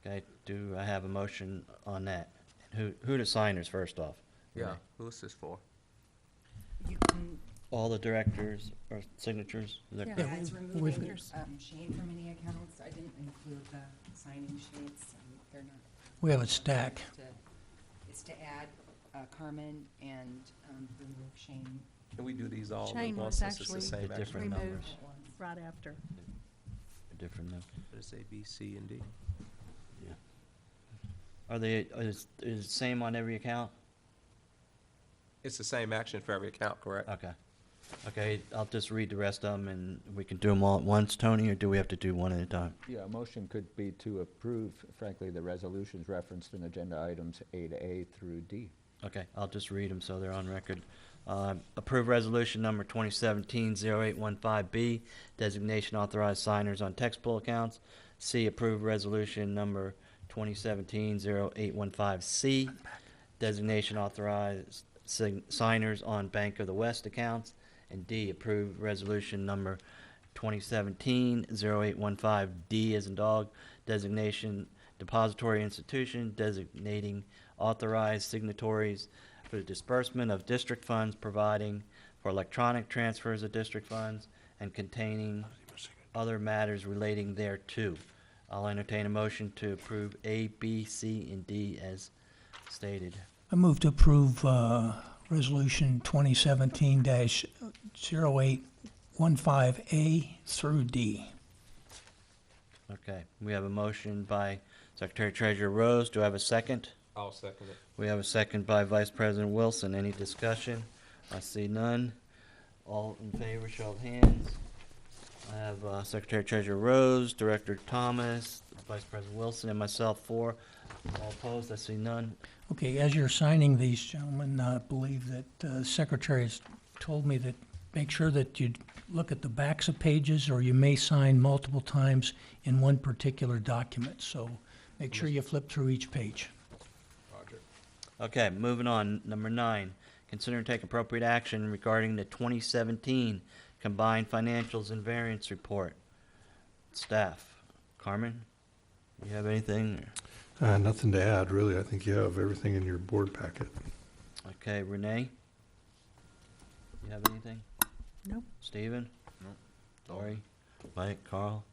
A: Okay, do I have a motion on that? Who the signers first off?
E: Yeah, who's this for?
L: You can,
A: All the directors or signatures? Is that
L: yeah,
A: correct?
L: it's
F: we've-
L: removing Shane from any accounts. I didn't include the signing sheets. They're not.
F: We have a stack.
L: It's to add Carmen and remove Shane.
E: Can we do these all at
I: Shane
E: once
I: was
E: since it's the
I: actually
E: same
A: They're
E: action?
A: different
I: removed
A: numbers.
I: right after.
A: Different numbers.
E: What is A, B, C, and D?
A: Yeah. Are they, is it the same on every account?
E: It's the same action for every account, correct?
A: Okay. Okay, I'll just read the rest of them and we can do them all at once, Tony, or do we have to do one at a time?
J: Yeah, a motion could be to approve, frankly, the resolutions referenced in agenda items A to A through D.
A: Okay, I'll just read them so they're on record. Approve resolution number 2017-0815B, designation authorized signers on text pool accounts. C, approve resolution number 2017-0815C, designation authorized signers on Bank of the West accounts. And D, approve resolution number 2017-0815D as in dog, designation depository institution, designating authorized signatories for the disbursement of district funds, providing for electronic transfers of district funds, and containing other matters relating thereto. I'll entertain a motion to approve A, B, C, and D as stated.
F: I move to approve Resolution 2017-0815A through D.
A: Okay, we have a motion by Secretary Treasurer Rose. Do I have a second?
E: I'll second it.
A: We have a second by Vice President Wilson. Any discussion? I see none. All in favor, show of hands. I have Secretary Treasurer Rose, Director Thomas, Vice President Wilson, and myself for. All opposed, I see none.
F: Okay, as you're signing these, gentlemen, I believe that the Secretary has told me that make sure that you look at the backs of pages, or you may sign multiple times in one particular document. So make sure you flip through each page.
E: Roger.
A: Okay, moving on. Number 9, consider and take appropriate action regarding the 2017 Combined Financials and Variance Report. Staff. Carmen, you have anything?
C: Nothing to add, really. I think you have everything in your board packet.
A: Okay, Renee? You have anything?
I: Nope.
A: Steven? Nope. Lori? Mike? Carl?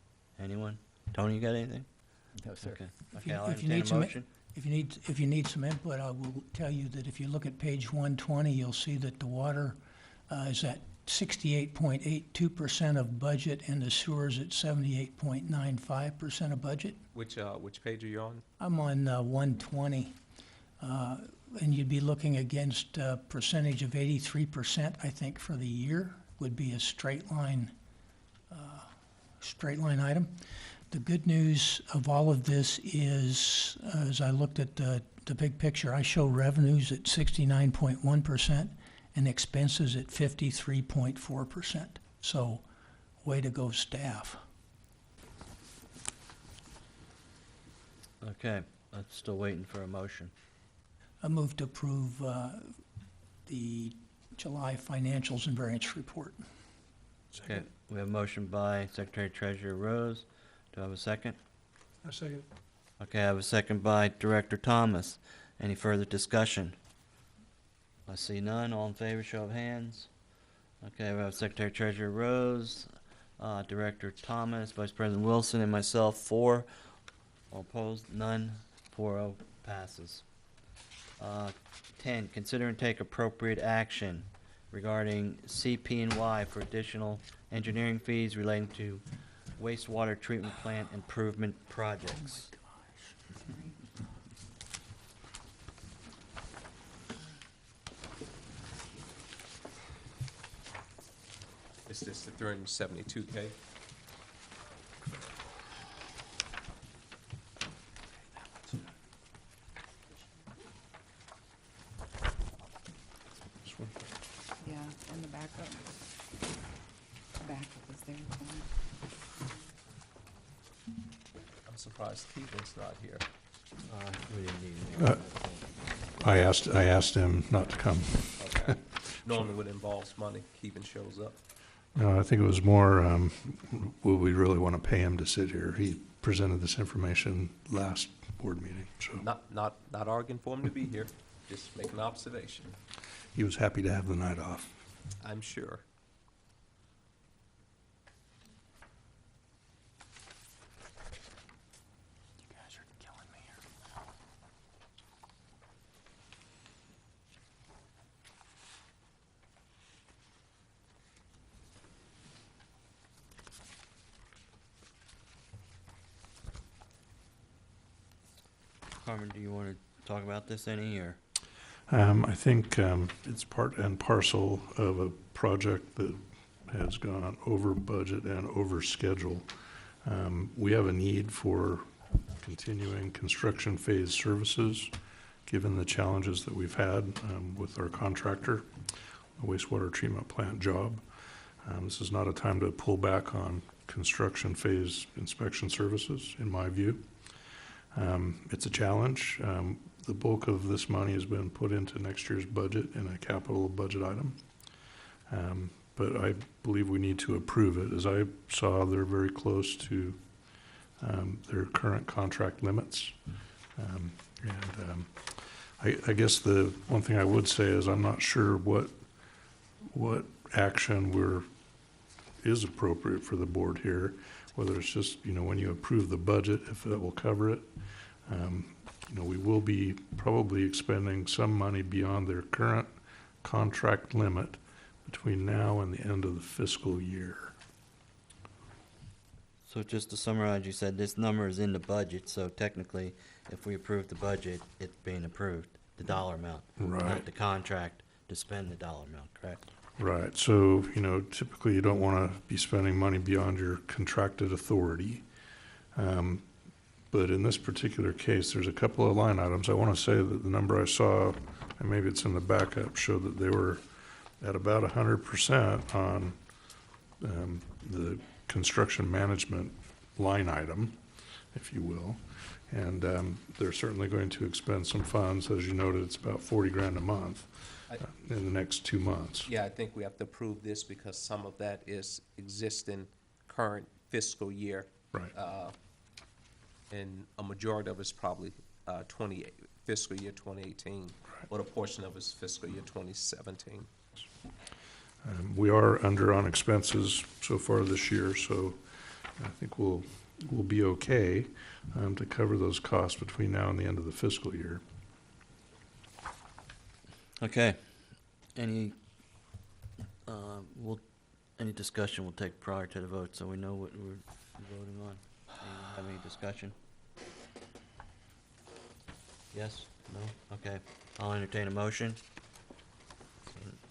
A: Anyone? Tony, you got anything?
J: No, sir.
A: Okay.
F: If
A: Okay,
F: you-
A: I'll
F: if you
A: entertain
F: need
A: a
F: some-
A: motion.
F: If you need some input, I will tell you that if you look at page 120, you'll see that the water is at 68.82% of budget, and the sewer's at 78.95% of budget.
E: Which page are you on?
F: I'm on 120, and you'd be looking against a percentage of 83%, I think, for the year, would be a straight line item. The good news of all of this is, as I looked at the big picture, I show revenues at 69.1% and expenses at 53.4%. So, way to go, staff.
A: Okay, I'm still waiting for a motion.
F: I move to approve the July financials and variance report.
A: Okay, we have a motion by Secretary Treasurer Rose. Do I have a second?
B: I second.
A: Okay, I have a second by Director Thomas. Any further discussion? I see none. All in favor, show of hands. Okay, we have Secretary Treasurer Rose, Director Thomas, Vice President Wilson, and myself for. All opposed, none. 4-0 passes. 10, consider and take appropriate action regarding CP&Y for additional engineering fees relating to wastewater treatment plant improvement projects.
E: Is this the 372K?
L: Yeah, and the backup. The backup is there.
E: I'm surprised Keegan's not here.
A: We didn't need
C: Uh, I asked him not to come.
E: Okay. Normally when it involves money, Keegan shows up.
C: No, I think it was more, would we really want to pay him to sit here? He presented this information last board meeting, so
E: Not arguing for him to be here, just make an observation.
C: he was happy to have the night off.
E: I'm sure.
F: You guys are killing me here.
A: Carmen, do you want to talk about this any, or?
C: I think it's part and parcel of a project that has gone over budget and over schedule. We have a need for continuing construction phase services, given the challenges that we've had with our contractor, a wastewater treatment plant job. This is not a time to pull back on construction phase inspection services, in my view. It's a challenge. The bulk of this money has been put into next year's budget in a capital budget item. But I believe we need to approve it. As I saw, they're very close to their current contract limits. I guess the one thing I would say is I'm not sure what action is appropriate for the board here, whether it's just, when you approve the budget, if that will cover it. We will be probably expending some money beyond their current contract limit between now and the end of the fiscal year.
A: So just to summarize, you said this number is in the budget, so technically, if we approve the budget, it's being approved, the dollar amount.
C: Right.
A: Not the contract to spend the dollar amount, correct?
C: Right, so, typically you don't want to be spending money beyond your contracted authority. But in this particular case, there's a couple of line items. I want to say that the number I saw, and maybe it's in the backup, showed that they were at about 100% on the construction management line item, if you will. And they're certainly going to expend some funds. As you noted, it's about 40 grand a month in the next 2 months.
E: Yeah, I think we have to approve this because some of that is existing current fiscal year.
C: Right.
E: And a majority of it's probably fiscal year 2018, but a portion of it's fiscal year 2017.
C: We are under on expenses so far this year, so I think we'll be okay to cover those costs between now and the end of the fiscal year.
A: Okay. Any discussion we'll take prior to the vote, so we know what we're voting on. Anyone have any discussion? Yes? No? Okay. I'll entertain a motion.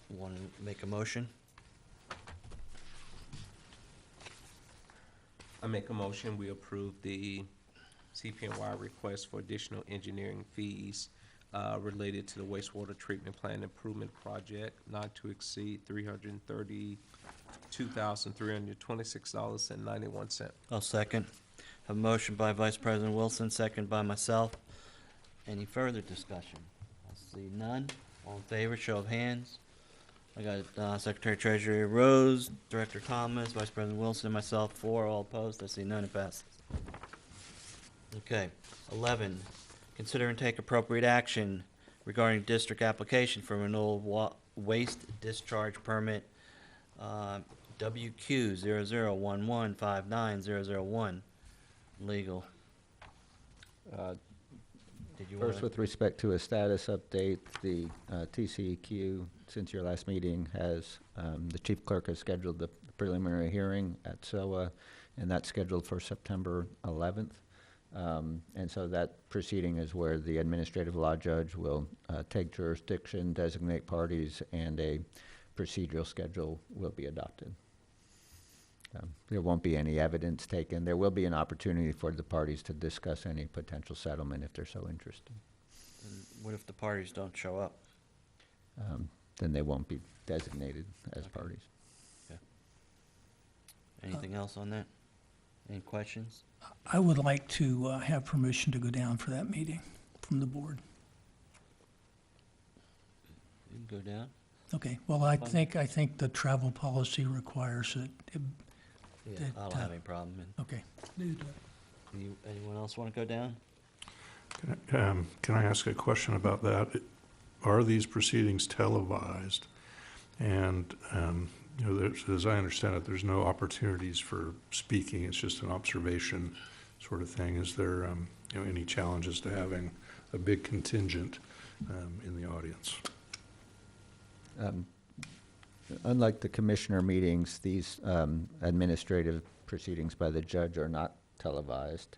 A: Want to make a motion?
E: I make a motion, we approve the CPNY request for additional engineering fees related to the wastewater treatment plant improvement project, not to exceed $332,326.91.
A: I'll second. Have a motion by Vice President Wilson, second by myself. Any further discussion? I see none. All in favor, show of hands. I got Secretary Treasurer Rose, Director Thomas, Vice President Wilson, myself, 4, all opposed. I see none, it passes. Okay. 11, consider and take appropriate action regarding district application for renewal waste discharge permit WQ 0011599001. Legal. Did you
J: First,
A: want
J: with respect to a status update, the TCEQ, since your last meeting, has, the chief clerk has scheduled the preliminary hearing at SOA, and that's scheduled for September 11th. And so that proceeding is where the administrative law judge will take jurisdiction, designate parties, and a procedural schedule will be adopted. There won't be any evidence taken. There will be an opportunity for the parties to discuss any potential settlement if they're so interested.
A: And what if the parties don't show up?
J: Then they won't be designated as parties.
A: Anything else on that? Any questions?
F: I would like to have permission to go down for that meeting from the board.
A: You can go down.
F: Okay, well, I think the travel policy requires it.
A: Yeah, I don't have any problem.
F: Okay.
A: Anyone else want to go down?
C: Can I ask a question about that? Are these proceedings televised? And, as I understand it, there's no opportunities for speaking. It's just an observation sort of thing. Is there, any challenges to having a big contingent in the audience?
J: Unlike the commissioner meetings, these administrative proceedings by the judge are not televised.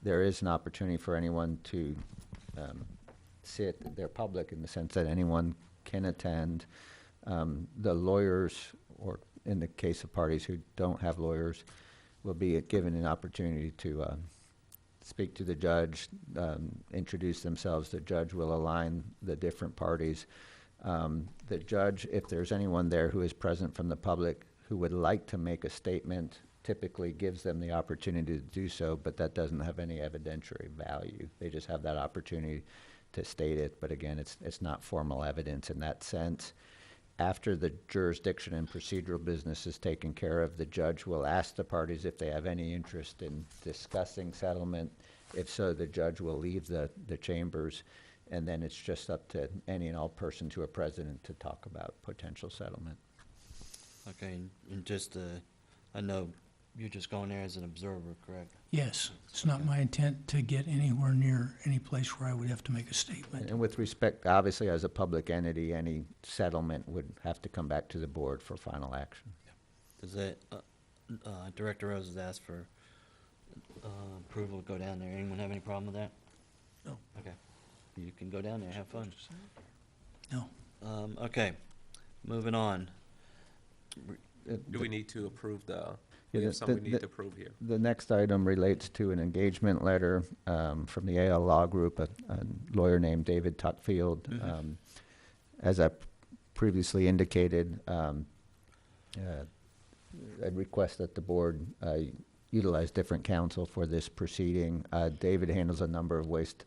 J: There is an opportunity for anyone to sit. They're public in the sense that anyone can attend. The lawyers, or in the case of parties who don't have lawyers, will be given an opportunity to speak to the judge, introduce themselves. The judge will align the different parties. The judge, if there's anyone there who is present from the public who would like to make a statement, typically gives them the opportunity to do so, but that doesn't have any evidentiary value. They just have that opportunity to state it, but again, it's not formal evidence in that sense. After the jurisdiction and procedural business is taken care of, the judge will ask the parties if they have any interest in discussing settlement. If so, the judge will leave the chambers, and then it's just up to any and all persons who are present to talk about potential settlement.
A: Okay, and just, I know you're just going there as an observer, correct?
F: Yes, it's not my intent to get anywhere near any place where I would have to make a statement.
J: And with respect, obviously, as a public entity, any settlement would have to come back to the board for final action.
A: Does that, Director Rose has asked for approval to go down there. Anyone have any problem with that?
B: No.
A: Okay. You can go down there, have fun.
F: No.
A: Okay. Moving on.
E: Do we need to approve
J: Yeah,
E: we have
J: the-
E: something we
J: the-
E: need to approve here?
J: The next item relates to an engagement letter from the AL Law Group, a lawyer named David Tuckfield.
A: Mhm.
J: As I previously indicated, I'd request that the board utilize different counsel for this proceeding. David handles a number of waste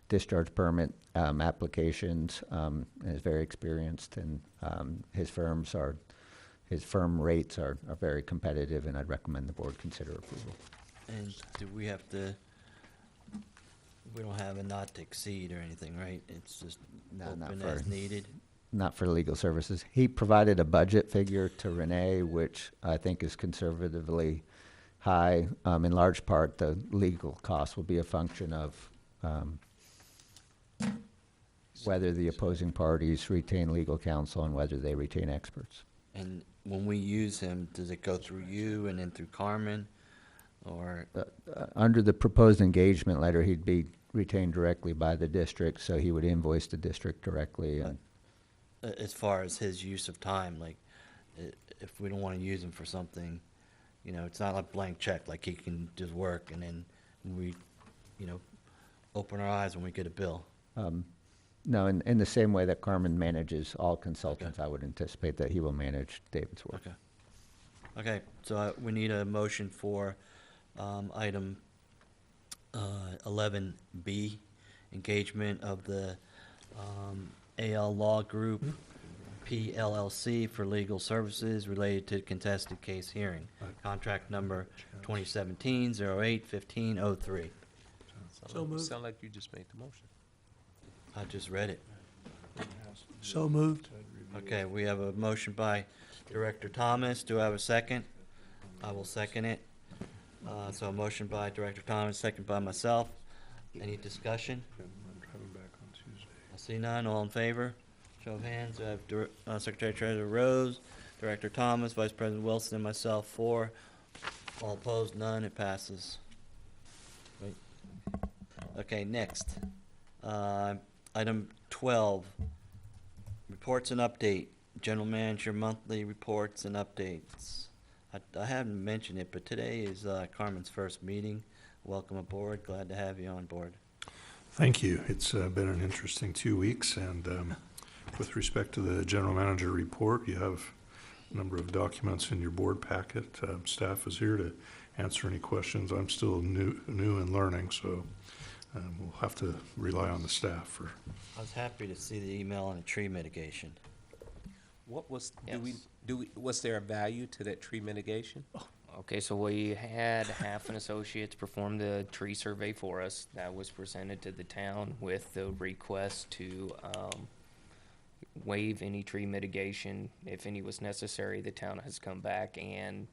J: discharge permit applications and is very experienced, and his firm rates are very competitive, and I'd recommend the board consider approval.
A: And do we have to, we don't have a not to exceed or anything, right? It's just
J: No, not
A: open
J: for-
A: as needed?
J: Not for legal services. He provided a budget figure to Renee, which I think is conservatively high. In large part, the legal costs will be a function of whether the opposing parties retain legal counsel and whether they retain experts.
A: And when we use him, does it go through you and then through Carmen? Or,
J: Under the proposed engagement letter, he'd be retained directly by the district, so he would invoice the district directly. And
A: as far as his use of time, like, if we don't want to use him for something, you know, it's not like blank check, like he can just work and then we, you know, open our eyes when we get a bill.
J: No, in the same way that Carmen manages all consultants, I would anticipate that he will manage David's work.
A: Okay. Okay, so we need a motion for item 11B, engagement of the AL Law Group, PLLC, for legal services related to contested case hearing. Contract number 2017-08-1503.
B: So moved.
E: Sound like you just made the motion.
A: I just read it.
B: So moved.
A: Okay, we have a motion by Director Thomas. Do I have a second? I will second it. So a motion by Director Thomas, second by myself. Any discussion? I see none. All in favor? Show of hands. I have Secretary Treasurer Rose, Director Thomas, Vice President Wilson, and myself for. All opposed? None. It passes. Wait. Okay, next. Item 12, reports and update. General Manager monthly reports and updates. I haven't mentioned it, but today is Carmen's first meeting. Welcome aboard. Glad to have you on board.
C: Thank you. It's been an interesting 2 weeks, and with respect to the general manager report, you have a number of documents in your board packet. Staff is here to answer any questions. I'm still new and learning, so we'll have to rely on the staff for.
A: I was happy to see the email on the tree mitigation.
E: What was,
G: Yes.
E: was there a value to that tree mitigation?
G: Okay, so we had Half Associates perform the tree survey for us. That was presented to the town with the request to waive any tree mitigation if any was necessary. The town has come back and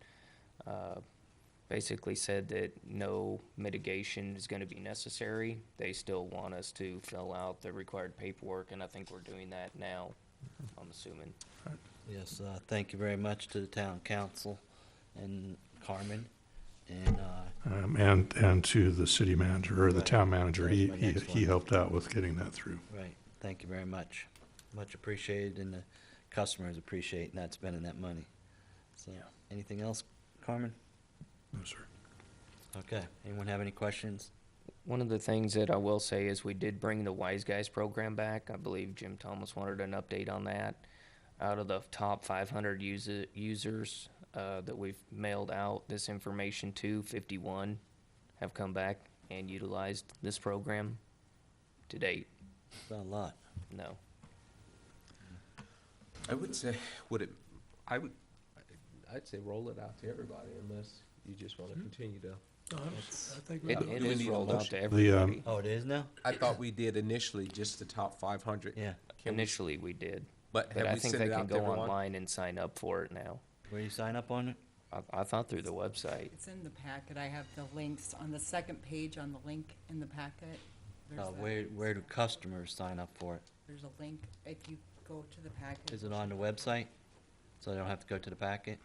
G: basically said that no mitigation is gonna be necessary. They still want us to fill out the required paperwork, and I think we're doing that now, I'm assuming.
A: Yes, thank you very much to the town council and Carmen and,
C: And to the city manager, or the
A: Right.
C: town manager.
A: That was my next
C: He
A: one.
C: helped out with getting that through.
A: right, thank you very much. Much appreciated, and the customers appreciate not spending that money. So, anything else, Carmen?
C: No, sir.
A: Okay, anyone have any questions?
G: One of the things that I will say is we did bring the Wise Guys program back. I believe Jim Thomas wanted an update on that. Out of the top 500 users that we've mailed out this information to, 51 have come back and utilized this program to date.
A: It's not a lot.
G: No.
E: I would say, I'd say roll it out to everybody unless you just want to continue to.
B: I think
G: It,
B: we
G: it
E: Do we
G: is
E: need a
G: rolled out
E: motion?
G: to
C: The,
G: everybody.
A: Oh, it is now?
E: I thought we did initially just the top 500.
A: Yeah.
E: Can we-
G: Initially, we did.
E: But
G: But
E: have
G: I
E: we
G: think
E: sent
G: they
E: it
G: can
E: out to
G: go
E: everyone?
G: online and sign up for it now.
A: Where you sign up on it?
G: I thought through the website.
L: It's in the packet. I have the links on the second page on the link in the packet. There's
A: Where do customers sign up for it?
L: There's a link if you go to the packet.
A: Is it on the website? So they don't have to go to the packet?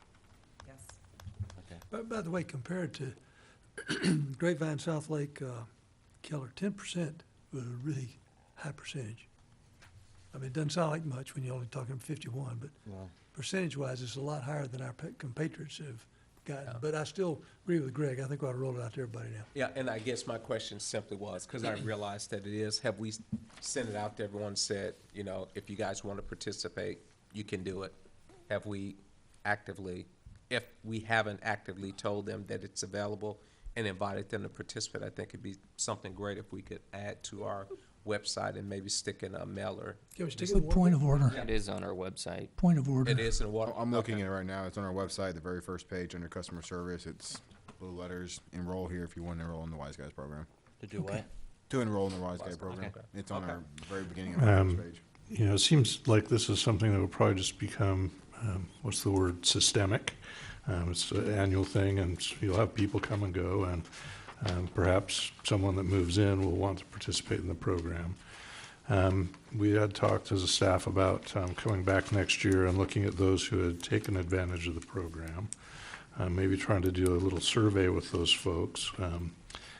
L: Yes.
A: Okay.
B: By the way, compared to Grapevine, South Lake, Keller, 10% was a really high percentage. I mean, it doesn't sound like much when you're only talking 51, but
A: Well,
B: percentage-wise, it's a lot higher than our compatriots have gotten.
E: Yeah.
B: But I still agree with Greg. I think we ought to roll it out to everybody now.
E: Yeah, and I guess my question simply was, because I realized that it is, have we sent it out to everyone, said, you know, if you guys want to participate, you can do it? Have we actively, if we haven't actively told them that it's available and invited them to participate, I think it'd be something great if we could add to our website and maybe stick in a mailer.
B: Can we stick it in
F: But
B: one?
F: point of order,
G: It is on our website.
F: point of order.
E: It is in water.
H: I'm looking at it right now. It's on our website, the very first page under customer service. It's blue letters, enroll here if you want to enroll in the Wise Guys program.
A: to do what?
H: To enroll in the Wise Guys
E: Wise Guys,
H: program.
E: okay.
H: It's on
E: Okay.
H: our very beginning of our first page.
C: You know, it seems like this is something that will probably just become, what's the word, systemic. It's an annual thing, and you'll have people come and go, and perhaps someone that moves in will want to participate in the program. We had talked as a staff about coming back next year and looking at those who had taken advantage of the program, maybe trying to do a little survey with those folks,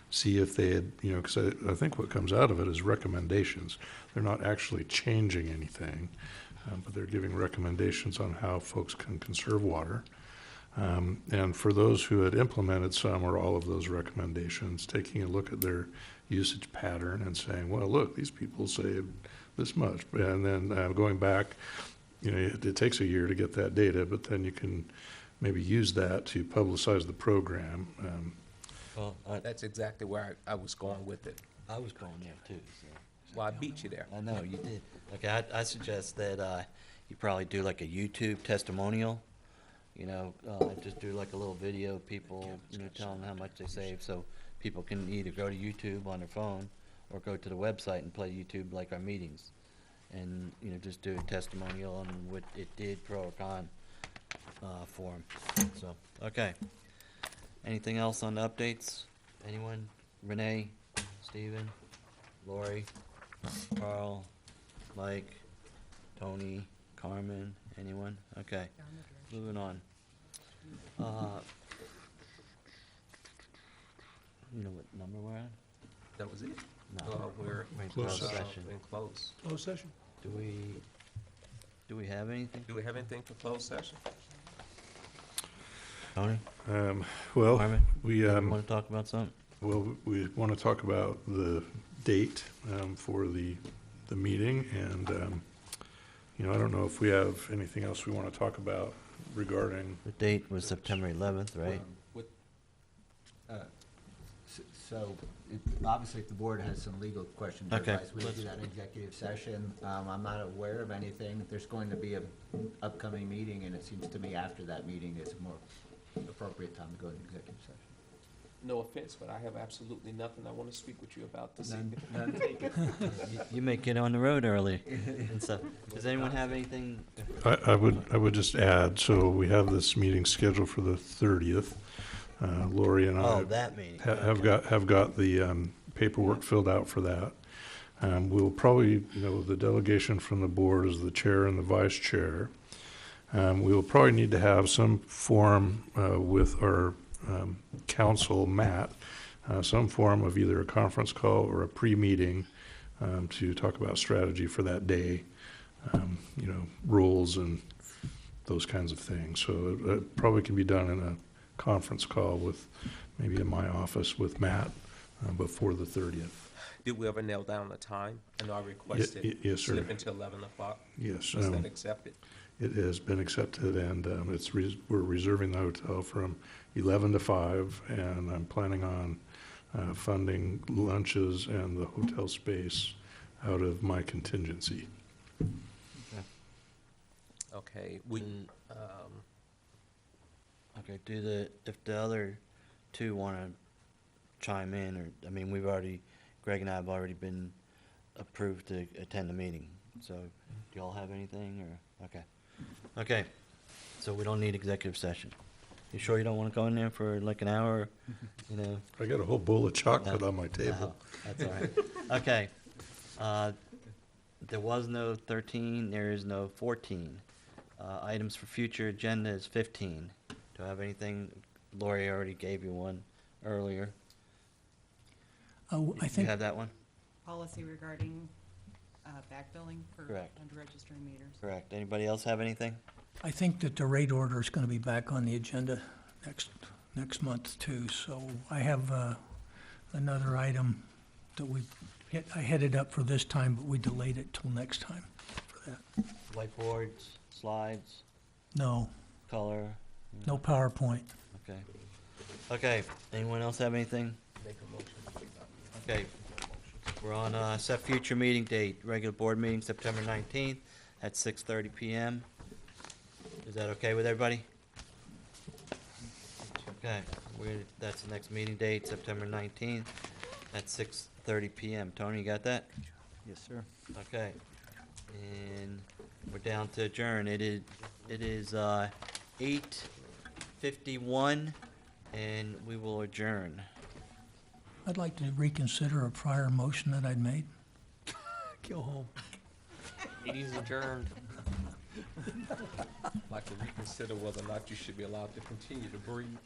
C: see if they had, you know, because I think what comes out of it is recommendations. They're not actually changing anything, but they're giving recommendations on how folks can conserve water. And for those who had implemented some or all of those recommendations, taking a look at their usage pattern and saying, well, look, these people saved this much. And then going back, you know, it takes a year to get that data, but then you can maybe use that to publicize the program.
A: Well,
E: That's exactly where I was going with it.
A: I was going there too, so.
E: Well, I beat you there.
A: I know, you did. Okay, I suggest that you probably do like a YouTube testimonial, you know, just do like a little video of people, you know, telling how much they save, so people can either go to YouTube on their phone or go to the website and play YouTube like our meetings. And, you know, just do a testimonial on what it did, pro or con, for 'em. So, okay. Anything else on the updates? Anyone? Renee, Steven, Lori, Carl, Mike, Tony, Carmen, anyone? Okay, moving on. You know what number we're at?
E: That was it?
A: No,
E: We're
A: in
C: Closed
A: closed
C: session.
A: session.
E: in close.
B: Closed session?
A: Do we have anything?
E: Do we have anything for closed session?
A: Tony,
C: Well,
A: Carmen,
C: we,
A: want to talk about something?
C: well, we want to talk about the date for the meeting, and, you know, I don't know if we have anything else we want to talk about regarding,
A: The date was September 11th, right?
E: With,
J: So, obviously, if the board has some legal questions,
A: Okay.
J: otherwise we do that in executive session. I'm not aware of anything. There's going to be an upcoming meeting, and it seems to me after that meeting is a more appropriate time to go into executive session.
E: no offense, but I have absolutely nothing I want to speak with you about this
J: None-
E: evening.
J: none taken.
A: You may get on the road early and stuff. Does anyone have anything?
C: I would just add, so we have this meeting scheduled for the 30th. Lori and I
A: Oh, that meeting.
C: have got the paperwork filled out for that. We'll probably, you know, the delegation from the board is the chair and the vice chair. We will probably need to have some form with our council, Matt, some form of either a conference call or a pre-meeting to talk about strategy for that day, you know, rules and those kinds of things. So it probably can be done in a conference call with, maybe in my office with Matt before the 30th.
E: Did we ever nail down a time? I know I requested
C: yes, sir.
E: slip until 11 o'clock.
C: Yes,
E: Was that accepted?
C: it has been accepted, and we're reserving the hotel from 11 to 5, and I'm planning on funding lunches and the hotel space out of my contingency.
E: Okay, we,
A: Okay, if the other two want to chime in, or, I mean, Greg and I have already been approved to attend the meeting. So, do y'all have anything, or, okay. Okay, so we don't need executive session. You sure you don't want to go in there for like an hour, you know?
C: I got a whole bowl of chocolate
A: No,
C: on my table.
A: no, that's all right. Okay. There was no 13, there is no 14. Items for future agenda is 15. Do I have anything? Lori already gave you one earlier.
F: I
A: You
F: think,
A: have that one?
L: Policy regarding backfilling for
A: Correct.
L: under-registering meters.
A: Correct. Anybody else have anything?
F: I think that the rate order is gonna be back on the agenda next month too, so I have, another item that I headed up for this time, but we delayed it till next time for that.
A: Whiteboards, slides,
F: No,
A: color?
F: no PowerPoint.
A: Okay. Okay, anyone else have anything? Okay, we're on, set future meeting date, regular board meeting, September 19th at 6:30 PM. Is that okay with everybody? Okay, that's the next meeting date, September 19th at 6:30 PM. Tony, you got that?
K: Yes, sir.
A: Okay. And we're down to adjourn. It is 8:51, and we will adjourn.
F: I'd like to reconsider a prior motion that I'd made.
B: Go home.
G: Meeting's adjourned.
E: Like to reconsider whether or not you should be allowed to continue to breathe.